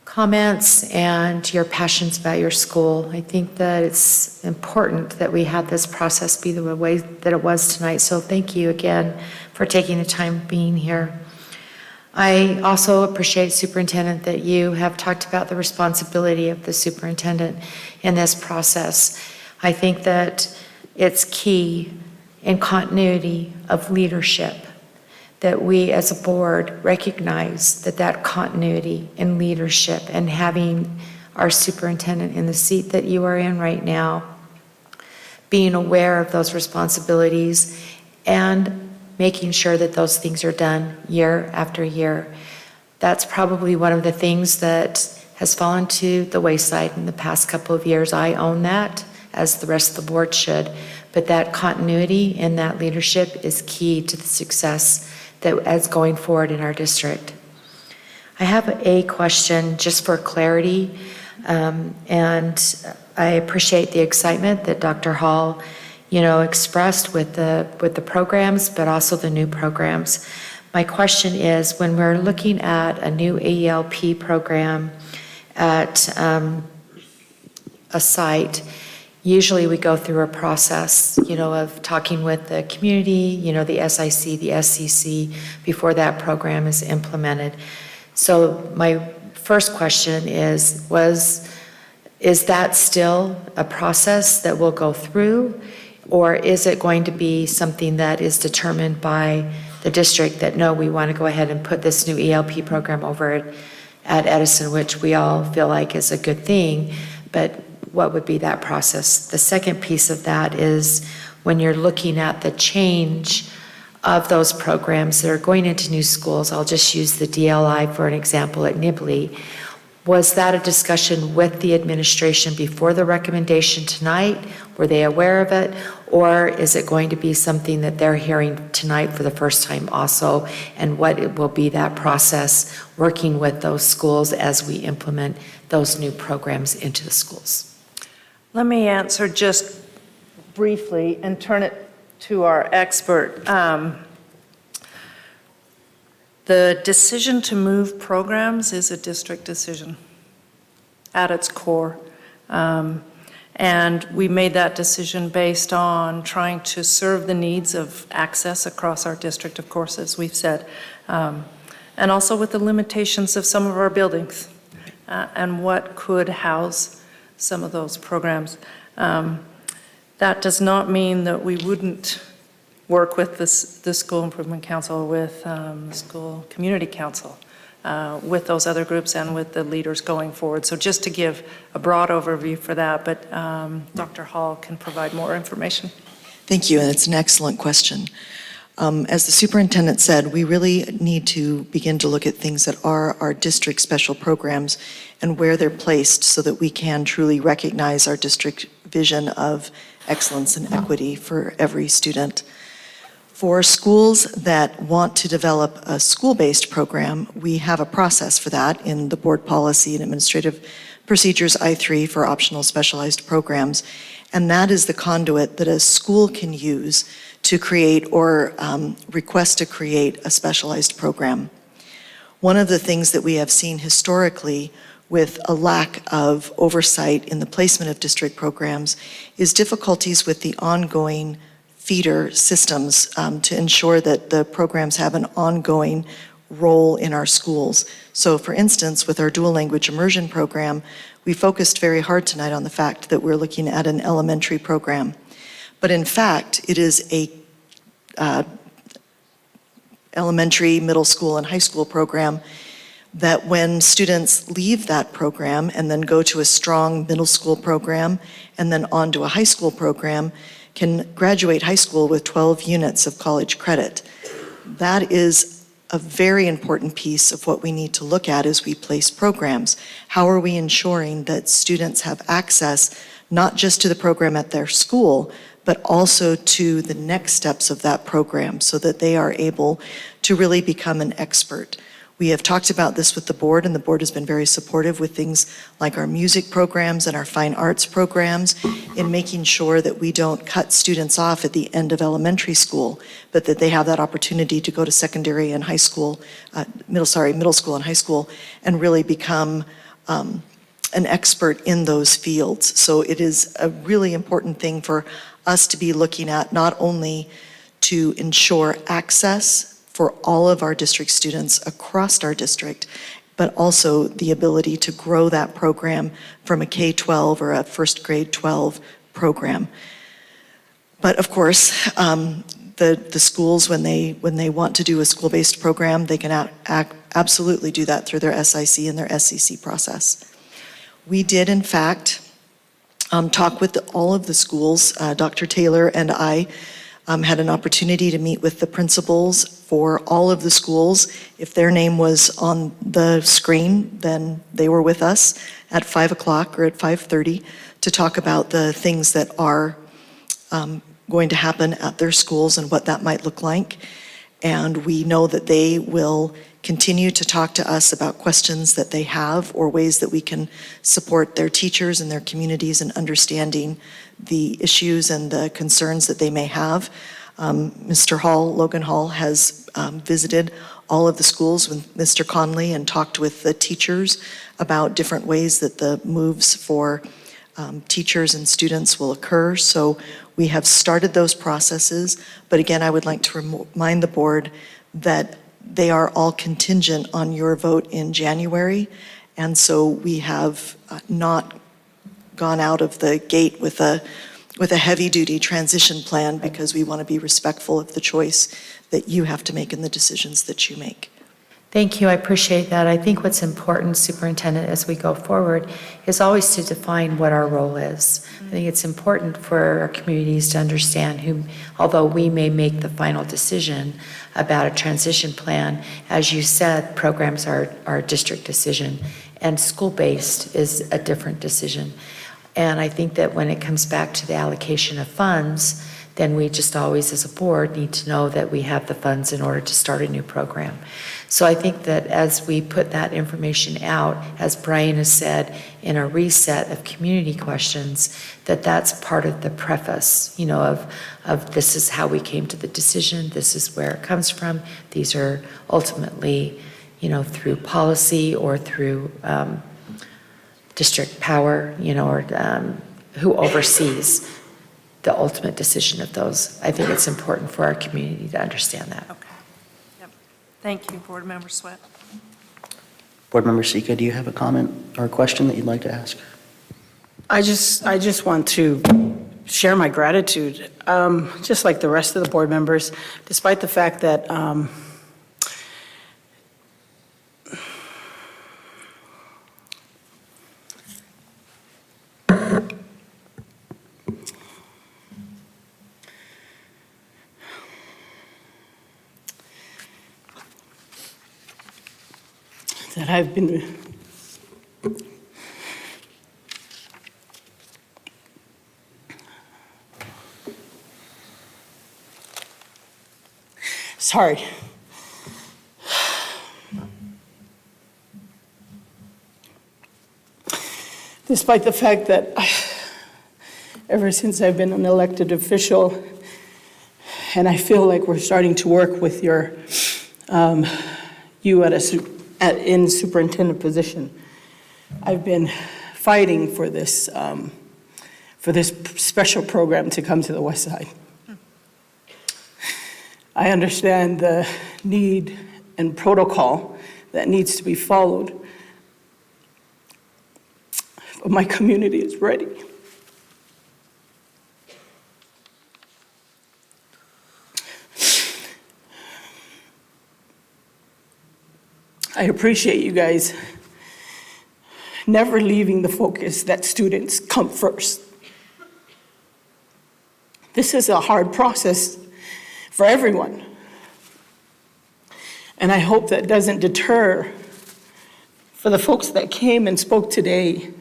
comments and your passions about your school. I think that it's important that we had this process be the way that it was tonight. So thank you again for taking the time being here. I also appreciate, Superintendent, that you have talked about the responsibility of the superintendent in this process. I think that it's key in continuity of leadership that we as a board recognize that continuity in leadership and having our superintendent in the seat that you are in right now, being aware of those responsibilities and making sure that those things are done year after year. That's probably one of the things that has fallen to the wayside in the past couple of years. I own that, as the rest of the board should, but that continuity in that leadership is key to the success that as going forward in our district. I have a question just for clarity, and I appreciate the excitement that Dr. Hall, expressed with the programs, but also the new programs. My question is, when we're looking at a new AELP program at a site, usually we go through a process, of talking with the community, the SIC, the SCC, before that program is implemented. So my first question is that still a process that we'll go through? Or is it going to be something that is determined by the district that, no, we want to go ahead and put this new ELP program over at Edison, which we all feel like is a good thing, but what would be that process? The second piece of that is, when you're looking at the change of those programs that are going into new schools, I'll just use the DLI for an example at Nibley. Was that a discussion with the administration before the recommendation tonight? Were they aware of it? Or is it going to be something that they're hearing tonight for the first time also? And what it will be that process working with those schools as we implement those new programs into the schools? Let me answer just briefly and turn it to our expert. The decision to move programs is a district decision at its core. And we made that decision based on trying to serve the needs of access across our district, of course, as we've said, and also with the limitations of some of our buildings and what could house some of those programs. That does not mean that we wouldn't work with the School Improvement Council, with the School Community Council, with those other groups and with the leaders going forward. So just to give a broad overview for that, but Dr. Hall can provide more information. Thank you, and it's an excellent question. As the superintendent said, we really need to begin to look at things that are our district special programs and where they're placed so that we can truly recognize our district vision of excellence and equity for every student. For schools that want to develop a school-based program, we have a process for that in the Board Policy and Administrative Procedures I-3 for optional specialized programs, and that is the conduit that a school can use to create or request to create a specialized program. One of the things that we have seen historically with a lack of oversight in the placement of district programs is difficulties with the ongoing feeder systems to ensure that the programs have an ongoing role in our schools. So for instance, with our dual language immersion program, we focused very hard tonight on the fact that we're looking at an elementary program. But in fact, it is a elementary, middle school, and high school program that when students leave that program and then go to a strong middle school program and then on to a high school program, can graduate high school with 12 units of college credit. That is a very important piece of what we need to look at as we place programs. How are we ensuring that students have access not just to the program at their school, but also to the next steps of that program so that they are able to really become an expert? We have talked about this with the board, and the board has been very supportive with things like our music programs and our fine arts programs in making sure that we don't cut students off at the end of elementary school, but that they have that opportunity to go to secondary and high school, middle school and high school, and really become an expert in those fields. So it is a really important thing for us to be looking at, not only to ensure access for all of our district students across our district, but also the ability to grow that program from a K-12 or a first grade 12 program. But of course, the schools, when they want to do a school-based program, they can absolutely do that through their SIC and their SCC process. We did, in fact, talk with all of the schools. Dr. Taylor and I had an opportunity to meet with the principals for all of the schools. If their name was on the screen, then they were with us at 5 o'clock or at 5:30 to talk about the things that are going to happen at their schools and what that might look like. And we know that they will continue to talk to us about questions that they have or ways that we can support their teachers and their communities in understanding the issues and the concerns that they may have. Mr. Hall, Logan Hall, has visited all of the schools with Mr. Conley and talked with the teachers about different ways that the moves for teachers and students will occur. So we have started those processes, but again, I would like to remind the board that they are all contingent on your vote in January, and so we have not gone out of the gate with a heavy-duty transition plan because we want to be respectful of the choice that you have to make and the decisions that you make. Thank you, I appreciate that. I think what's important, Superintendent, as we go forward, is always to define what our role is. I think it's important for our communities to understand who, although we may make the final decision about a transition plan, as you said, programs are a district decision, and school-based is a different decision. And I think that when it comes back to the allocation of funds, then we just always, as a board, need to know that we have the funds in order to start a new program. So I think that as we put that information out, as Brian has said, in a reset of community questions, that that's part of the preface, you know, of this is how we came to the decision, this is where it comes from, these are ultimately, you know, through policy or through district power, you know, or who oversees the ultimate decision of those. I think it's important for our community to understand that. Okay. Yep. Thank you, Board Member Sweat. Board Member Sika, do you have a comment or a question that you'd like to ask? I just want to share my gratitude, just like the rest of the board members, despite the fact that I've been sorry. Despite the fact that ever since I've been an elected official, and I feel like we're starting to work with you in superintendent position, I've been fighting for this special program to come to the West Side. I understand the need and protocol that needs to be followed, but my community is ready. I appreciate you guys never leaving the focus that students come first. This is a hard process for everyone. And I hope that doesn't deter for the folks that came and spoke today,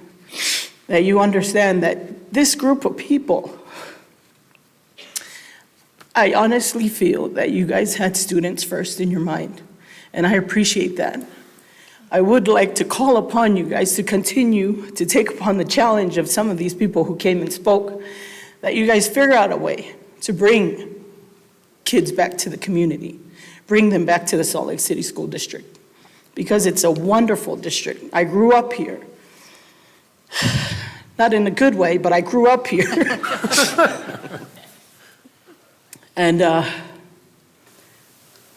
that you understand that this group of people, I honestly feel that you guys had students first in your mind. And I appreciate that. I would like to call upon you guys to continue to take upon the challenge of some of these people who came and spoke, that you guys figure out a way to bring kids back to the community, bring them back to the Salt Lake City School District, because it's a wonderful district. I grew up here. Not in a good way, but I grew up here. And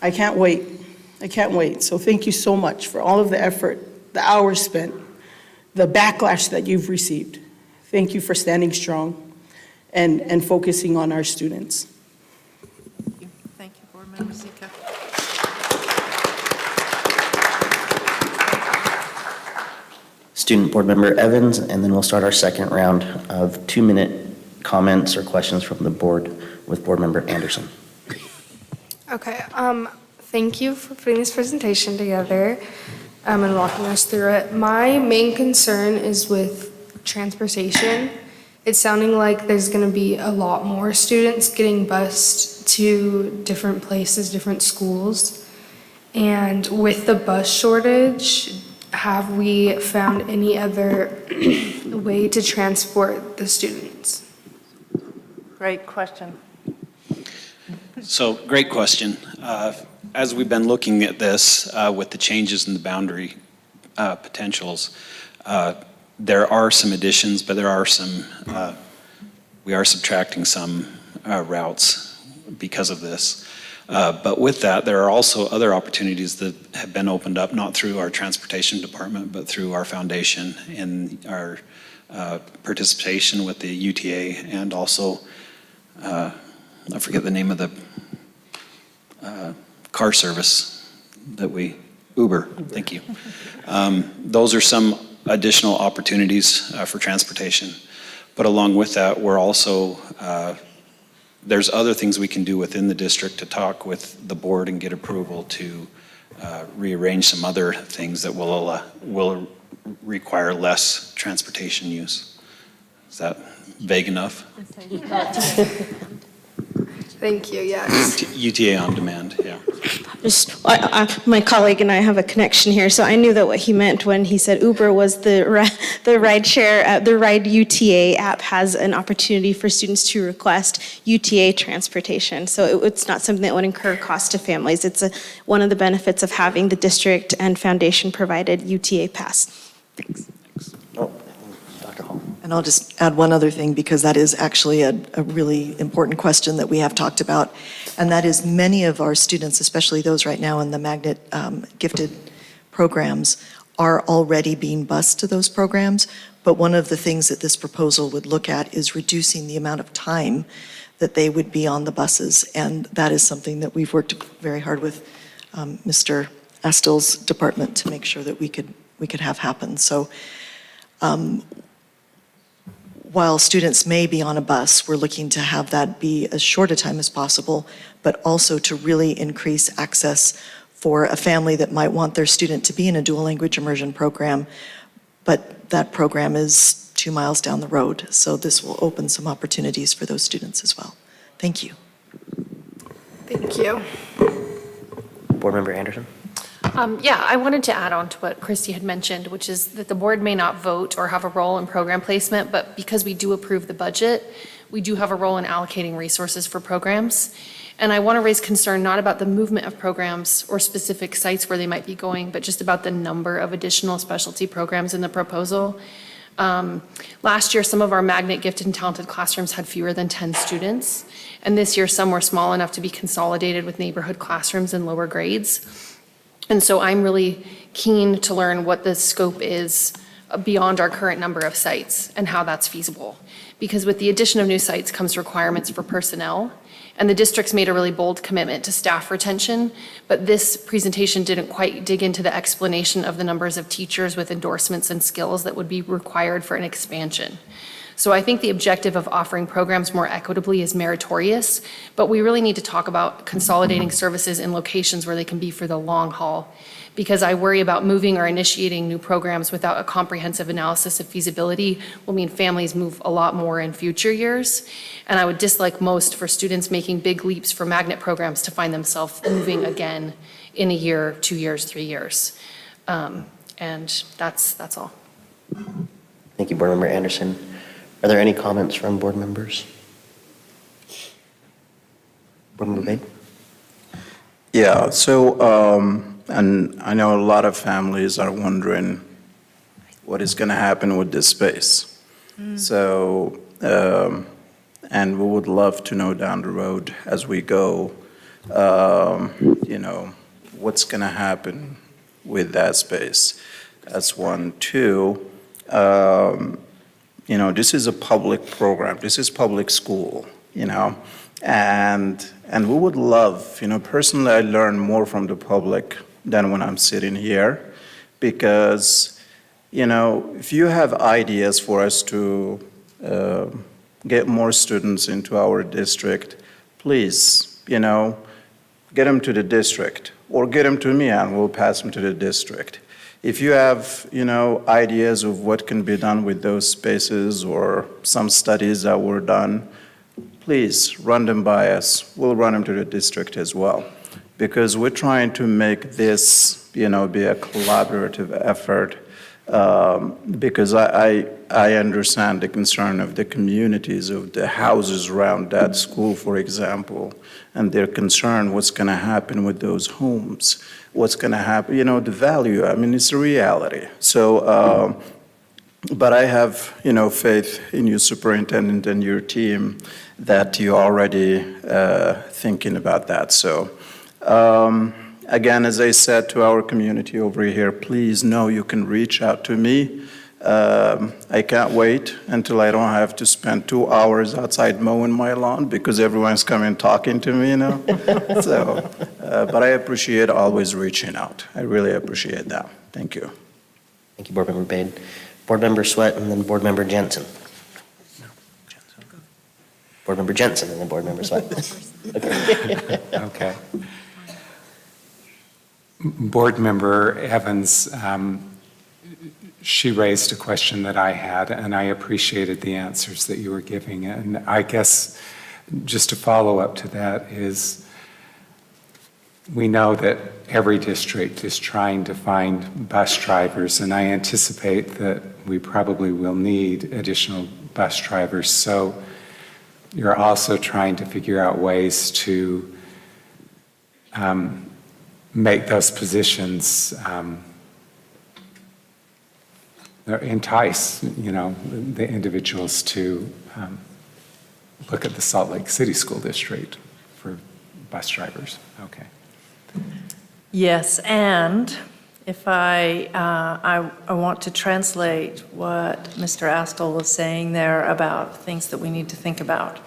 I can't wait. I can't wait. So thank you so much for all of the effort, the hours spent, the backlash that you've received. Thank you for standing strong and focusing on our students. Thank you, Board Member Zika. Student Board Member Evans, and then we'll start our second round of 2-minute comments or questions from the board with Board Member Anderson. Okay, thank you for putting this presentation together and walking us through it. My main concern is with transportation. It's sounding like there's going to be a lot more students getting bused to different places, different schools. And with the bus shortage, have we found any other way to transport the students? Great question. So, great question. As we've been looking at this with the changes in the boundary potentials, there are some additions, but there are some, we are subtracting some routes because of this. But with that, there are also other opportunities that have been opened up, not through our transportation department, but through our foundation and our participation with the UTA, and also, I forget the name of the car service that we Uber, thank you. Those are some additional opportunities for transportation. But along with that, we're also, there's other things we can do within the district to talk with the board and get approval to rearrange some other things that will require less transportation use. Is that vague enough? Thank you, yes. UTA on demand, yeah. My colleague and I have a connection here, so I knew that what he meant when he said Uber was the ride share, the Ride UTA app has an opportunity for students to request UTA transportation. So it's not something that would incur cost to families. It's one of the benefits of having the district and foundation provided UTA pass. Thanks. Oh, Dr. Hall. And I'll just add one other thing, because that is actually a really important question that we have talked about, and that is many of our students, especially those right now in the magnet gifted programs, are already being bused to those programs. But one of the things that this proposal would look at is reducing the amount of time that they would be on the buses, and that is something that we've worked very hard with Mr. Astel's department to make sure that we could have happen. So while students may be on a bus, we're looking to have that be as short a time as possible, but also to really increase access for a family that might want their student to be in a dual language immersion program, but that program is 2 miles down the road. So this will open some opportunities for those students as well. Thank you. Thank you. Board Member Anderson? Yeah, I wanted to add on to what Christy had mentioned, which is that the board may not vote or have a role in program placement, but because we do approve the budget, we do have a role in allocating resources for programs. And I want to raise concern not about the movement of programs or specific sites where they might be going, but just about the number of additional specialty programs in the proposal. Last year, some of our magnet gifted and talented classrooms had fewer than 10 students. And this year, some were small enough to be consolidated with neighborhood classrooms in lower grades. And so I'm really keen to learn what the scope is beyond our current number of sites and how that's feasible. Because with the addition of new sites comes requirements for personnel, and the district's made a really bold commitment to staff retention, but this presentation didn't quite dig into the explanation of the numbers of teachers with endorsements and skills that would be required for an expansion. So I think the objective of offering programs more equitably is meritorious, but we really need to talk about consolidating services in locations where they can be for the long haul, because I worry about moving or initiating new programs without a comprehensive analysis of feasibility will mean families move a lot more in future years. And I would dislike most for students making big leaps for magnet programs to find themselves moving again in a year, 2 years, 3 years. And that's all. Thank you, Board Member Anderson. Are there any comments from board members? Board Member Bain? Yeah, so, and I know a lot of families are wondering what is going to happen with this space. So, and we would love to know down the road as we go, you know, what's going to happen with that space. That's one. Two, you know, this is a public program. This is public school, you know, and we would love, you know, personally, I learn more from the public than when I'm sitting here, because, you know, if you have ideas for us to get more students into our district, please, you know, get them to the district or get them to me and we'll pass them to the district. If you have, you know, ideas of what can be done with those spaces or some studies that were done, please run them by us. We'll run them to the district as well, because we're trying to make this, you know, be a collaborative effort, because I understand the concern of the communities of the houses around that school, for example, and their concern what's going to happen with those homes, what's going to happen, you know, the value, I mean, it's a reality. So, but I have, you know, faith in you, Superintendent, and your team that you're already thinking about that. So, again, as I said to our community over here, please know you can reach out to me. I can't wait until I don't have to spend 2 hours outside mowing my lawn because everyone's coming talking to me, you know. So but I appreciate always reaching out. I really appreciate that. Thank you. Thank you, Board Member Payne. Board Member Sweat and then Board Member Jensen. Board Member Jensen and then Board Member Sweat. Okay. Okay. Board Member Evans, she raised a question that I had, and I appreciated the answers that you were giving. And I guess just a follow-up to that is, we know that every district is trying to find bus drivers, and I anticipate that we probably will need additional bus drivers. So you're also trying to figure out ways to make those positions entice, the individuals to look at the Salt Lake City School District for bus drivers. Okay. Yes, and if I want to translate what Mr. Astle was saying there about things that we need to think about.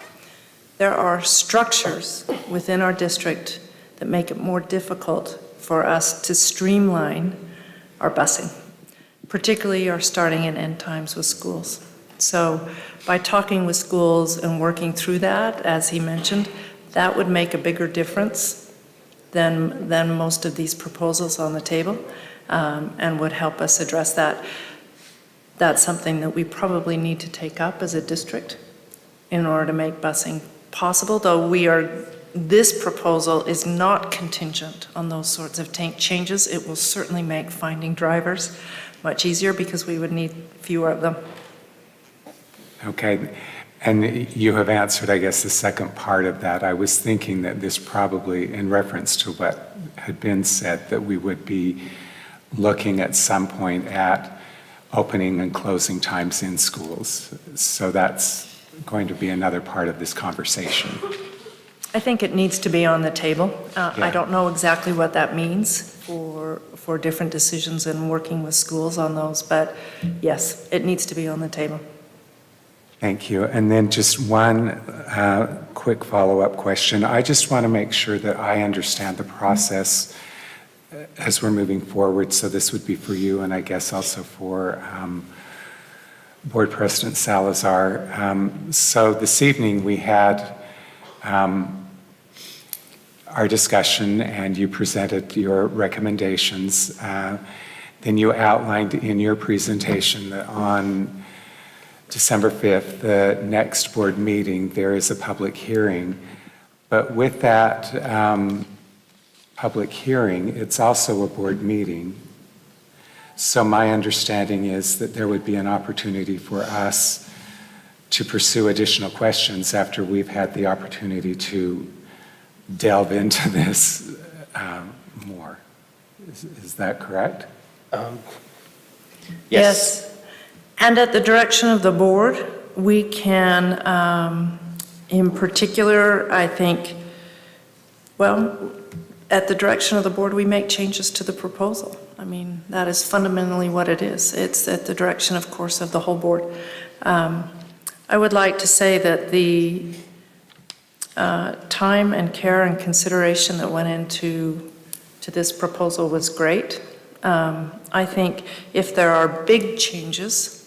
There are structures within our district that make it more difficult for us to streamline our busing, particularly our starting and end times with schools. So by talking with schools and working through that, as he mentioned, that would make a bigger difference than most of these proposals on the table, and would help us address that. That's something that we probably need to take up as a district in order to make busing possible, though this proposal is not contingent on those sorts of changes. It will certainly make finding drivers much easier because we would need fewer of them. Okay. And you have answered, I guess, the second part of that. I was thinking that this probably, in reference to what had been said, that we would be looking at some point at opening and closing times in schools. So that's going to be another part of this conversation. I think it needs to be on the table. I don't know exactly what that means for different decisions and working with schools on those, but yes, it needs to be on the table. Thank you. And then just one quick follow-up question. I just want to make sure that I understand the process as we're moving forward. So this would be for you, and I guess also for Board President Salazar. So this evening we had our discussion, and you presented your recommendations. Then you outlined in your presentation that on December 5th, the next board meeting, there is a public hearing. But with that public hearing, it's also a board meeting. So my understanding is that there would be an opportunity for us to pursue additional questions after we've had the opportunity to delve into this more. Is that correct? Yes. And at the direction of the board, we can, in particular, I think, well, at the direction of the board, we make changes to the proposal. I mean, that is fundamentally what it is. It's at the direction, of course, of the whole board. I would like to say that the time and care and consideration that went into this proposal was great. I think if there are big changes,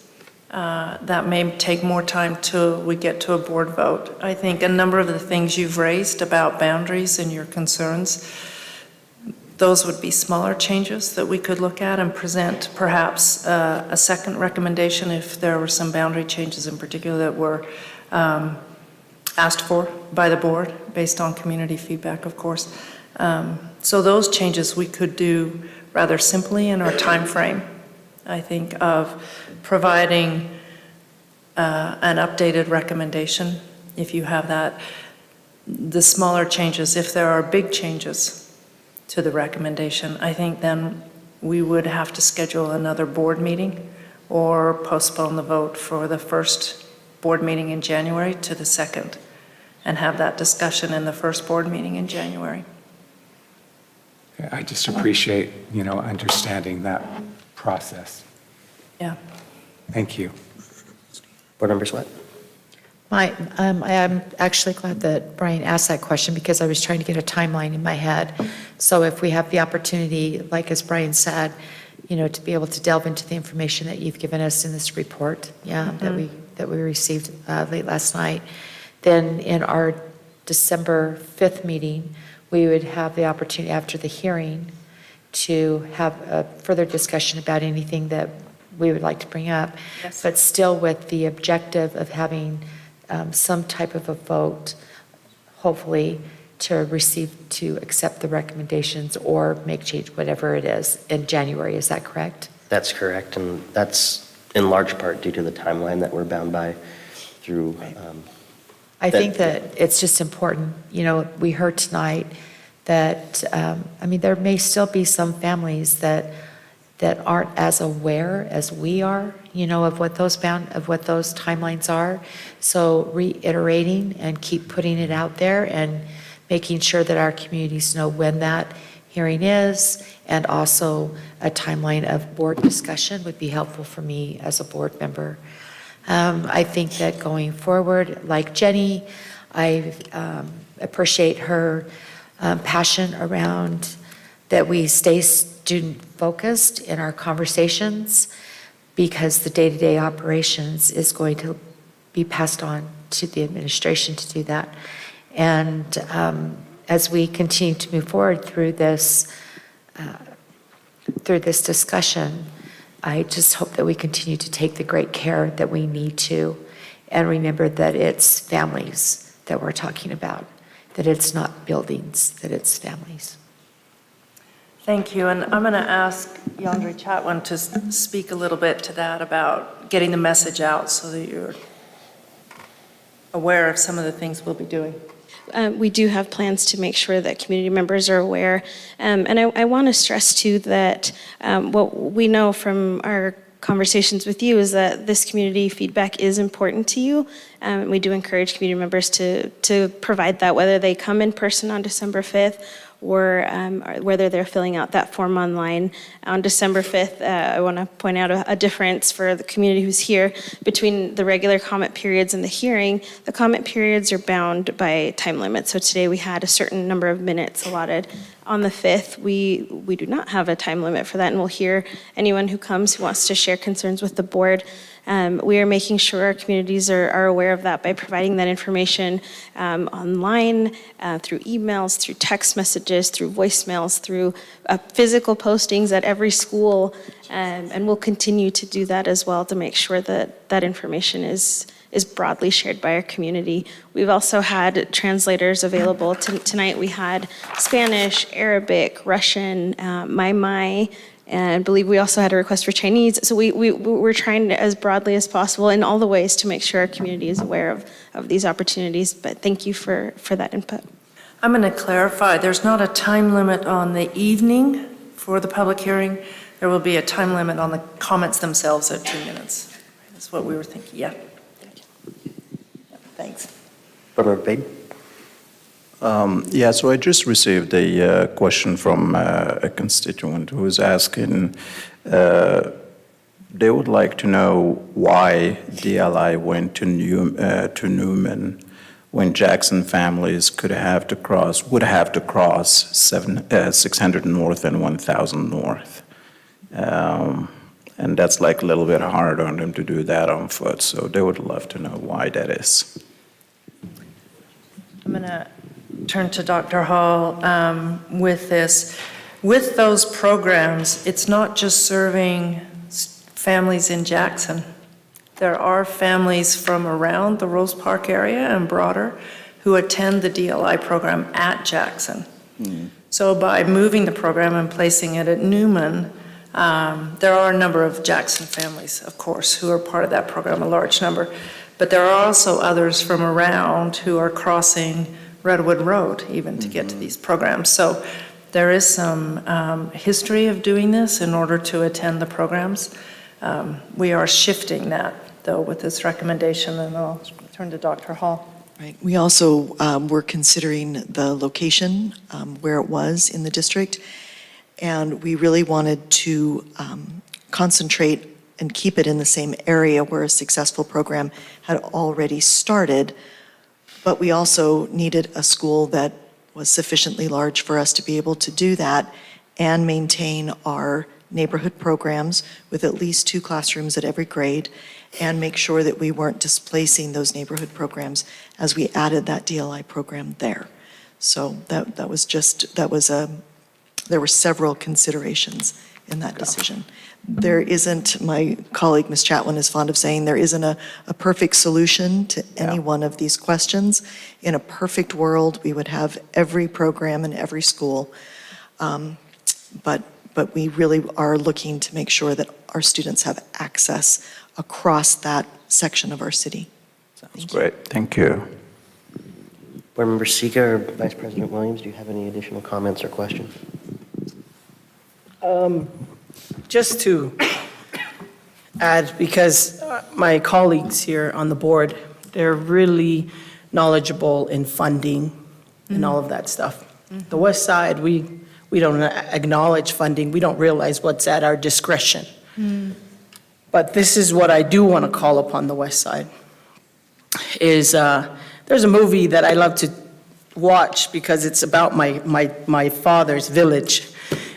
that may take more time till we get to a board vote. I think a number of the things you've raised about boundaries and your concerns, those would be smaller changes that we could look at and present perhaps a second recommendation if there were some boundary changes in particular that were asked for by the board based on community feedback, of course. So those changes we could do rather simply in our time frame, I think, of providing an updated recommendation, if you have that. The smaller changes, if there are big changes to the recommendation, I think then we would have to schedule another board meeting or postpone the vote for the first board meeting in January to the second and have that discussion in the first board meeting in January. I just appreciate, understanding that process. Yeah. Thank you. Board Member Sweat. I'm actually glad that Brian asked that question because I was trying to get a timeline in my head. So if we have the opportunity, like as Brian said, to be able to delve into the information that you've given us in this report, that we received late last night, then in our December 5th meeting, we would have the opportunity after the hearing to have a further discussion about anything that we would like to bring up, but still with the objective of having some type of a vote, hopefully, to accept the recommendations or make change, whatever it is, in January. Is that correct? That's correct, and that's in large part due to the timeline that we're bound by through. I think that it's just important, we heard tonight that, there may still be some families that aren't as aware as we are, of what those timelines are. So reiterating and keep putting it out there and making sure that our communities know when that hearing is, and also a timeline of board discussion would be helpful for me as a board member. I think that going forward, like Jenny, I appreciate her passion around that we stay student-focused in our conversations, because the day-to-day operations is going to be passed on to the administration to do that. And as we continue to move forward through this discussion, I just hope that we continue to take the great care that we need to, and remember that it's families that we're talking about, that it's not buildings, that it's families. Thank you, and I'm going to ask Yandri Chatwin to speak a little bit to that about getting the message out so that you're aware of some of the things we'll be doing. We do have plans to make sure that community members are aware. And I want to stress too that what we know from our conversations with you is that this community feedback is important to you. We do encourage community members to provide that, whether they come in person on December 5th or whether they're filling out that form online. On December 5th, I want to point out a difference for the community who's here between the regular comment periods and the hearing. The comment periods are bound by time limits. So today we had a certain number of minutes allotted. On the 5th, we do not have a time limit for that, and we'll hear anyone who comes who wants to share concerns with the board. We are making sure our communities are aware of that by providing that information online, through emails, through text messages, through voicemails, through physical postings at every school, and we'll continue to do that as well to make sure that that information is broadly shared by our community. We've also had translators available. Tonight we had Spanish, Arabic, Russian, My, and I believe we also had a request for Chinese. So we're trying as broadly as possible in all the ways to make sure our community is aware of these opportunities. But thank you for that input. I'm going to clarify, there's not a time limit on the evening for the public hearing. There will be a time limit on the comments themselves at 2 minutes. That's what we were thinking, yeah. Thanks. Representative Bade? So I just received a question from a constituent who is asking, they would like to know why DLI went to Newman when Jackson families would have to cross 600 North and 1000 North. And that's like a little bit hard on them to do that on foot, so they would love to know why that is. I'm going to turn to Dr. Hall with this. With those programs, it's not just serving families in Jackson. There are families from around the Rose Park area and broader who attend the DLI program at Jackson. So by moving the program and placing it at Newman, there are a number of Jackson families, of course, who are part of that program, a large number. But there are also others from around who are crossing Redwood Road even to get to these programs. So there is some history of doing this in order to attend the programs. We are shifting that, though, with this recommendation, and I'll turn to Dr. Hall. Right. We also were considering the location where it was in the district, and we really wanted to concentrate and keep it in the same area where a successful program had already started. But we also needed a school that was sufficiently large for us to be able to do that and maintain our neighborhood programs with at least 2 classrooms at every grade, and make sure that we weren't displacing those neighborhood programs as we added that DLI program there. So there were several considerations in that decision. There isn't, my colleague, Ms. Chatwin, is fond of saying, there isn't a perfect solution to any one of these questions. In a perfect world, we would have every program in every school. But we really are looking to make sure that our students have access across that section of our city. Sounds great. Thank you. Board Member Sika or Vice President Williams, do you have any additional comments or questions? Just to add, because my colleagues here on the board, they're really knowledgeable in funding and all of that stuff. The West Side, we don't acknowledge funding. We don't realize what's at our discretion. But this is what I do want to call upon the West Side, is there's a movie that I love to watch because it's about my father's village,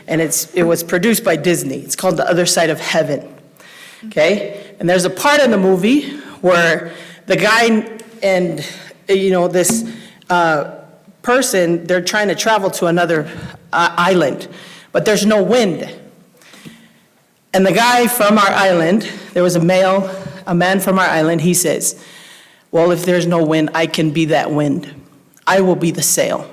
and it was produced by Disney. It's called The Other Side of Heaven, okay? And there's a part in the movie where the guy and, this person, they're trying to travel to another island, but there's no wind. And the guy from our island, there was a man from our island, he says, well, if there's no wind, I can be that wind. I will be the sail.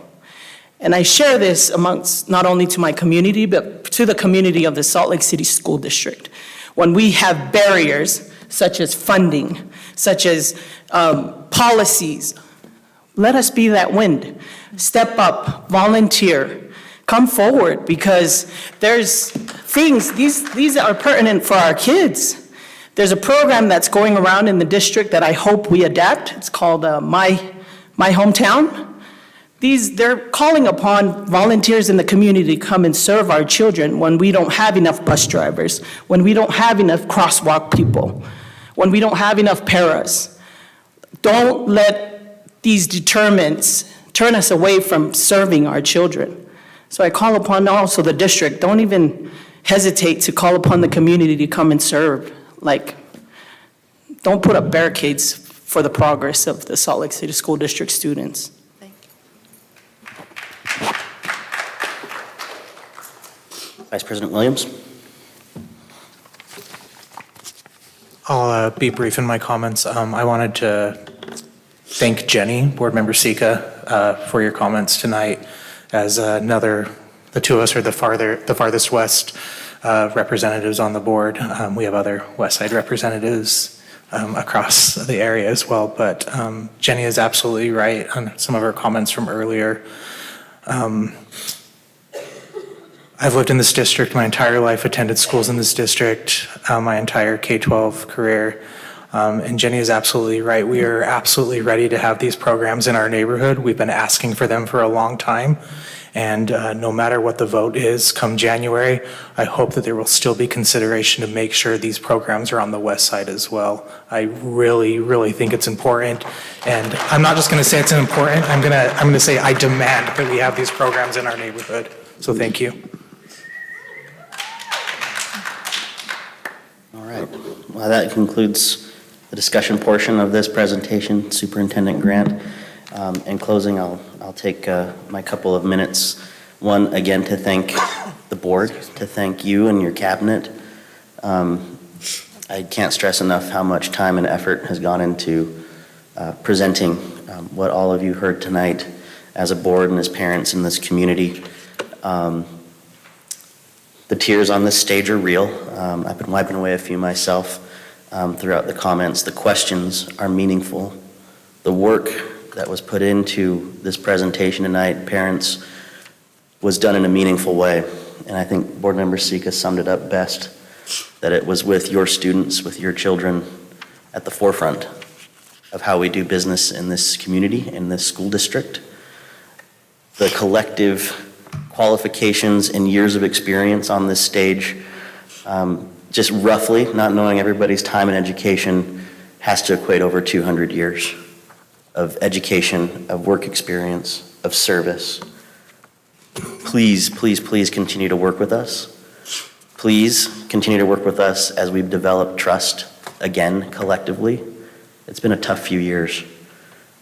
And I share this amongst not only to my community, but to the community of the Salt Lake City School District. When we have barriers such as funding, such as policies, let us be that wind. Step up, volunteer, come forward, because there's things, these are pertinent for our kids. There's a program that's going around in the district that I hope we adapt. It's called My Hometown. They're calling upon volunteers in the community to come and serve our children when we don't have enough bus drivers, when we don't have enough crosswalk people, when we don't have enough paras. Don't let these determinants turn us away from serving our children. So I call upon also the district, don't even hesitate to call upon the community to come and serve. Don't put up barricades for the progress of the Salt Lake City School District students. Vice President Williams? I'll be brief in my comments. I wanted to thank Jenny, Board Member Sika, for your comments tonight. As the two of us are the farthest west representatives on the board. We have other West Side representatives across the area as well, but Jenny is absolutely right on some of her comments from earlier. I've lived in this district my entire life, attended schools in this district my entire K-12 career, and Jenny is absolutely right. We are absolutely ready to have these programs in our neighborhood. We've been asking for them for a long time, and no matter what the vote is come January, I hope that there will still be consideration to make sure these programs are on the West Side as well. I really, really think it's important, and I'm not just going to say it's important. I'm going to say I demand that we have these programs in our neighborhood. So thank you. All right. Well, that concludes the discussion portion of this presentation, Superintendent Grant. In closing, I'll take my couple of minutes. One, again, to thank the board, to thank you and your cabinet. I can't stress enough how much time and effort has gone into presenting what all of you heard tonight as a board and as parents in this community. The tears on this stage are real. I've been wiping away a few myself throughout the comments. The questions are meaningful. The work that was put into this presentation tonight, parents, was done in a meaningful way. And I think Board Member Sika summed it up best, that it was with your students, with your children at the forefront of how we do business in this community, in this school district. The collective qualifications and years of experience on this stage just roughly, not knowing everybody's time in education, has to equate over 200 years of education, of work experience, of service. Please, please, please continue to work with us. Please continue to work with us as we've developed trust again collectively. It's been a tough few years.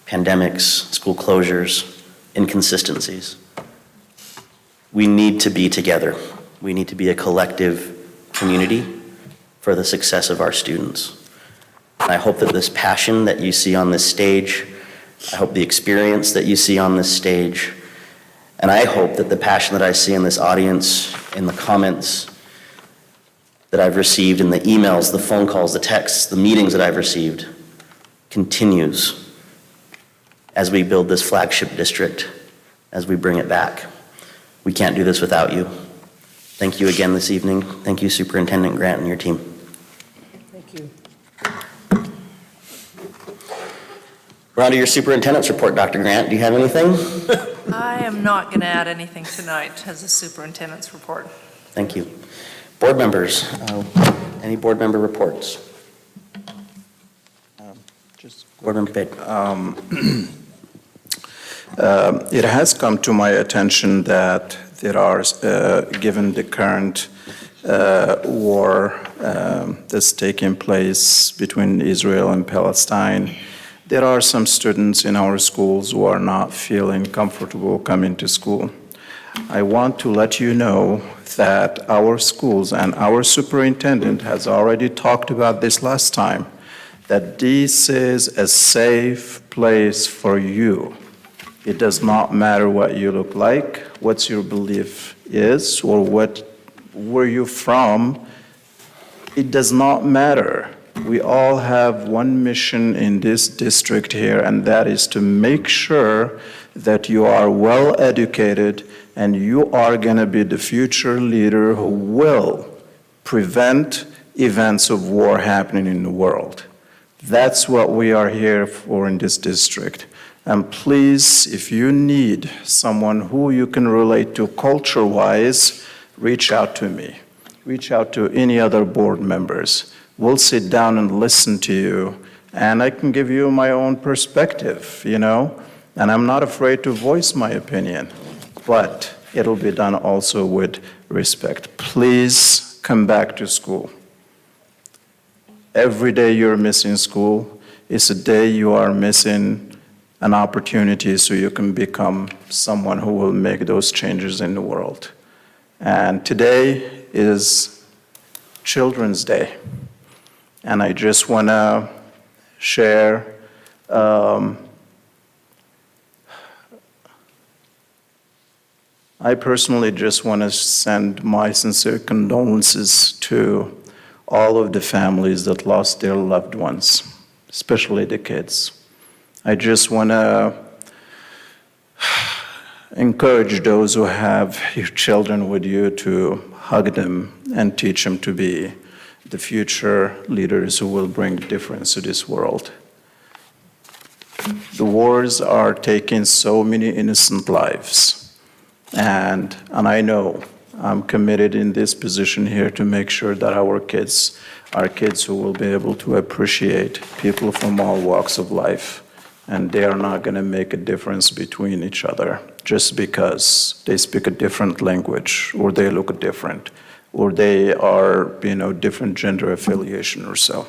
Pandemics, school closures, inconsistencies. We need to be together. We need to be a collective community for the success of our students. And I hope that this passion that you see on this stage, I hope the experience that you see on this stage, and I hope that the passion that I see in this audience, in the comments that I've received, in the emails, the phone calls, the texts, the meetings that I've received, continues as we build this flagship district, as we bring it back. We can't do this without you. Thank you again this evening. Thank you, Superintendent Grant and your team. Thank you. We're on to your superintendent's report, Dr. Grant. Do you have anything? I am not going to add anything tonight as a superintendent's report. Thank you. Board members, any board member reports? Board member Pate. It has come to my attention that there are, given the current war that's taking place between Israel and Palestine, there are some students in our schools who are not feeling comfortable coming to school. I want to let you know that our schools and our superintendent has already talked about this last time, that this is a safe place for you. It does not matter what you look like, what your belief is, or where you're from. It does not matter. We all have one mission in this district here, and that is to make sure that you are well educated and you are going to be the future leader who will prevent events of war happening in the world. That's what we are here for in this district. And please, if you need someone who you can relate to culture-wise, reach out to me. Reach out to any other board members. We'll sit down and listen to you, and I can give you my own perspective, you know, and I'm not afraid to voice my opinion, but it'll be done also with respect. Please come back to school. Every day you're missing school is a day you are missing an opportunity so you can become someone who will make those changes in the world. And today is Children's Day. And I just want to share I personally just want to send my sincere condolences to all of the families that lost their loved ones, especially the kids. I just want to encourage those who have your children with you to hug them and teach them to be the future leaders who will bring difference to this world. The wars are taking so many innocent lives. And I know I'm committed in this position here to make sure that our kids are kids who will be able to appreciate people from all walks of life. And they are not going to make a difference between each other just because they speak a different language or they look different or they are, you know, different gender affiliation or so.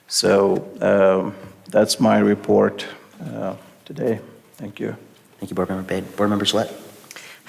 So that's my report today. Thank you. Thank you, Board Member Pate. Board Member Sweat.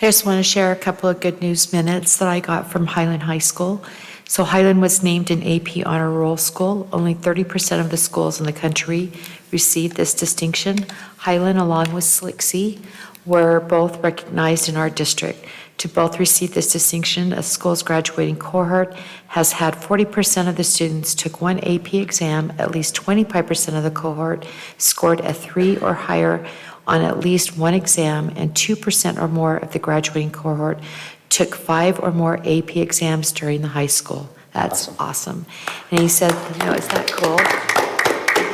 I just want to share a couple of good news minutes that I got from Highland High School. So Highland was named an AP Honor Roll School. Only 30% of the schools in the country received this distinction. Highland, along with SLCSD, were both recognized in our district. To both receive this distinction, a school's graduating cohort has had 40% of the students took one AP exam, at least 25% of the cohort scored a 3 or higher on at least one exam, and 2% or more of the graduating cohort took 5 or more AP exams during the high school. That's awesome. And he said, you know, is that cool?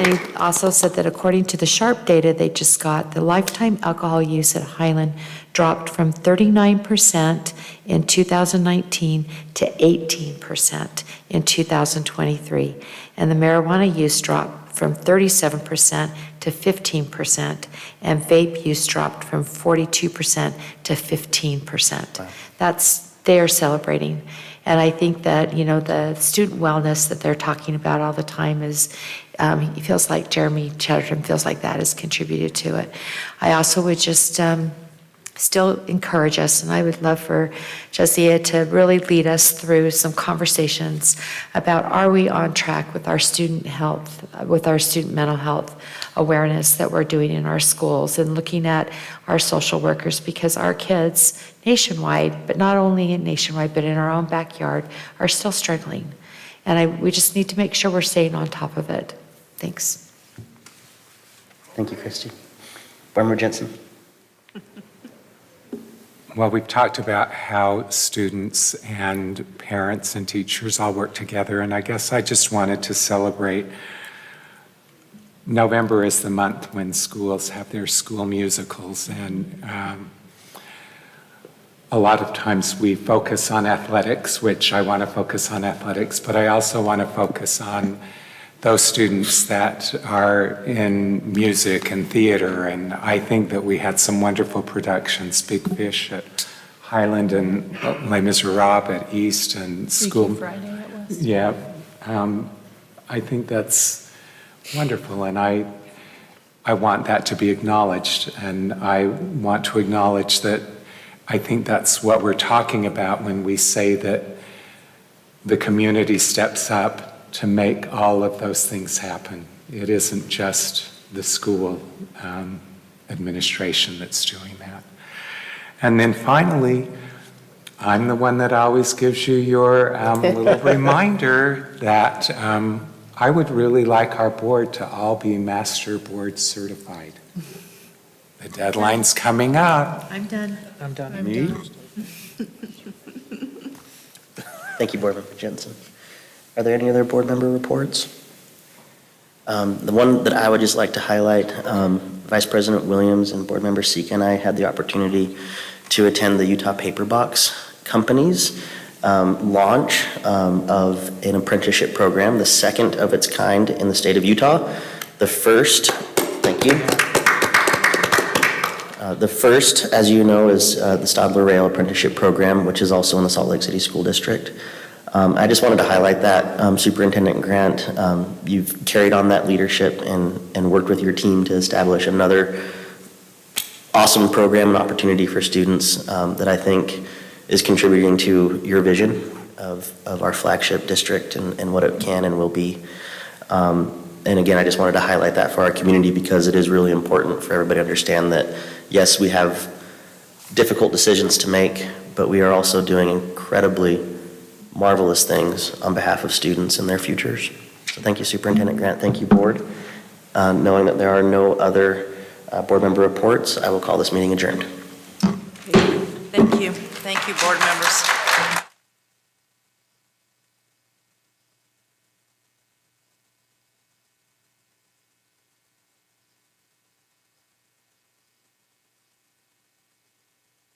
And he also said that according to the SHARP data they just got, the lifetime alcohol use at Highland dropped from 39% in 2019 to 18% in 2023. And the marijuana use dropped from 37% to 15%, and vape use dropped from 42% to 15%. Wow. They are celebrating. And I think that, the student wellness that they're talking about all the time is, it feels like Jeremy Chatterton feels like that has contributed to it. I also would just still encourage us, and I would love for Josiah to really lead us through some conversations about, are we on track with our student health, with our student mental health awareness that we're doing in our schools, and looking at our social workers, because our kids nationwide, but not only nationwide, but in our own backyard, are still struggling. And we just need to make sure we're staying on top of it. Thanks. Thank you, Christy. Board Member Jensen. Well, we've talked about how students and parents and teachers all work together, and I guess I just wanted to celebrate. November is the month when schools have their school musicals, and a lot of times we focus on athletics, which I want to focus on athletics, but I also want to focus on those students that are in music and theater, and I think that we had some wonderful productions, Big Fish at Highland and Les Miserables at East and School. Freaky Friday it was. Yeah, I think that's wonderful, and I want that to be acknowledged, and I want to acknowledge that I think that's what we're talking about when we say that the community steps up to make all of those things happen. It isn't just the school administration that's doing that. And then finally, I'm the one that always gives you your little reminder that I would really like our board to all be master board certified. The deadline's coming up. I'm done. Me? Thank you, Board Member Jensen. Are there any other board member reports? The one that I would just like to highlight, Vice President Williams and Board Member Sika and I had the opportunity to attend the Utah Paper Box Company's launch of an apprenticeship program, the second of its kind in the state of Utah. The first, thank you. The first, as you know, is the Stadler Rail Apprenticeship Program, which is also in the Salt Lake City School District. I just wanted to highlight that, Superintendent Grant, you've carried on that leadership and worked with your team to establish another awesome program and opportunity for students that I think is contributing to your vision of our flagship district and what it can and will be. And again, I just wanted to highlight that for our community because it is really important for everybody to understand that, yes, we have difficult decisions to make, but we are also doing incredibly marvelous things on behalf of students and their futures. So thank you, Superintendent Grant. Thank you, Board. Knowing that there are no other board member reports, I will call this meeting adjourned. Thank you. Thank you, board members.